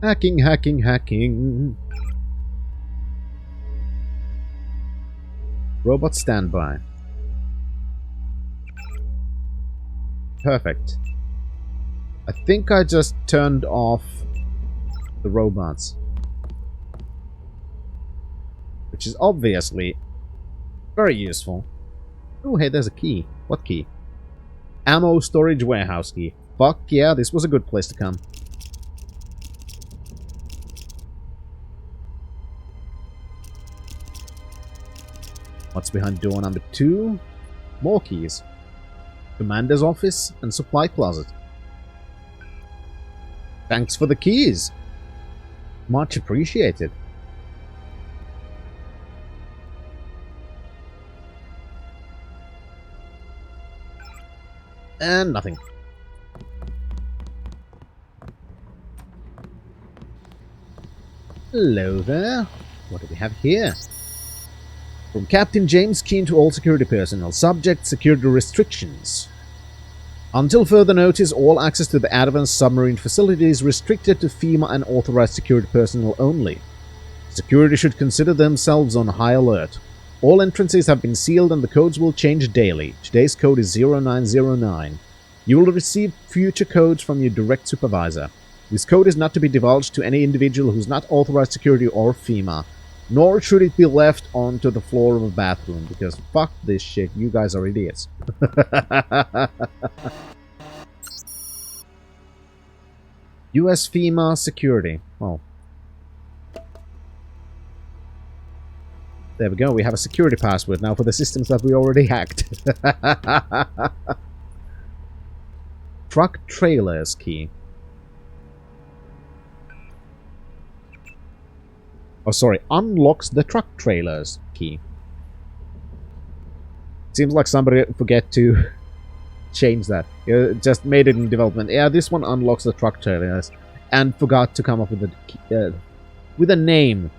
Hacking, hacking, hacking. Robot standby. Perfect. I think I just turned off the robots. Which is obviously very useful. Oh, hey, there's a key. What key? Ammo storage warehouse key. Fuck yeah, this was a good place to come. What's behind door number 2? More keys. Commander's office and supply closet. Thanks for the keys. Much appreciated. And nothing. Hello there. What do we have here? From Captain James Keane to all security personnel. Subject security restrictions. Until further notice, all access to the advanced submarine facility is restricted to FEMA and authorized security personnel only. Security should consider themselves on high alert. All entrances have been sealed and the codes will change daily. Today's code is 0909. You will receive future codes from your direct supervisor. This code is not to be divulged to any individual who is not authorized security or FEMA. Nor should it be left onto the floor of a bathroom, because fuck this shit, you guys are idiots. US FEMA security. Well. There we go, we have a security password now for the systems that we already hacked. Truck trailers key. Oh, sorry, unlocks the truck trailers key. Seems like somebody forget to change that. Just made it in development. Yeah, this one unlocks the truck trailers and forgot to come up with a name.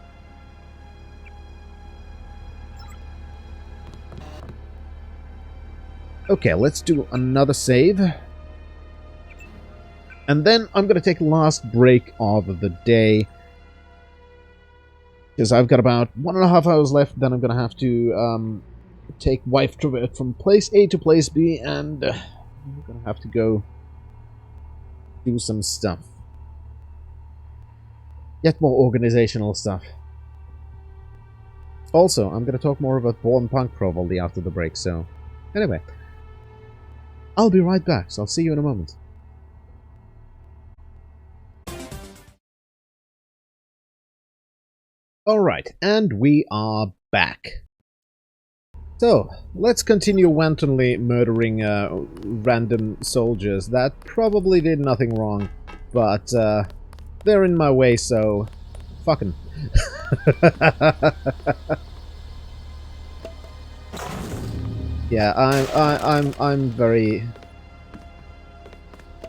Okay, let's do another save. And then I'm going to take the last break of the day. Because I've got about 1.5 hours left, then I'm going to have to take Wife Travert from place A to place B, and I'm going to have to go do some stuff. Yet more organizational stuff. Also, I'm going to talk more about Born Punk probably after the break, so... Anyway. I'll be right back, so I'll see you in a moment. Alright, and we are back. So, let's continue wantonly murdering random soldiers that probably did nothing wrong, but they're in my way, so fucking. Yeah, I'm very...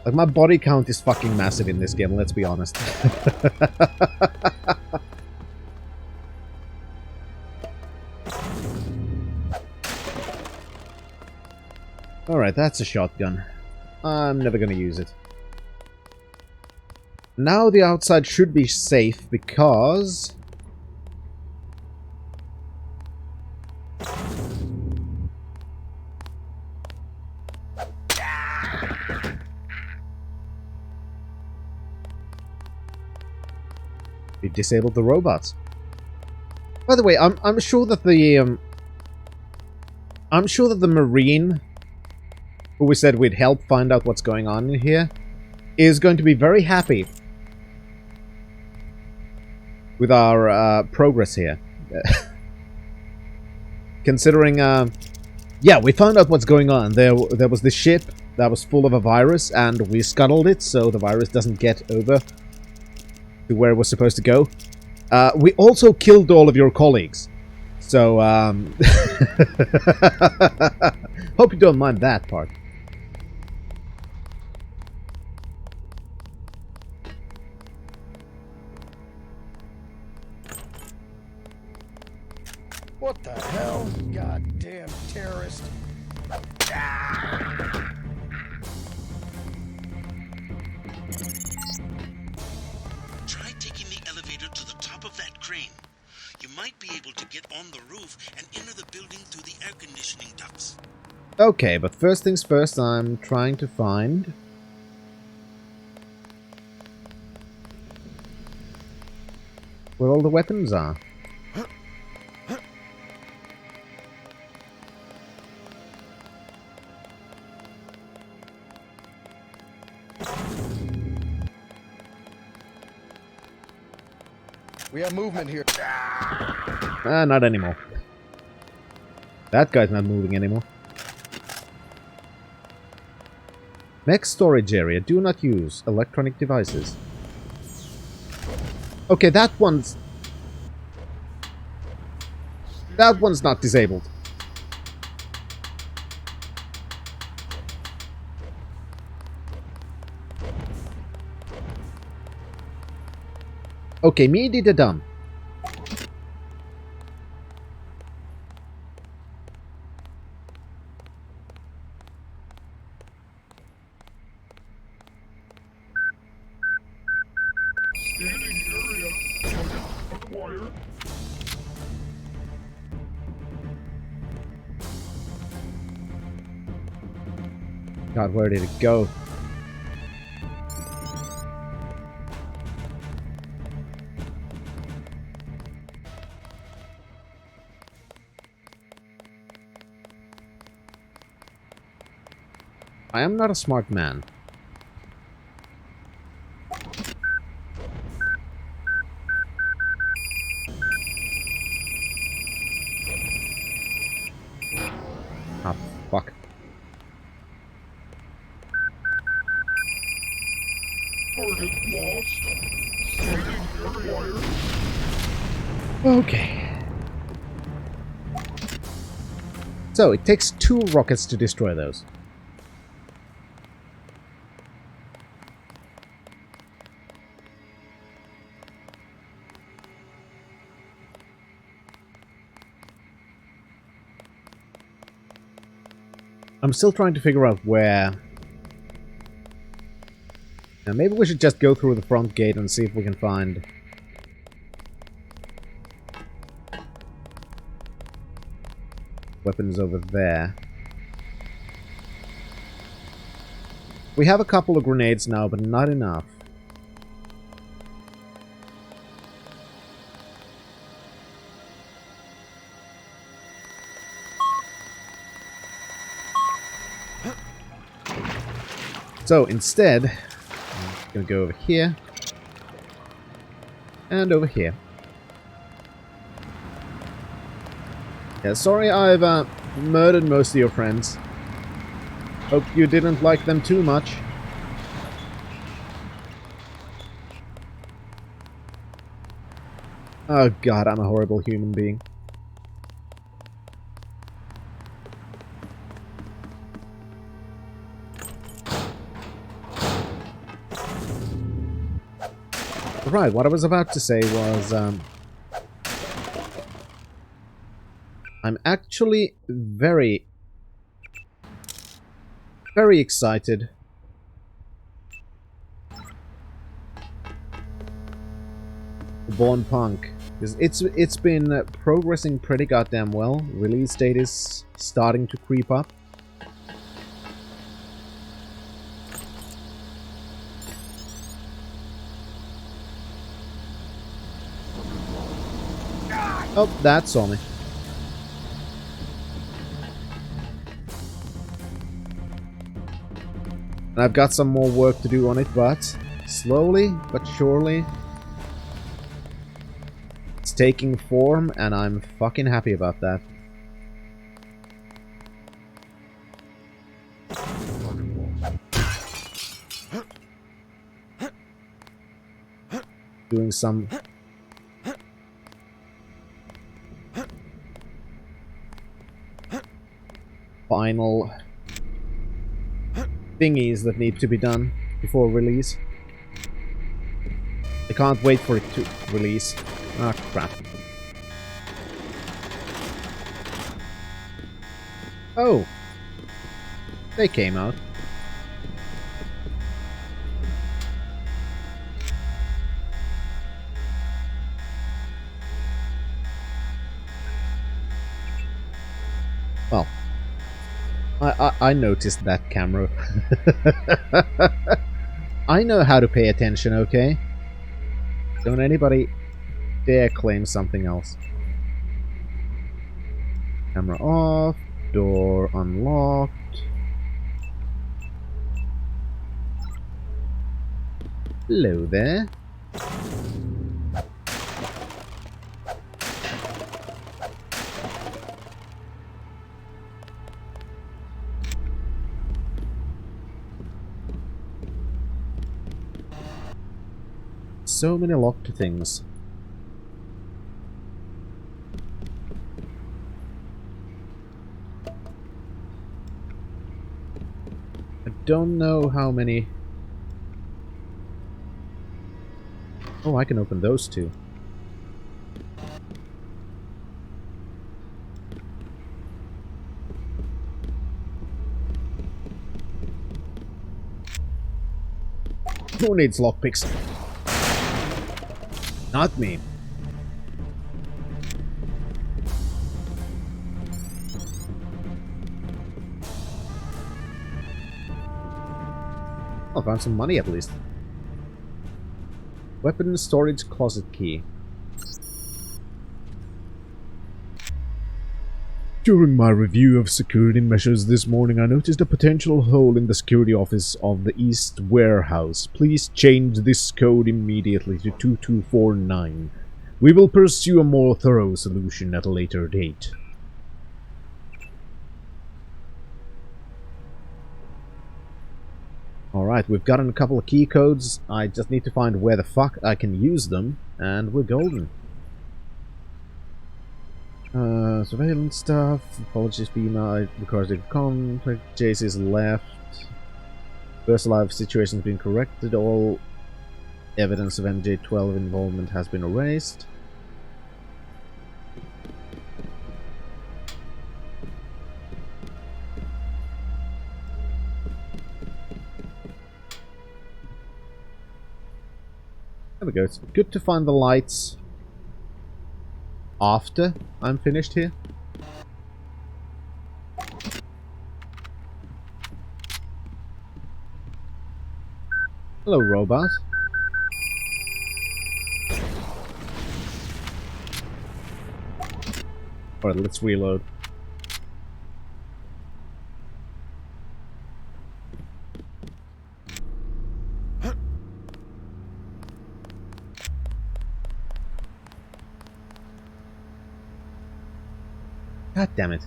Like, my body count is fucking massive in this game, let's be honest. Alright, that's a shotgun. I'm never gonna use it. Now the outside should be safe because... we've disabled the robots. By the way, I'm sure that the Marine who we said we'd help find out what's going on in here is going to be very happy with our progress here. Considering, yeah, we found out what's going on. There was this ship that was full of a virus, and we scuttled it so the virus doesn't get over to where it was supposed to go. We also killed all of your colleagues. So, hope you don't mind that part. What the hell? Goddamn terrorist. Try taking the elevator to the top of that crane. You might be able to get on the roof and enter the building through the air conditioning ducts. Okay, but first things first, I'm trying to find where all the weapons are. We have movement here. Not anymore. That guy's not moving anymore. Mech storage area. Do not use electronic devices. Okay, that one's not disabled. Okay, me did it done. God, where did it go? I am not a smart man. Ah, fuck. Okay. So, it takes 2 rockets to destroy those. I'm still trying to figure out where... Now, maybe we should just go through the front gate and see if we can find... weapons over there. We have a couple of grenades now, but not enough. So, instead, I'm gonna go over here. And over here. Yeah, sorry I've murdered most of your friends. Hope you didn't like them too much. Oh god, I'm a horrible human being. Right, what I was about to say was, I'm actually very excited for Born Punk. It's been progressing pretty goddamn well. Release date is starting to creep up. Oh, that saw me. And I've got some more work to do on it, but slowly but surely it's taking form, and I'm fucking happy about that. Doing some final thingies that need to be done before release. I can't wait for it to release. Ah, crap. Oh! They came out. Well, I noticed that camera. I know how to pay attention, okay? Don't anybody dare claim something else. Camera off. Door unlocked. Hello there. So many locked things. I don't know how many... Oh, I can open those two. Who needs lockpicks? Not me. I found some money at least. Weapon storage closet key. During my review of security measures this morning, I noticed a potential hole in the security office of the East Warehouse. Please change this code immediately to 2249. We will pursue a more thorough solution at a later date. Alright, we've gotten a couple of key codes. I just need to find where the fuck I can use them, and we're golden. Surveillance stuff. Apologies, female. Recorded contact. JC's left. First live situation has been corrected. All evidence of MJ12 involvement has been erased. There we go. It's good to find the lights after I'm finished here. Hello, robot. Alright, let's reload. God damn it.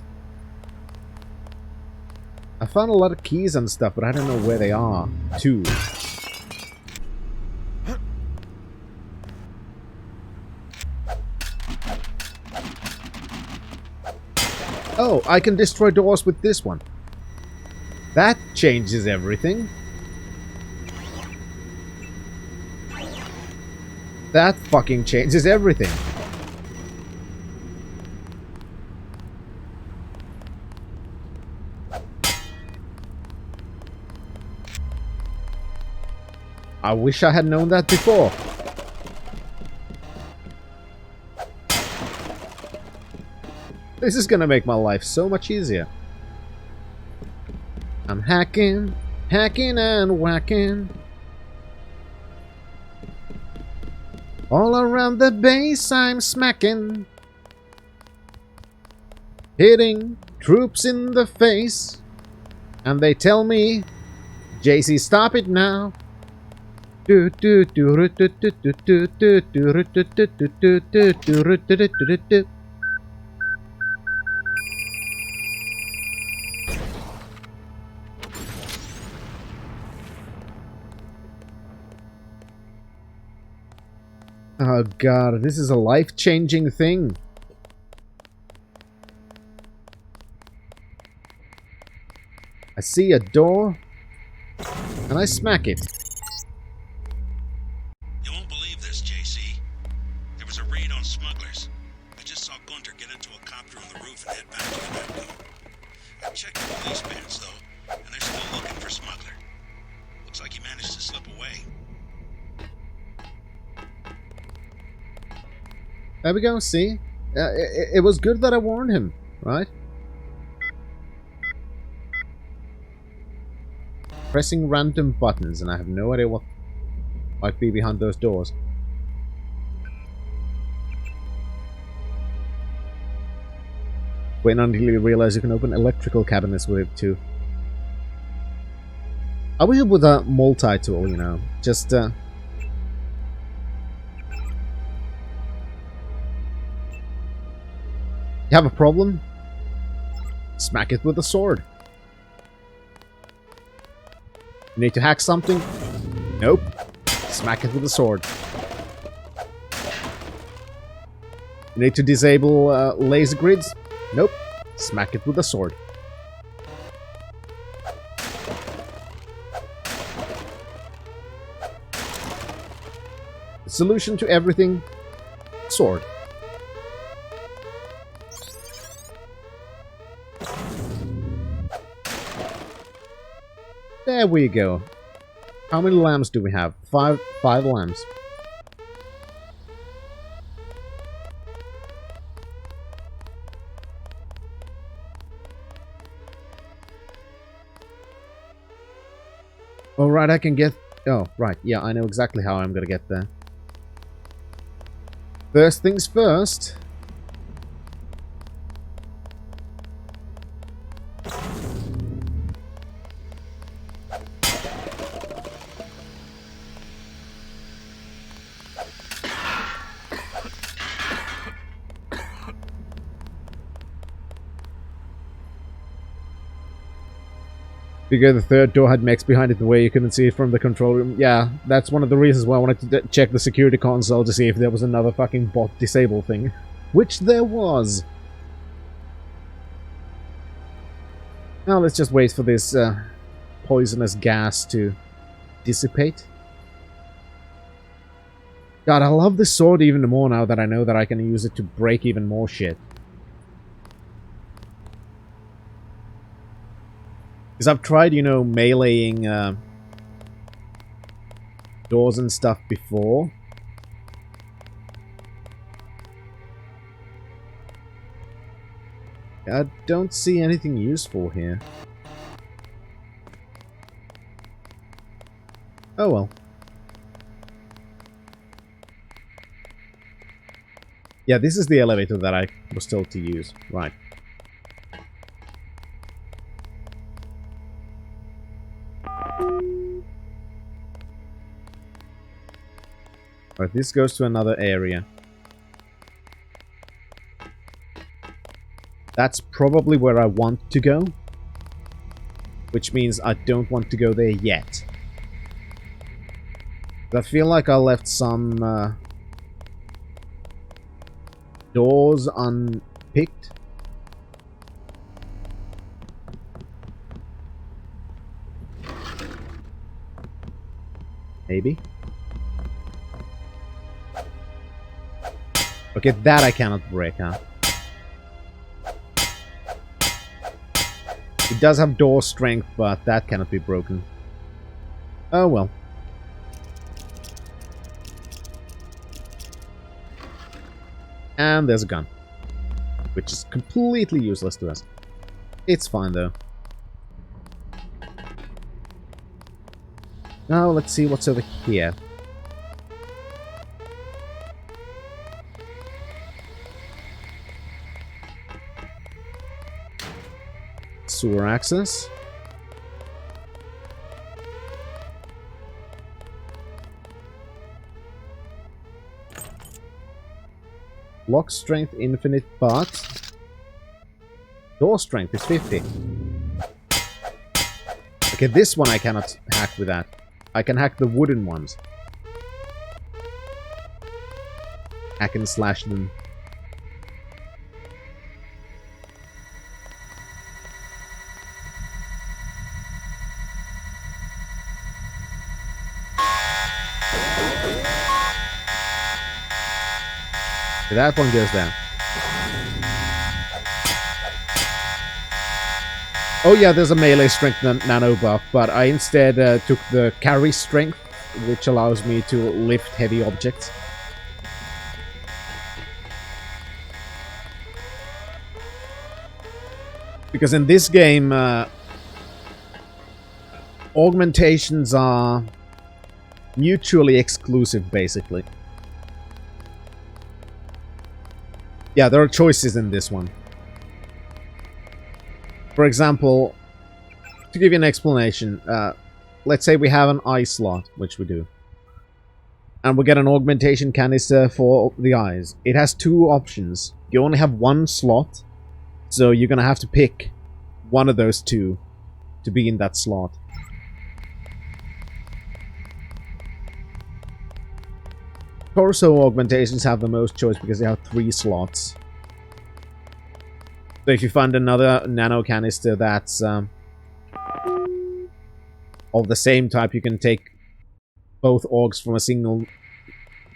I found a lot of keys and stuff, but I don't know where they are, too. Oh, I can destroy doors with this one. That changes everything. That fucking changes everything. I wish I had known that before. This is gonna make my life so much easier. I'm hacking, hacking and whacking. All around the base I'm smacking. Hitting troops in the face. And they tell me, JC, stop it now. Oh god, this is a life-changing thing. I see a door and I smack it. You won't believe this, JC. There was a raid on smugglers. I just saw Gunter get into a copter on the roof and head back to the Medco. I checked the police bands, though, and they're still looking for Smuggler. Looks like he managed to slip away. There we go, see? It was good that I warned him, right? Pressing random buttons, and I have no idea what might be behind those doors. Wait until you realize you can open electrical cabinets with it too. I wish it was a multi-tool, you know. Just, You have a problem? Smack it with a sword. You need to hack something? Nope. Smack it with a sword. You need to disable laser grids? Nope. Smack it with a sword. The solution to everything? Sword. There we go. How many lamps do we have? Five lamps. Oh, right, I can get... Oh, right, yeah, I know exactly how I'm gonna get there. First things first. Figure the third door had mechs behind it the way you couldn't see it from the control room. Yeah, that's one of the reasons why I wanted to check the security console to see if there was another fucking bot disable thing. Which there was. Now let's just wait for this poisonous gas to dissipate. God, I love this sword even more now that I know that I can use it to break even more shit. Because I've tried, you know, meleeing doors and stuff before. I don't see anything useful here. Oh well. Yeah, this is the elevator that I was told to use. Right. Alright, this goes to another area. That's probably where I want to go. Which means I don't want to go there yet. I feel like I left some doors unpicked. Maybe. Okay, that I cannot break, huh? It does have door strength, but that cannot be broken. Oh well. And there's a gun. Which is completely useless to us. It's fine though. Now let's see what's over here. Sewer access. Lock strength infinite, but door strength is 50. Okay, this one I cannot hack with that. I can hack the wooden ones. Hack and slash them. That one goes down. Oh yeah, there's a melee strength nano buff, but I instead took the carry strength, which allows me to lift heavy objects. Because in this game, augmentations are mutually exclusive, basically. Yeah, there are choices in this one. For example, to give you an explanation, let's say we have an eye slot, which we do. And we get an augmentation canister for the eyes. It has two options. You only have one slot, so you're gonna have to pick one of those two to be in that slot. Torso augmentations have the most choice because they have 3 slots. So if you find another nano canister that's of the same type, you can take both augs from a single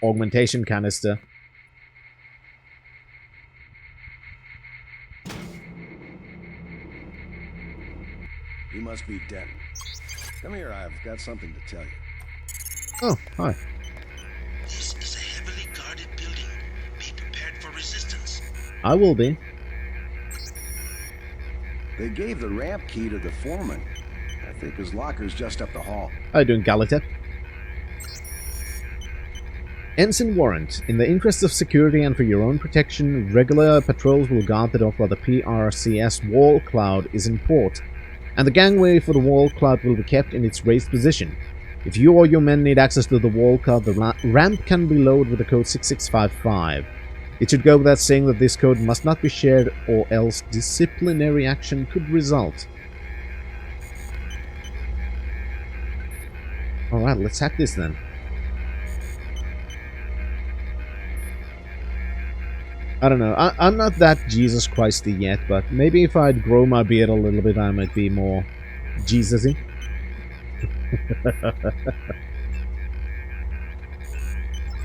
augmentation canister. You must be Denton. Come here, I've got something to tell you. Oh, hi. This is a heavily guarded building. Be prepared for resistance. I will be. They gave the ramp key to the foreman. I think his locker's just up the hall. How you doing, Galatep? Ensign Warrant. In the interest of security and for your own protection, regular patrols will guard the dock while the PRCS wall cloud is in port, and the gangway for the wall cloud will be kept in its raised position. If you or your men need access to the wall cloud, the ramp can be lowered with the code 6655. It should go without saying that this code must not be shared, or else disciplinary action could result. Alright, let's hack this then. I don't know, I'm not that Jesus Christy yet, but maybe if I'd grow my beard a little bit, I might be more Jesus-y.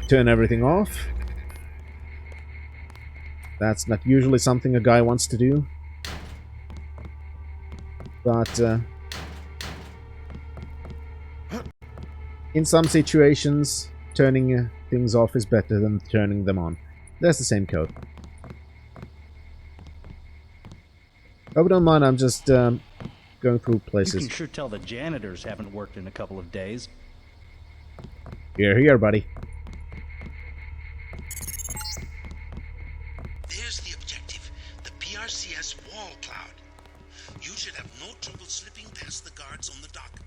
Turn everything off. That's not usually something a guy wants to do. But, in some situations, turning things off is better than turning them on. That's the same code. Hope you don't mind, I'm just going through places. You can sure tell the janitors haven't worked in a couple of days. Here, buddy. There's the objective, the PRCS wall cloud. You should have no trouble slipping past the guards on the dock.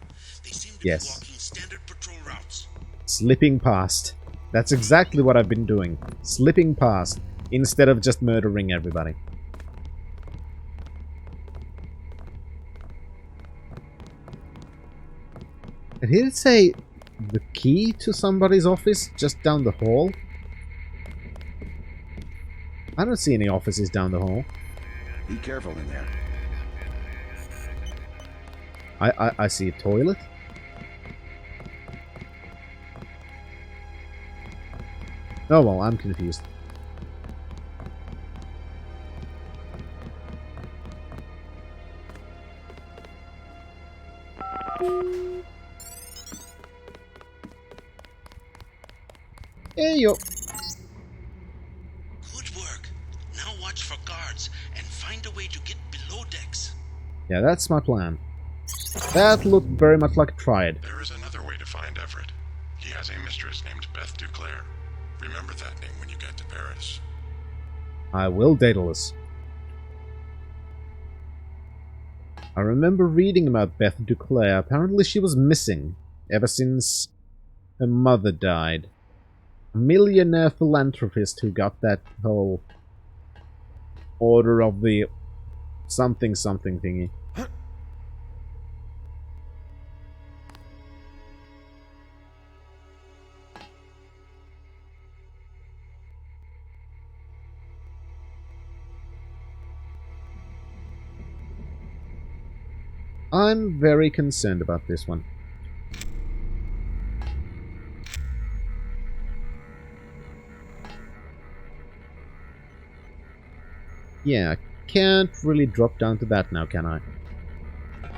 They seem to be walking standard patrol routes. Slipping past. That's exactly what I've been doing. Slipping past, instead of just murdering everybody. Did it say the key to somebody's office just down the hall? I don't see any offices down the hall. Be careful in there. I see a toilet. Oh well, I'm confused. Hey yo. Good work. Now watch for guards and find a way to get below decks. Yeah, that's my plan. That looked very much like a triad. There is another way to find Everett. He has a mistress named Beth Duclair. Remember that name when you get to Paris. I will, Daedalus. I remember reading about Beth Duclair. Apparently she was missing ever since her mother died. A millionaire philanthropist who got that whole order of the something something thingy. I'm very concerned about this one. Yeah, I can't really drop down to that now, can I?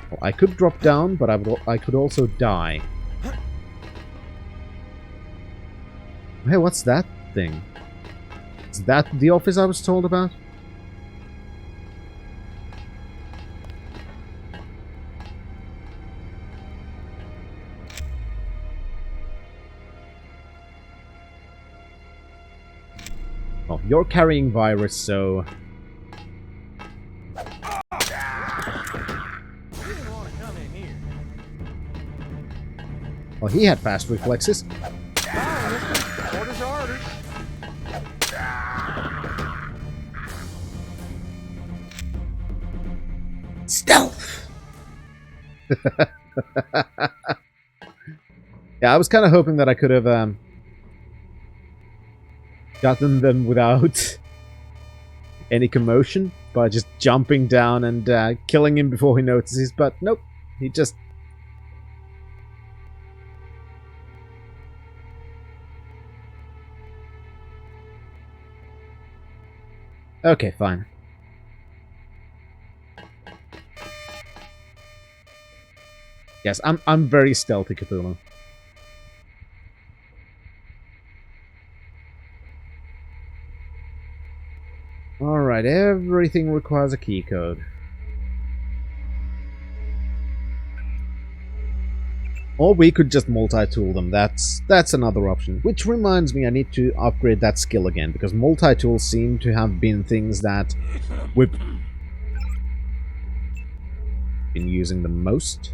Well, I could drop down, but I could also die. Hey, what's that thing? Is that the office I was told about? Oh, you're carrying virus, so... Well, he had fast reflexes. Orders are orders. Stealth! Yeah, I was kind of hoping that I could have gotten them without any commotion by just jumping down and killing him before he notices, but nope, he just... Okay, fine. Yes, I'm very stealthy, Cthulhu. Alright, everything requires a key code. Or we could just multi-tool them, that's another option. Which reminds me, I need to upgrade that skill again, because multi-tools seem to have been things that we've been using the most.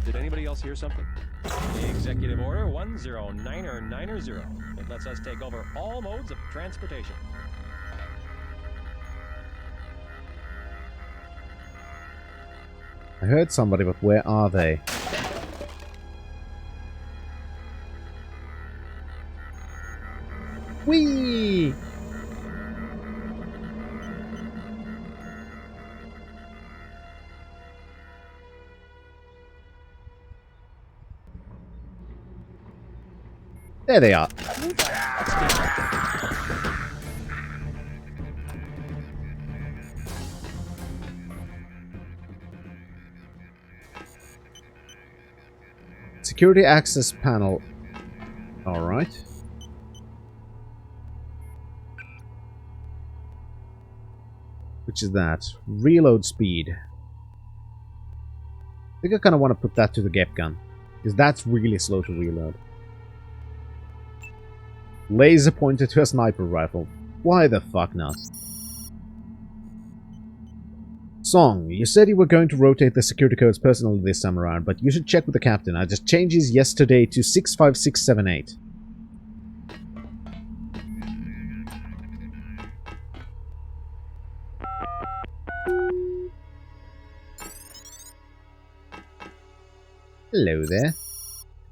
Did anybody else hear something? Executive Order 109090. It lets us take over all modes of transportation. I heard somebody, but where are they? Whee! There they are. Security access panel. Alright. Which is that? Reload speed. I think I kind of want to put that to the GEP gun, because that's really slow to reload. Laser pointer to a sniper rifle. Why the fuck not? Song, you said you were going to rotate the security codes personally this time around, but you should check with the captain. I just changed his yesterday to 65678. Hello there.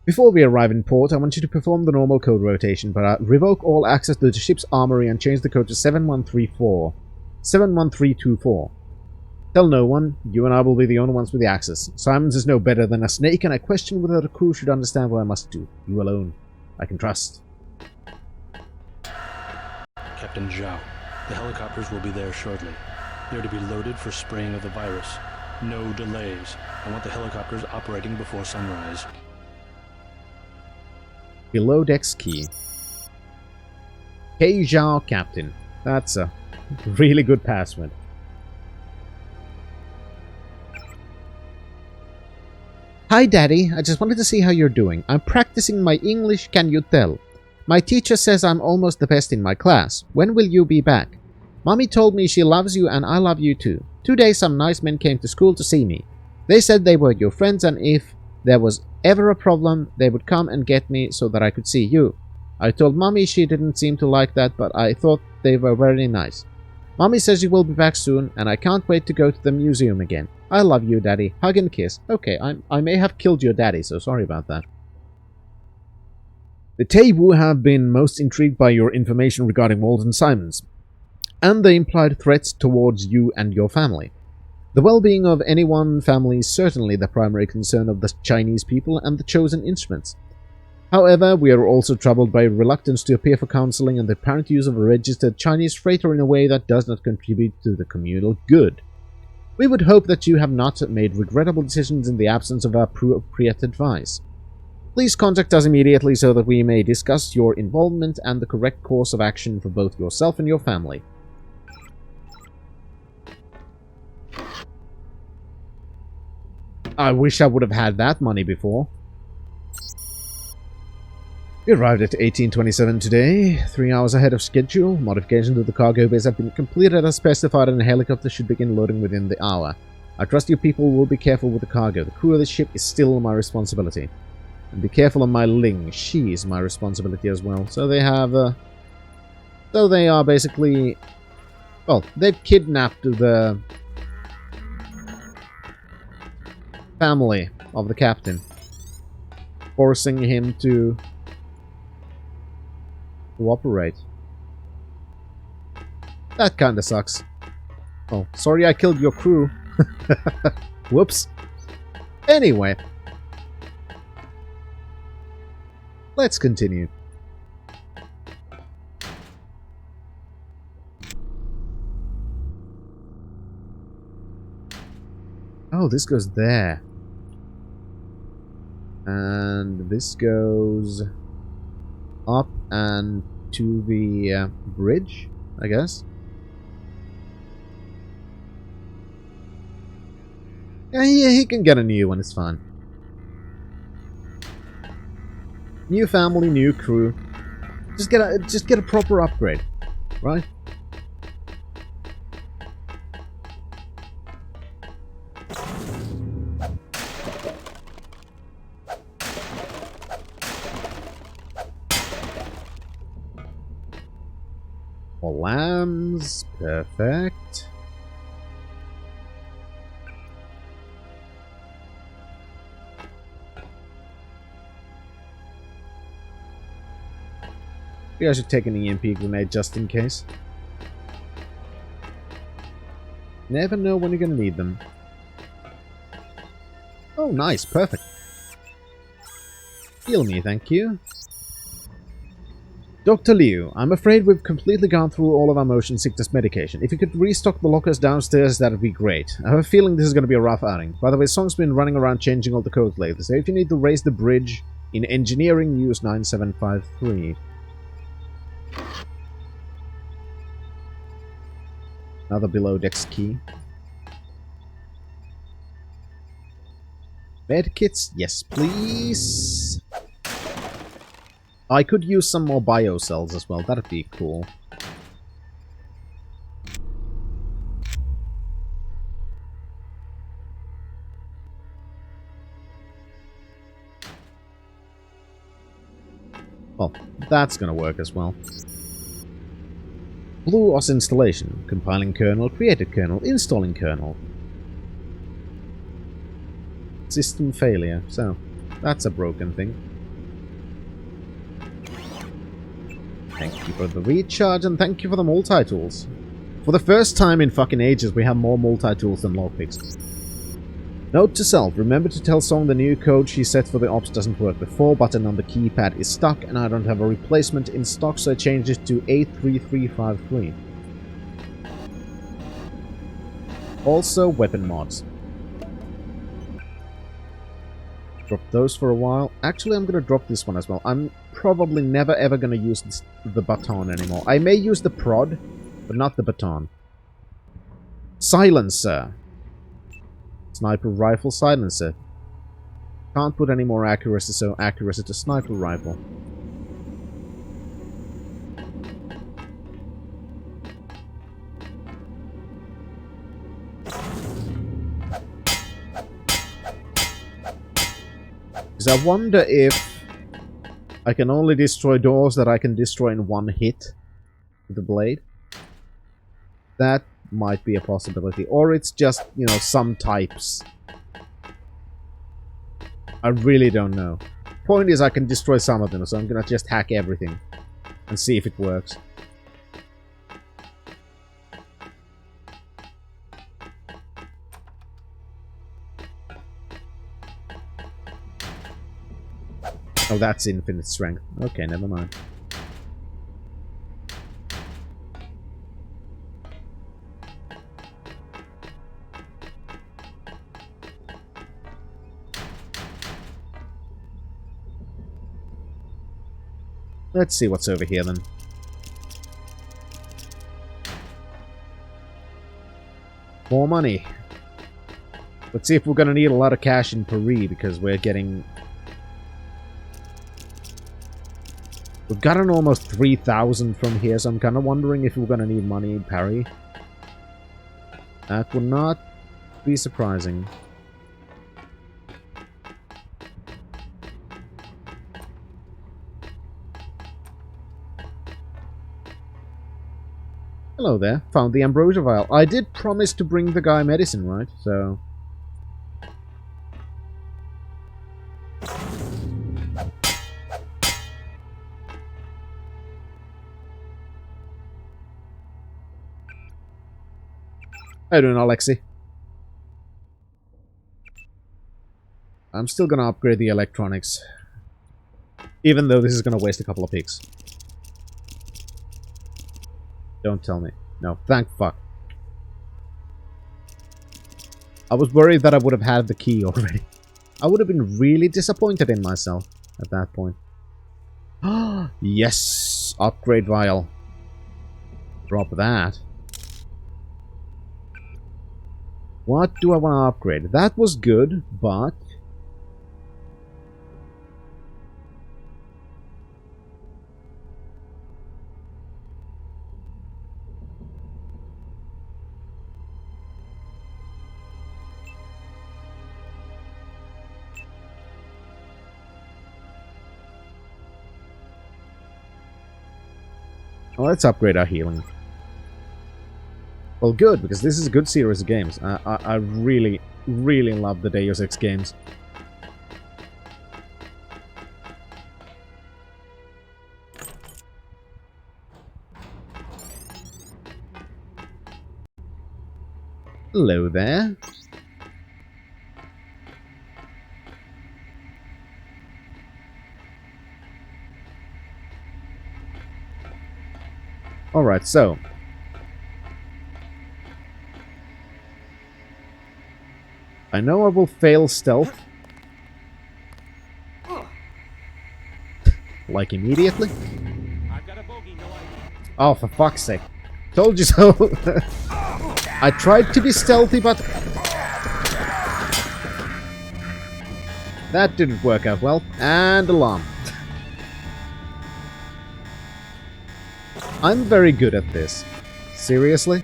Before we arrive in port, I want you to perform the normal code rotation, but revoke all access to the ship's armory and change the code to 7134. 71324. Tell no one, you and I will be the only ones with the access. Simons is no better than a snake, and I question whether the crew should understand what I must do. You alone. I can trust. Captain Zhao, the helicopters will be there shortly. They're to be loaded for spraying of the virus. No delays. I want the helicopters operating before sunrise. Below decks key. K Zhao Captain. That's a really good password. Hi Daddy, I just wanted to see how you're doing. I'm practicing my English, can you tell? My teacher says I'm almost the best in my class. When will you be back? Mommy told me she loves you and I love you too. Today some nice men came to school to see me. They said they were your friends and if there was ever a problem, they would come and get me so that I could see you. I told Mommy she didn't seem to like that, but I thought they were very nice. Mommy says you will be back soon, and I can't wait to go to the museum again. I love you, Daddy. Hug and kiss. Okay, I may have killed your daddy, so sorry about that. The Teiwu have been most intrigued by your information regarding Walden Simons, and the implied threats towards you and your family. The well-being of any one family is certainly the primary concern of the Chinese people and the chosen instruments. However, we are also troubled by reluctance to appear for counseling and the apparent use of a registered Chinese freighter in a way that does not contribute to the communal good. We would hope that you have not made regrettable decisions in the absence of appropriate advice. Please contact us immediately so that we may discuss your involvement and the correct course of action for both yourself and your family. I wish I would have had that money before. We arrived at 1827 today, 3 hours ahead of schedule. Modifications to the cargo base have been completed as specified and the helicopter should begin loading within the hour. I trust you people will be careful with the cargo. The crew of the ship is still my responsibility. And be careful of my Ling. She is my responsibility as well. So they have... so they are basically... well, they've kidnapped the family of the captain, forcing him to cooperate. That kinda sucks. Oh, sorry I killed your crew. Whoops. Anyway. Let's continue. Oh, this goes there. And this goes up and to the bridge, I guess. Yeah, he can get a new one, it's fine. New family, new crew. Just get a proper upgrade, right? More lambs, perfect. Maybe I should take an EMP grenade just in case. Never know when you're gonna need them. Oh, nice, perfect. Heal me, thank you. Dr. Liu, I'm afraid we've completely gone through all of our motion sickness medication. If you could restock the lockers downstairs, that'd be great. I have a feeling this is going to be a rough outing. By the way, Song's been running around changing all the codes lately, so if you need to raise the bridge in engineering, use 9753. Another below decks key. Medkits, yes please. I could use some more biocells as well, that'd be cool. Well, that's gonna work as well. Blue OS installation. Compiling kernel, created kernel, installing kernel. System failure, so that's a broken thing. Thank you for the recharge and thank you for the multi-tools. For the first time in fucking ages, we have more multi-tools than lockpicks. Note to self, remember to tell Song the new code she set for the ops doesn't work. The 4 button on the keypad is stuck and I don't have a replacement in stock, so I changed it to 83353. Also, weapon mods. Drop those for a while. Actually, I'm gonna drop this one as well. I'm probably never ever gonna use the baton anymore. I may use the prod, but not the baton. Silencer. Sniper rifle silencer. Can't put any more accuracy, so accuracy to sniper rifle. Because I wonder if I can only destroy doors that I can destroy in one hit with the blade. That might be a possibility. Or it's just, you know, some types. I really don't know. Point is I can destroy some of them, so I'm gonna just hack everything and see if it works. Oh, that's infinite strength. Okay, never mind. Let's see what's over here then. More money. Let's see if we're gonna need a lot of cash in Paris because we're getting We've gotten almost 3,000 from here, so I'm kind of wondering if we're gonna need money in parry. That would not be surprising. Hello there. Found the ambrosia vial. I did promise to bring the guy medicine, right? So... How you doing, Alexi? I'm still gonna upgrade the electronics. Even though this is gonna waste a couple of picks. Don't tell me. No, thank fuck. I was worried that I would have had the key already. I would have been really disappointed in myself at that point. Yes! Upgrade vial. Drop that. What do I want to upgrade? That was good, but... Well, let's upgrade our healing. Well, good, because this is a good series of games. I really, really love the Deus Ex games. Hello there. Alright, so... I know I will fail stealth. Like immediately. Oh, for fuck's sake. Told you so. I tried to be stealthy, but... that didn't work out well. And alarm. I'm very good at this. Seriously?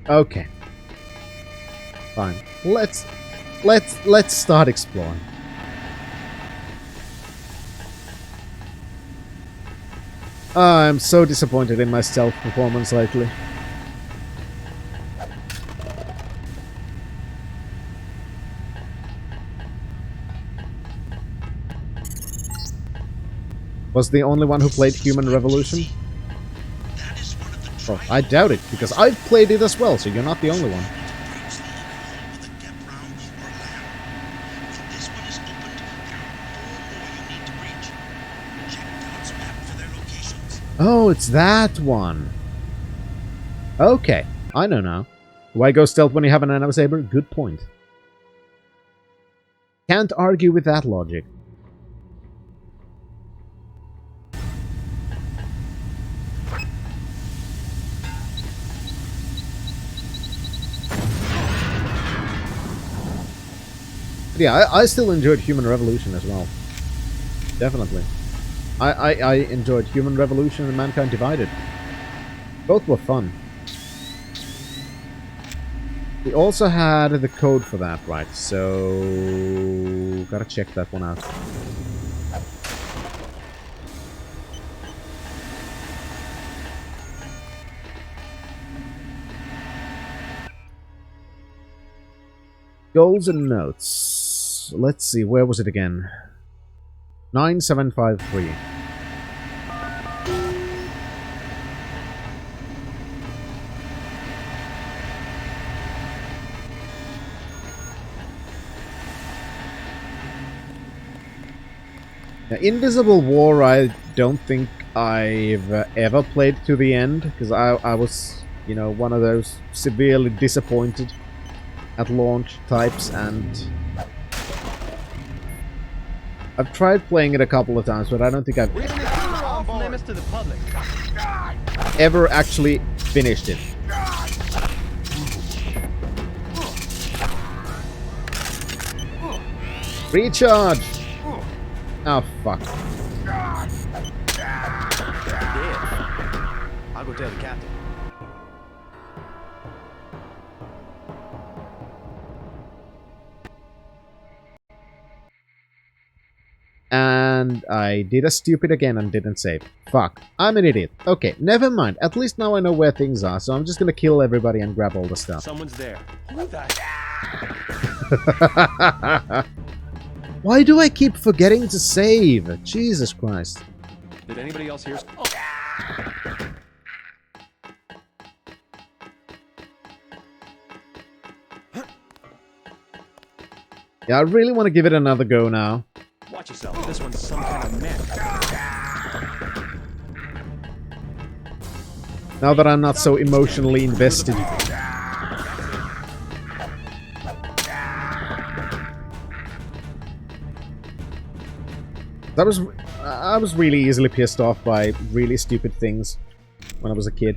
Okay. Fine. Let's start exploring. I'm so disappointed in my stealth performance lately. Was the only one who played Human Revolution? Oh, I doubt it, because I've played it as well, so you're not the only one. Oh, it's that one. Okay, I know now. Why go stealth when you have an nano-saber? Good point. Can't argue with that logic. But yeah, I still enjoyed Human Revolution as well. Definitely. I enjoyed Human Revolution and Mankind Divided. Both were fun. We also had the code for that, right? So... gotta check that one out. Goals and notes. Let's see, where was it again? 9753. Now, Invisible War, I don't think I've ever played to the end, because I was, you know, one of those severely disappointed at launch types, and I've tried playing it a couple of times, but I don't think I've ever actually finished it. Recharge! Oh, fuck. I'll go tell the captain. And I did a stupid again and didn't save. Fuck. I'm an idiot. Okay, never mind. At least now I know where things are, so I'm just gonna kill everybody and grab all the stuff. Someone's there. Who the... Why do I keep forgetting to save? Jesus Christ. Did anybody else hear... Oh. Yeah, I really want to give it another go now. Watch yourself. This one's some kind of mech. Now that I'm not so emotionally invested. I was really easily pissed off by really stupid things when I was a kid.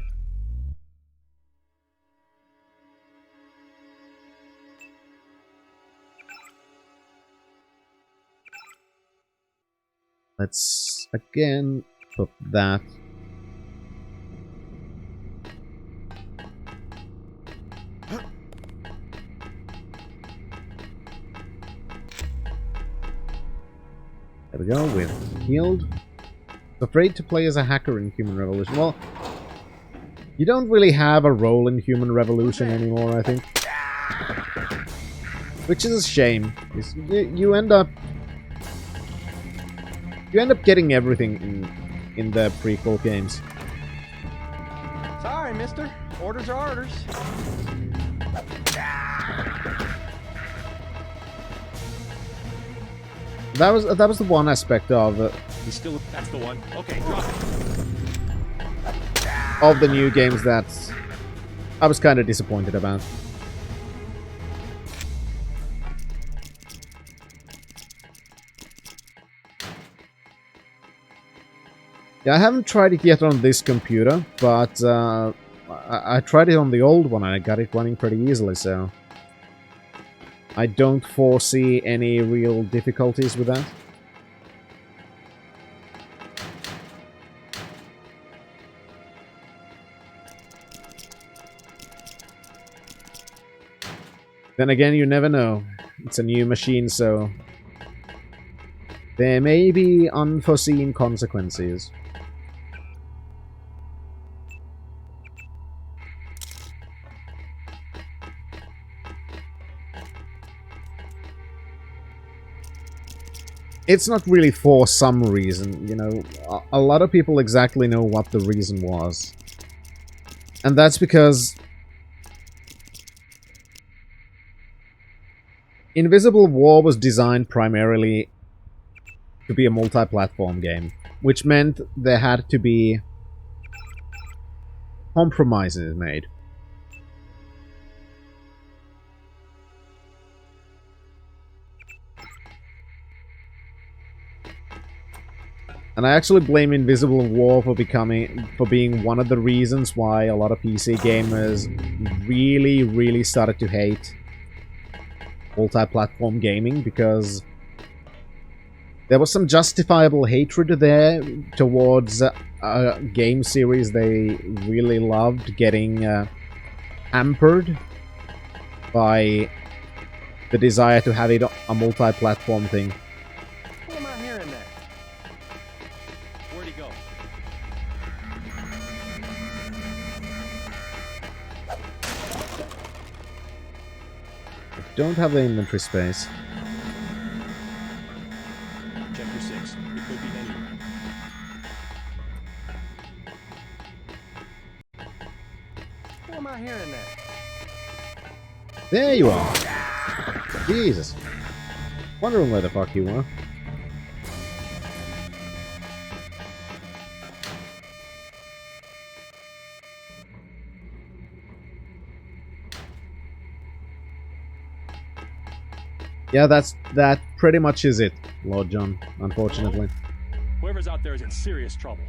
Let's again put that. There we go, we've healed. Afraid to play as a hacker in Human Revolution. Well, you don't really have a role in Human Revolution anymore, I think. Which is a shame. You end up getting everything in the prequel games. Sorry, mister. Orders are orders. That was the one aspect of He's still... That's the one. Okay, drop it. Of the new games that I was kind of disappointed about. Yeah, I haven't tried it yet on this computer, but I tried it on the old one and I got it running pretty easily, so I don't foresee any real difficulties with that. Then again, you never know. It's a new machine, so there may be unforeseen consequences. It's not really for some reason, you know. A lot of people exactly know what the reason was. And that's because Invisible War was designed primarily to be a multi-platform game, which meant there had to be compromises made. And I actually blame Invisible War for being one of the reasons why a lot of PC gamers really started to hate multi-platform gaming, because there was some justifiable hatred there towards a game series they really loved getting hampered by the desire to have it a multi-platform thing. Who am I hearing that? Where'd he go? I don't have the inventory space. Check your 6. It could be anywhere. Who am I hearing that? There you are! Jesus. Wondering where the fuck you were. Yeah, that pretty much is it, Lord John, unfortunately. Whoever's out there is in serious trouble.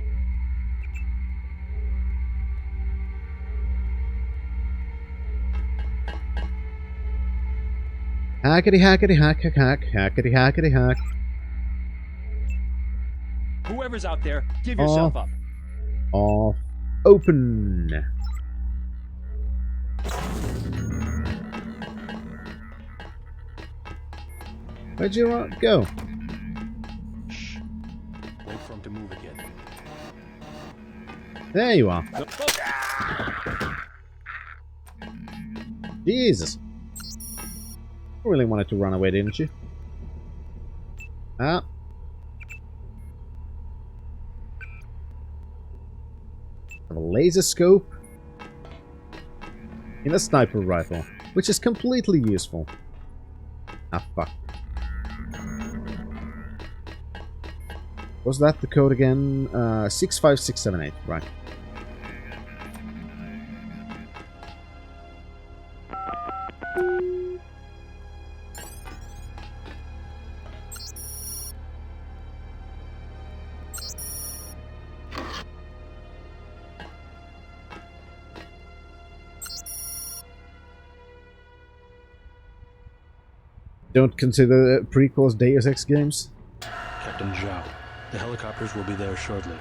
Hackety hackety hack hack hack hackety hackety hack. Whoever's out there, give yourself up. Off. Open. Where'd you go? Shh. Wait for him to move again. There you are. Jesus. You really wanted to run away, didn't you? Ah. Have a laser scope in a sniper rifle, which is completely useful. Ah, fuck. Was that the code again? 65678, right. Don't consider prequels Deus Ex games? Captain Zhao, the helicopters will be there shortly.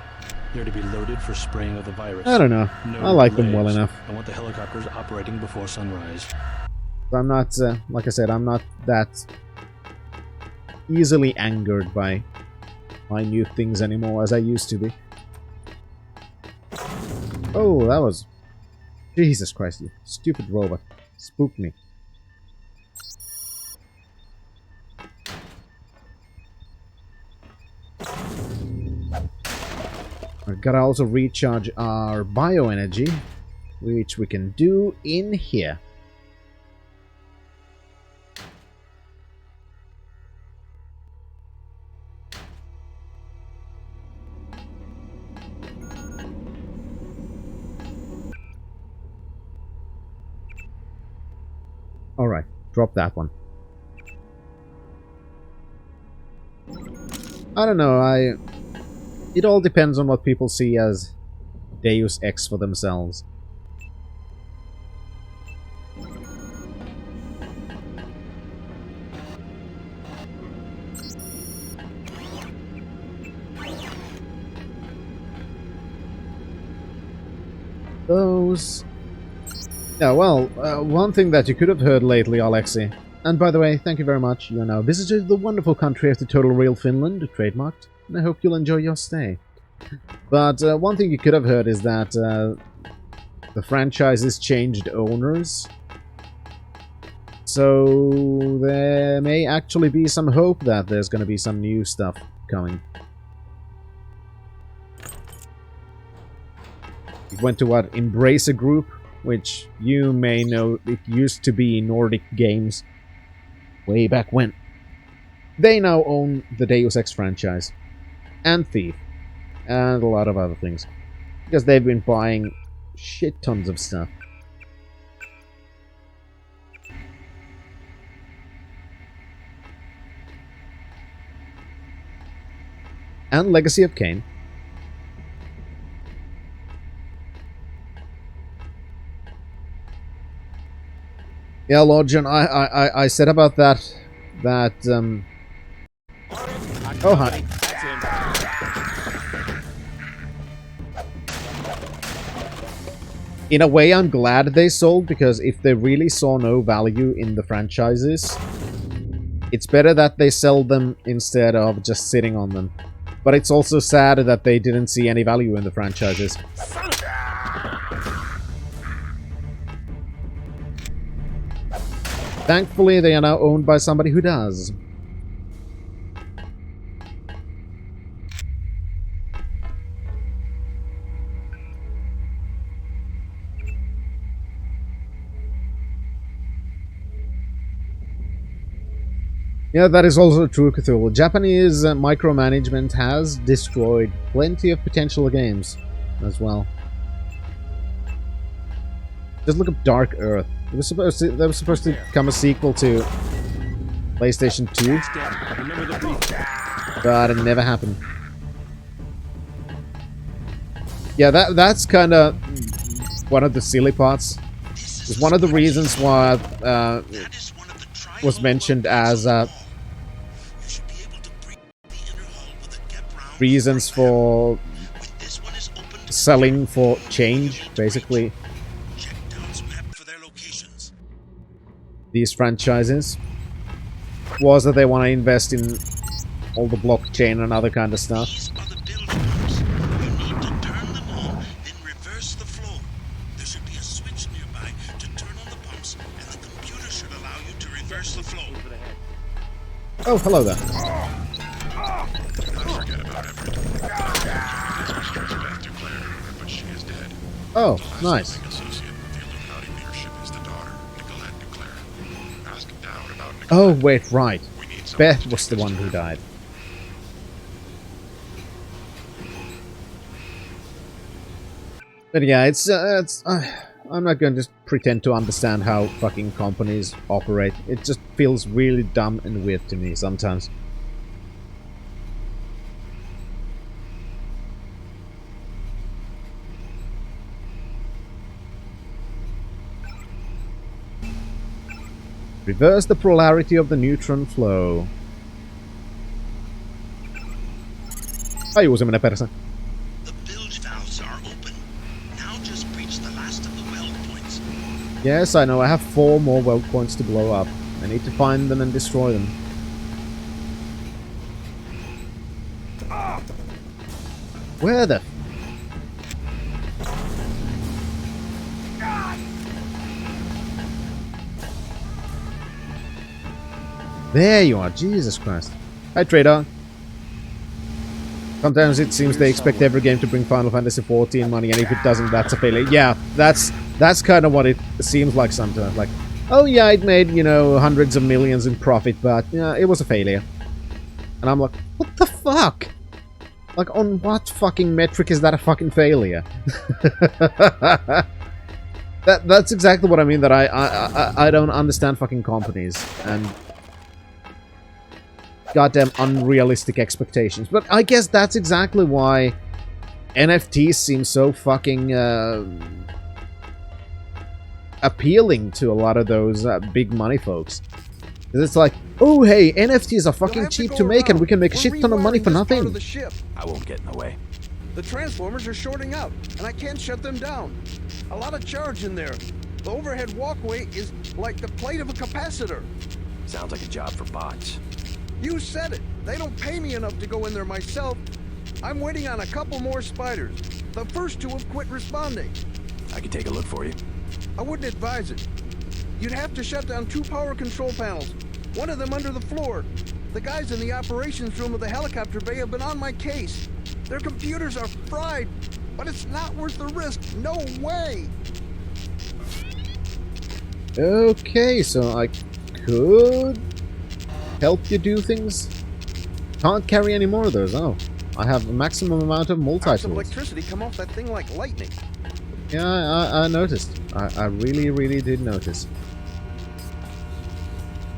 They're to be loaded for spraying of the virus. I don't know. No I like them well delays. enough. I want the helicopters operating before sunrise. I'm not, like I said, I'm not that easily angered by new things anymore as I used to be. Oh, that was... Jesus Christ, you stupid robot. Spooked me. We've got to also recharge our bioenergy, which we can do in here. Alright, drop that one. I don't know, it all depends on what people see as Deus Ex for themselves. Those... Yeah, well, one thing that you could have heard lately, Alexi, and by the way, thank you very much, you are now visited the wonderful country of the Total Real Finland, trademarked, and I hope you'll enjoy your stay. But one thing you could have heard is that the franchises changed owners, so there may actually be some hope that there's going to be some new stuff coming. It went to what? Embracer Group? Which you may know, it used to be Nordic Games way back when. They now own the Deus Ex franchise and Thief and a lot of other things because they've been buying shit tons of stuff. And Legacy of Kain. Yeah, Lord John, I said about that, oh, hi. In a way, I'm glad they sold, because if they really saw no value in the franchises, it's better that they sell them instead of just sitting on them. But it's also sad that they didn't see any value in the franchises. Thankfully, they are now owned by somebody who does. Yeah, that is also true, Cthulhu. Japanese micromanagement has destroyed plenty of potential games as well. Just look up Dark Earth. There was supposed to come a sequel to PlayStation 2, but it never happened. Yeah, that's kind of one of the silly parts. It's one of the reasons why was mentioned as reasons for selling for change, basically. These franchises was that they want to invest in all the blockchain and other kind of stuff. Oh, hello there. Oh, nice. Oh, wait, right. Beth was the one who died. But yeah, I'm not going to pretend to understand how fucking companies operate. It just feels really dumb and weird to me sometimes. Reverse the polarity of the neutron flow. Aiuusi menee perse. Yes, I know. I have 4 more weld points to blow up. I need to find them and destroy them. Where the... There you are. Jesus Christ. Hi, Trader. Sometimes it seems they expect every game to bring Final Fantasy XIV money, and if it doesn't, that's a failure. Yeah, that's kind of what it seems like sometimes. Like, oh yeah, it made, you know, hundreds of millions in profit, but yeah, it was a failure. And I'm like, what the fuck? Like, on what fucking metric is that a fucking failure? That's exactly what I mean, that I don't understand fucking companies, and goddamn unrealistic expectations. But I guess that's exactly why NFTs seem so fucking appealing to a lot of those big money folks. It's like, oh hey, NFTs are fucking cheap to make and we can make a shit ton of money for nothing. I won't get in the way. The transformers are shorting out, and I can't shut them down. A lot of charge in there. The overhead walkway is like the plate of a capacitor. Sounds like a job for bots. You said it. They don't pay me enough to go in there myself. I'm waiting on a couple more spiders. The first 2 have quit responding. I can take a look for you. I wouldn't advise it. You'd have to shut down 2 power control panels. One of them under the floor. The guys in the operations room of the helicopter bay have been on my case. Their computers are fried, but it's not worth the risk. No way! Okay, so I could help you do things. Can't carry any more of those. Oh, I have a maximum amount of multi-tools. Some electricity come off that thing like lightning. Yeah, I noticed. I really, really did notice.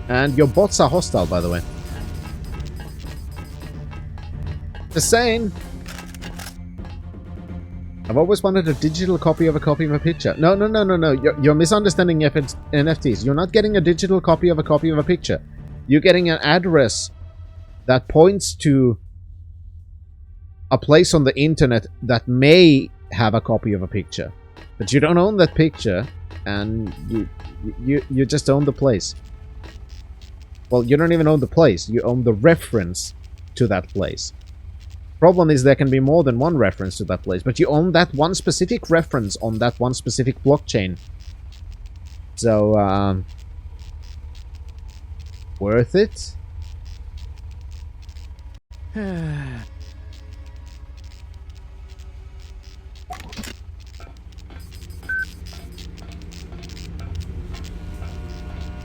And your bots are hostile, by the way. Just saying. I've always wanted a digital copy of a picture. No. You're misunderstanding NFTs. You're not getting a digital copy of a picture. You're getting an address that points to a place on the internet that may have a copy of a picture. But you don't own that picture, and you just own the place. Well, you don't even own the place. You own the reference to that place. Problem is there can be more than one reference to that place, but you own that one specific reference on that one specific blockchain. So, worth it?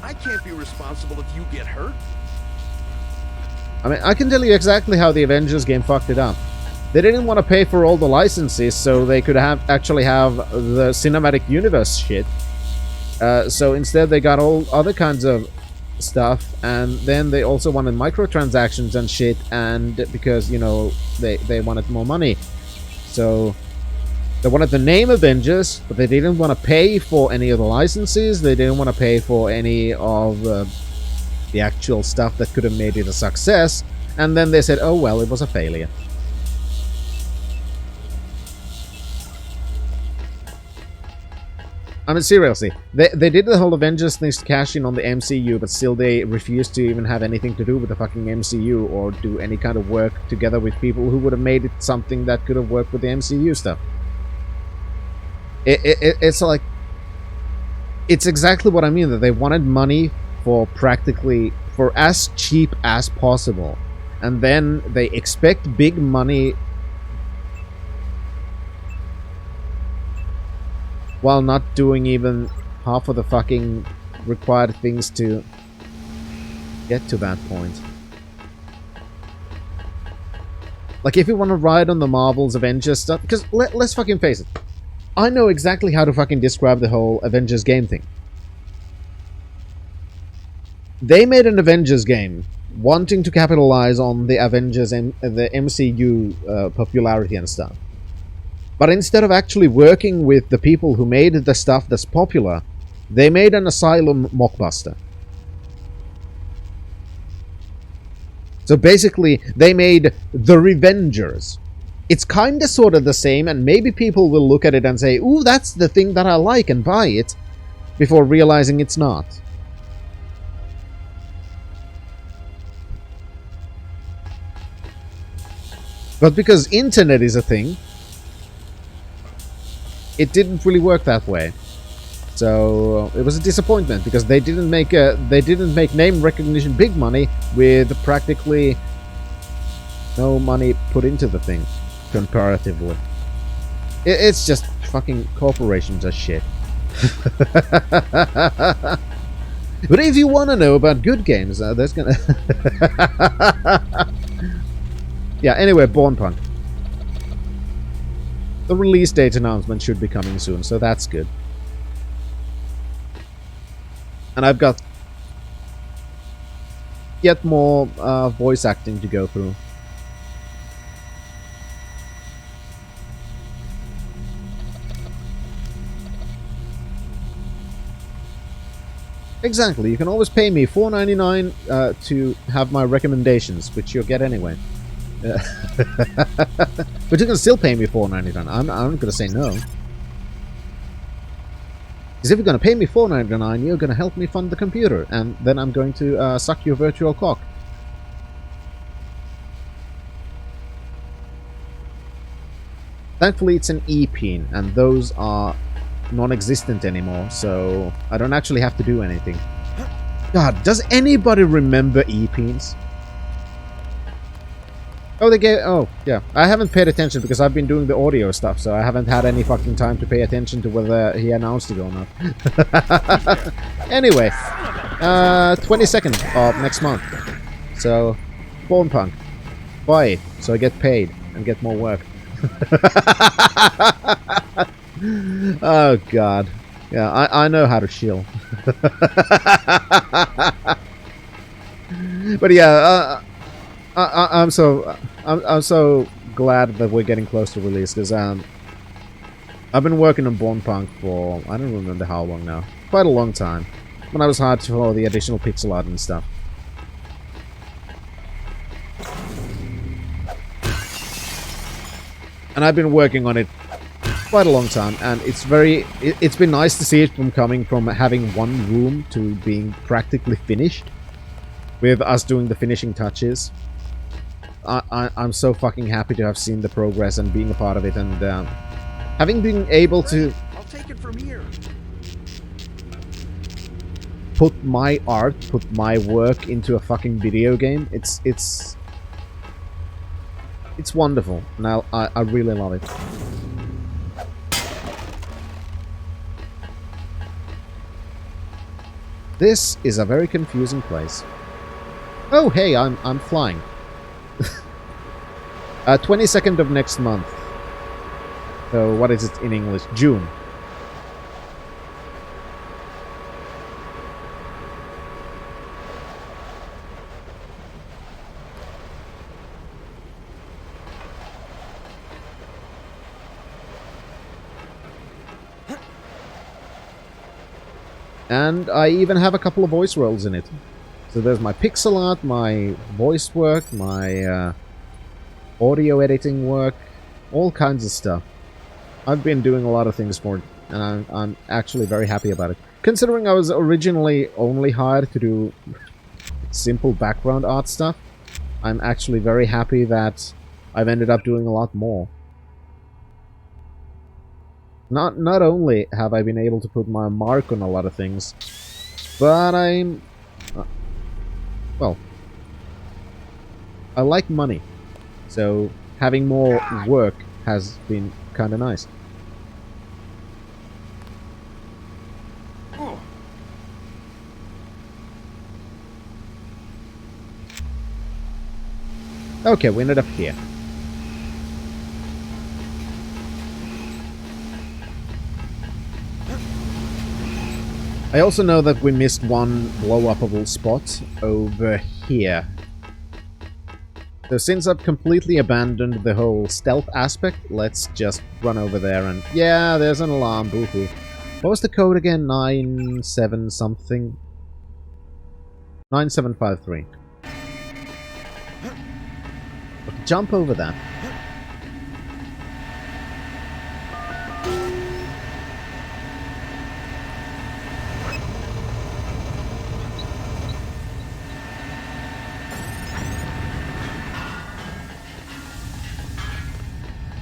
I can't be responsible if you get hurt. I mean, I can tell you exactly how the Avengers game fucked it up. They didn't want to pay for all the licenses so they could actually have the cinematic universe shit. So instead they got all other kinds of stuff, and then they also wanted microtransactions and shit, and because, you know, they wanted more money. So they wanted the name Avengers, but they didn't want to pay for any of the licenses. They didn't want to pay for any of the actual stuff that could have made it a success, and then they said, oh well, it was a failure. I mean, seriously, they did the whole Avengers things to cash in on the MCU, but still they refused to even have anything to do with the fucking MCU or do any kind of work together with people who would have made it something that could have worked with the MCU stuff. It's like... It's exactly what I mean, that they wanted money for as cheap as possible. And then they expect big money while not doing even half of the fucking required things to get to that point. Like, if you want to ride on the Marvel's Avengers stuff, because let's fucking face it, I know exactly how to fucking describe the whole Avengers game thing. They made an Avengers game wanting to capitalize on the Avengers and the MCU popularity and stuff. But instead of actually working with the people who made the stuff that's popular, they made an Asylum mockbuster. So basically, they made The Revengers. It's kinda sorta the same, and maybe people will look at it and say, ooh, that's the thing that I like, and buy it, before realizing it's not. But because internet is a thing, it didn't really work that way. So it was a disappointment because they didn't make name recognition big money with practically no money put into the thing comparatively. It's just fucking corporations are shit. But if you want to know about good games, there's gonna yeah. Anyway, Born Punk. The release date announcement should be coming soon, so that's good. And I've got yet more voice acting to go through. Exactly, you can always pay me $4.99 to have my recommendations, which you'll get anyway. But you can still pay me $4.99. I'm not gonna say no. Because if you're gonna pay me $4.99, you're gonna help me fund the computer, and then I'm going to suck your virtual cock. Thankfully, it's an e-peen, and those are non-existent anymore, so I don't actually have to do anything. God, does anybody remember e-peens? Oh, they gave... Oh, yeah. I haven't paid attention because I've been doing the audio stuff, so I haven't had any fucking time to pay attention to whether he announced it or not. Anyway, 22nd of next month. So, Born Punk. Buy it, so I get paid and get more work. Oh, God. Yeah, I know how to shill. But yeah, I'm so glad that we're getting close to release, because I've been working on Born Punk for I don't remember how long now, quite a long time. When I was hard for the additional pixel art and stuff. And I've been working on it quite a long time, and it's been nice to see it from coming from having one room to being practically finished, with us doing the finishing touches. I'm so fucking happy to have seen the progress and being a part of it, and having been able to I'll take it from here. put my art, put my work into a fucking video game. It's wonderful, and I really love it. This is a very confusing place. Oh, hey, I'm flying. 22nd of next month. So, what is it in English? June. And I even have a couple of voice roles in it. So there's my pixel art, my voice work, my audio editing work, all kinds of stuff. I've been doing a lot of things for it, and I'm actually very happy about it. Considering I was originally only hired to do simple background art stuff, I'm actually very happy that I've ended up doing a lot more. Not only have I been able to put my mark on a lot of things, but I'm... well, I like money, so having more work has been kind of nice. Okay, we ended up here. I also know that we missed one blow-upable spot over here. So since I've completely abandoned the whole stealth aspect, let's just run over there and... yeah, there's an alarm, boo-hoo. What was the code again? 97 something? 9753. Jump over that.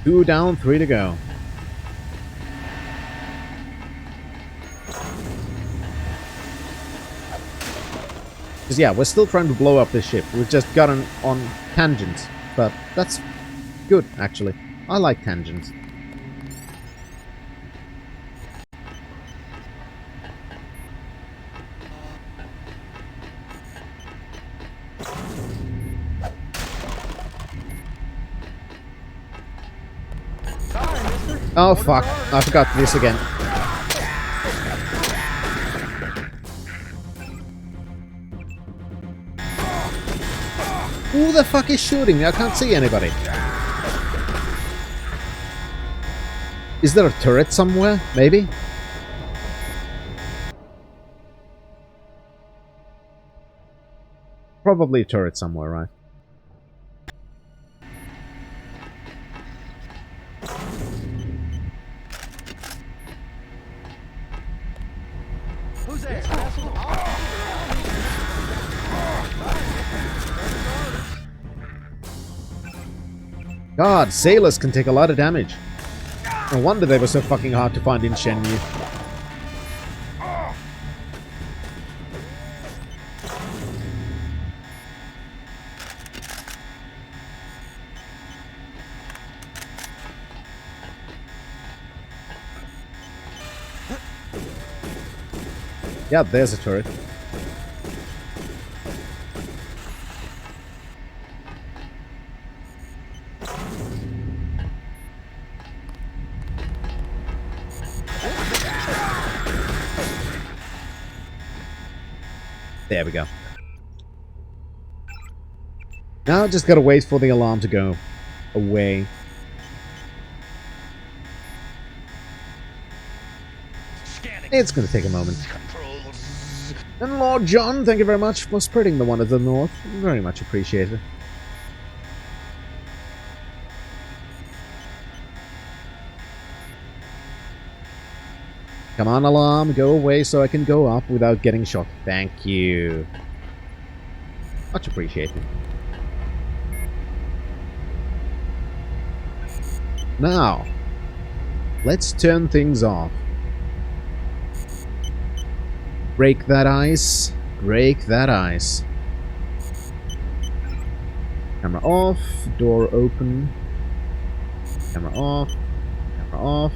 Two down, 3 to go. Because yeah, we're still trying to blow up this ship. We've just gotten on tangents. But that's good, actually. I like tangents. Oh fuck, I forgot this again. Who the fuck is shooting me? I can't see anybody. Is there a turret somewhere? Maybe? Probably a turret somewhere, right? Who's there? God, sailors can take a lot of damage. No wonder they were so fucking hard to find in Shenmue. Yeah, there's a turret. There we go. Now just gotta wait for the alarm to go away. It's gonna take a moment. And Lord John, thank you very much for spreading the one of the north. Very much appreciated. Come on, alarm, go away so I can go up without getting shot. Thank you. Much appreciated. Now, let's turn things off. Break that ice. Break that ice. Camera off. Door open. Camera off. Camera off.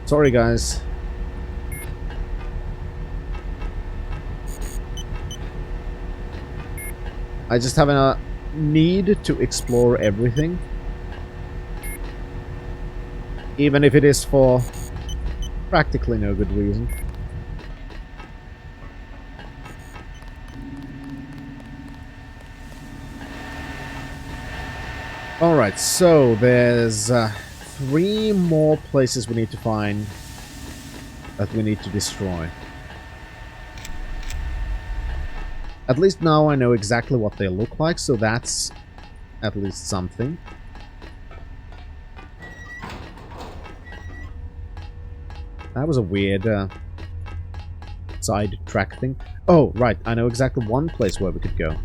Sorry, guys. I just have a need to explore everything. Even if it is for practically no good reason. Alright, so there's 3 more places we need to find that we need to destroy. At least now I know exactly what they look like, so that's at least something. That was a weird side track thing. Oh, right, I know exactly one place where we could go.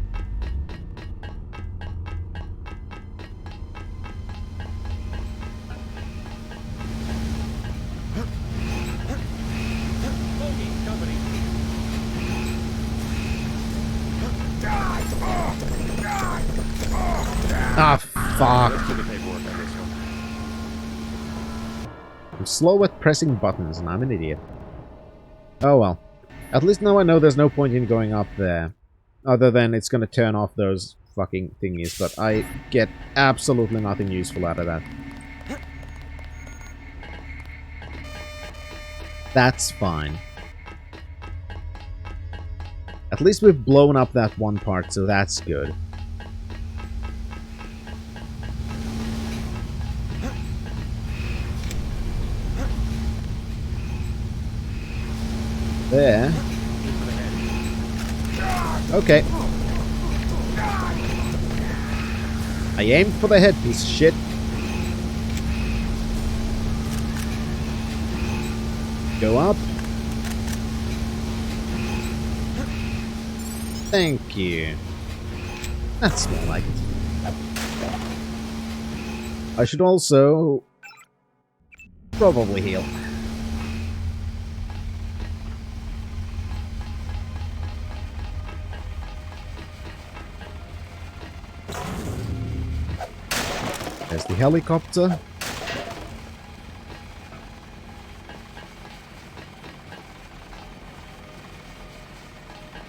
Ah, fuck. I'm slow at pressing buttons, and I'm an idiot. Oh well. At least now I know there's no point in going up there. Other than it's gonna turn off those fucking thingies, but I get absolutely nothing useful out of that. That's fine. At least we've blown up that one part, so that's good. There. Okay. I aimed for the head, piece of shit. Go up. Thank you. That's more like it. I should also probably heal. There's the helicopter.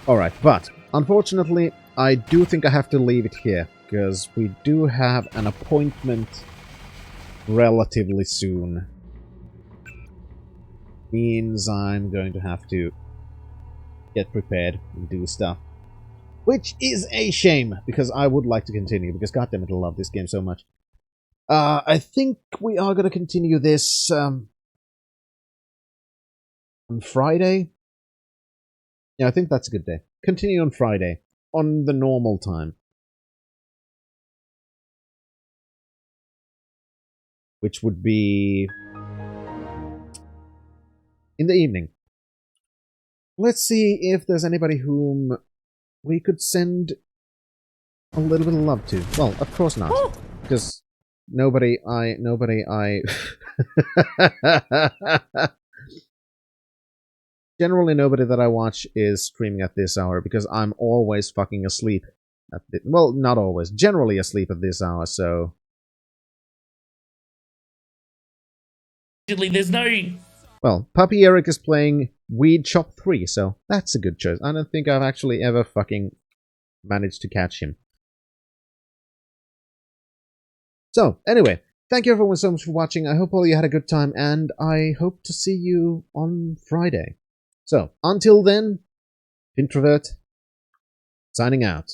Alright, but unfortunately, I do think I have to leave it here, because we do have an appointment relatively soon. Means I'm going to have to get prepared and do stuff. Which is a shame, because I would like to continue, because goddammit I love this game so much. I think we are going to continue this on Friday. Yeah, I think that's a good day. Continue on Friday, on the normal time. Which would be in the evening. Let's see if there's anybody whom we could send a little bit of love to. Well, of course not. Because nobody I... Generally, nobody that I watch is streaming at this hour, because I'm always fucking asleep. Well, not always. Generally asleep at this hour, so... There's no... Well, Puppy Eric is playing Weed Shop 3, so that's a good choice. I don't think I've actually ever fucking managed to catch him. So, anyway, thank you everyone so much for watching. I hope all you had a good time, and I hope to see you on Friday. So, until then, Introvert, signing out.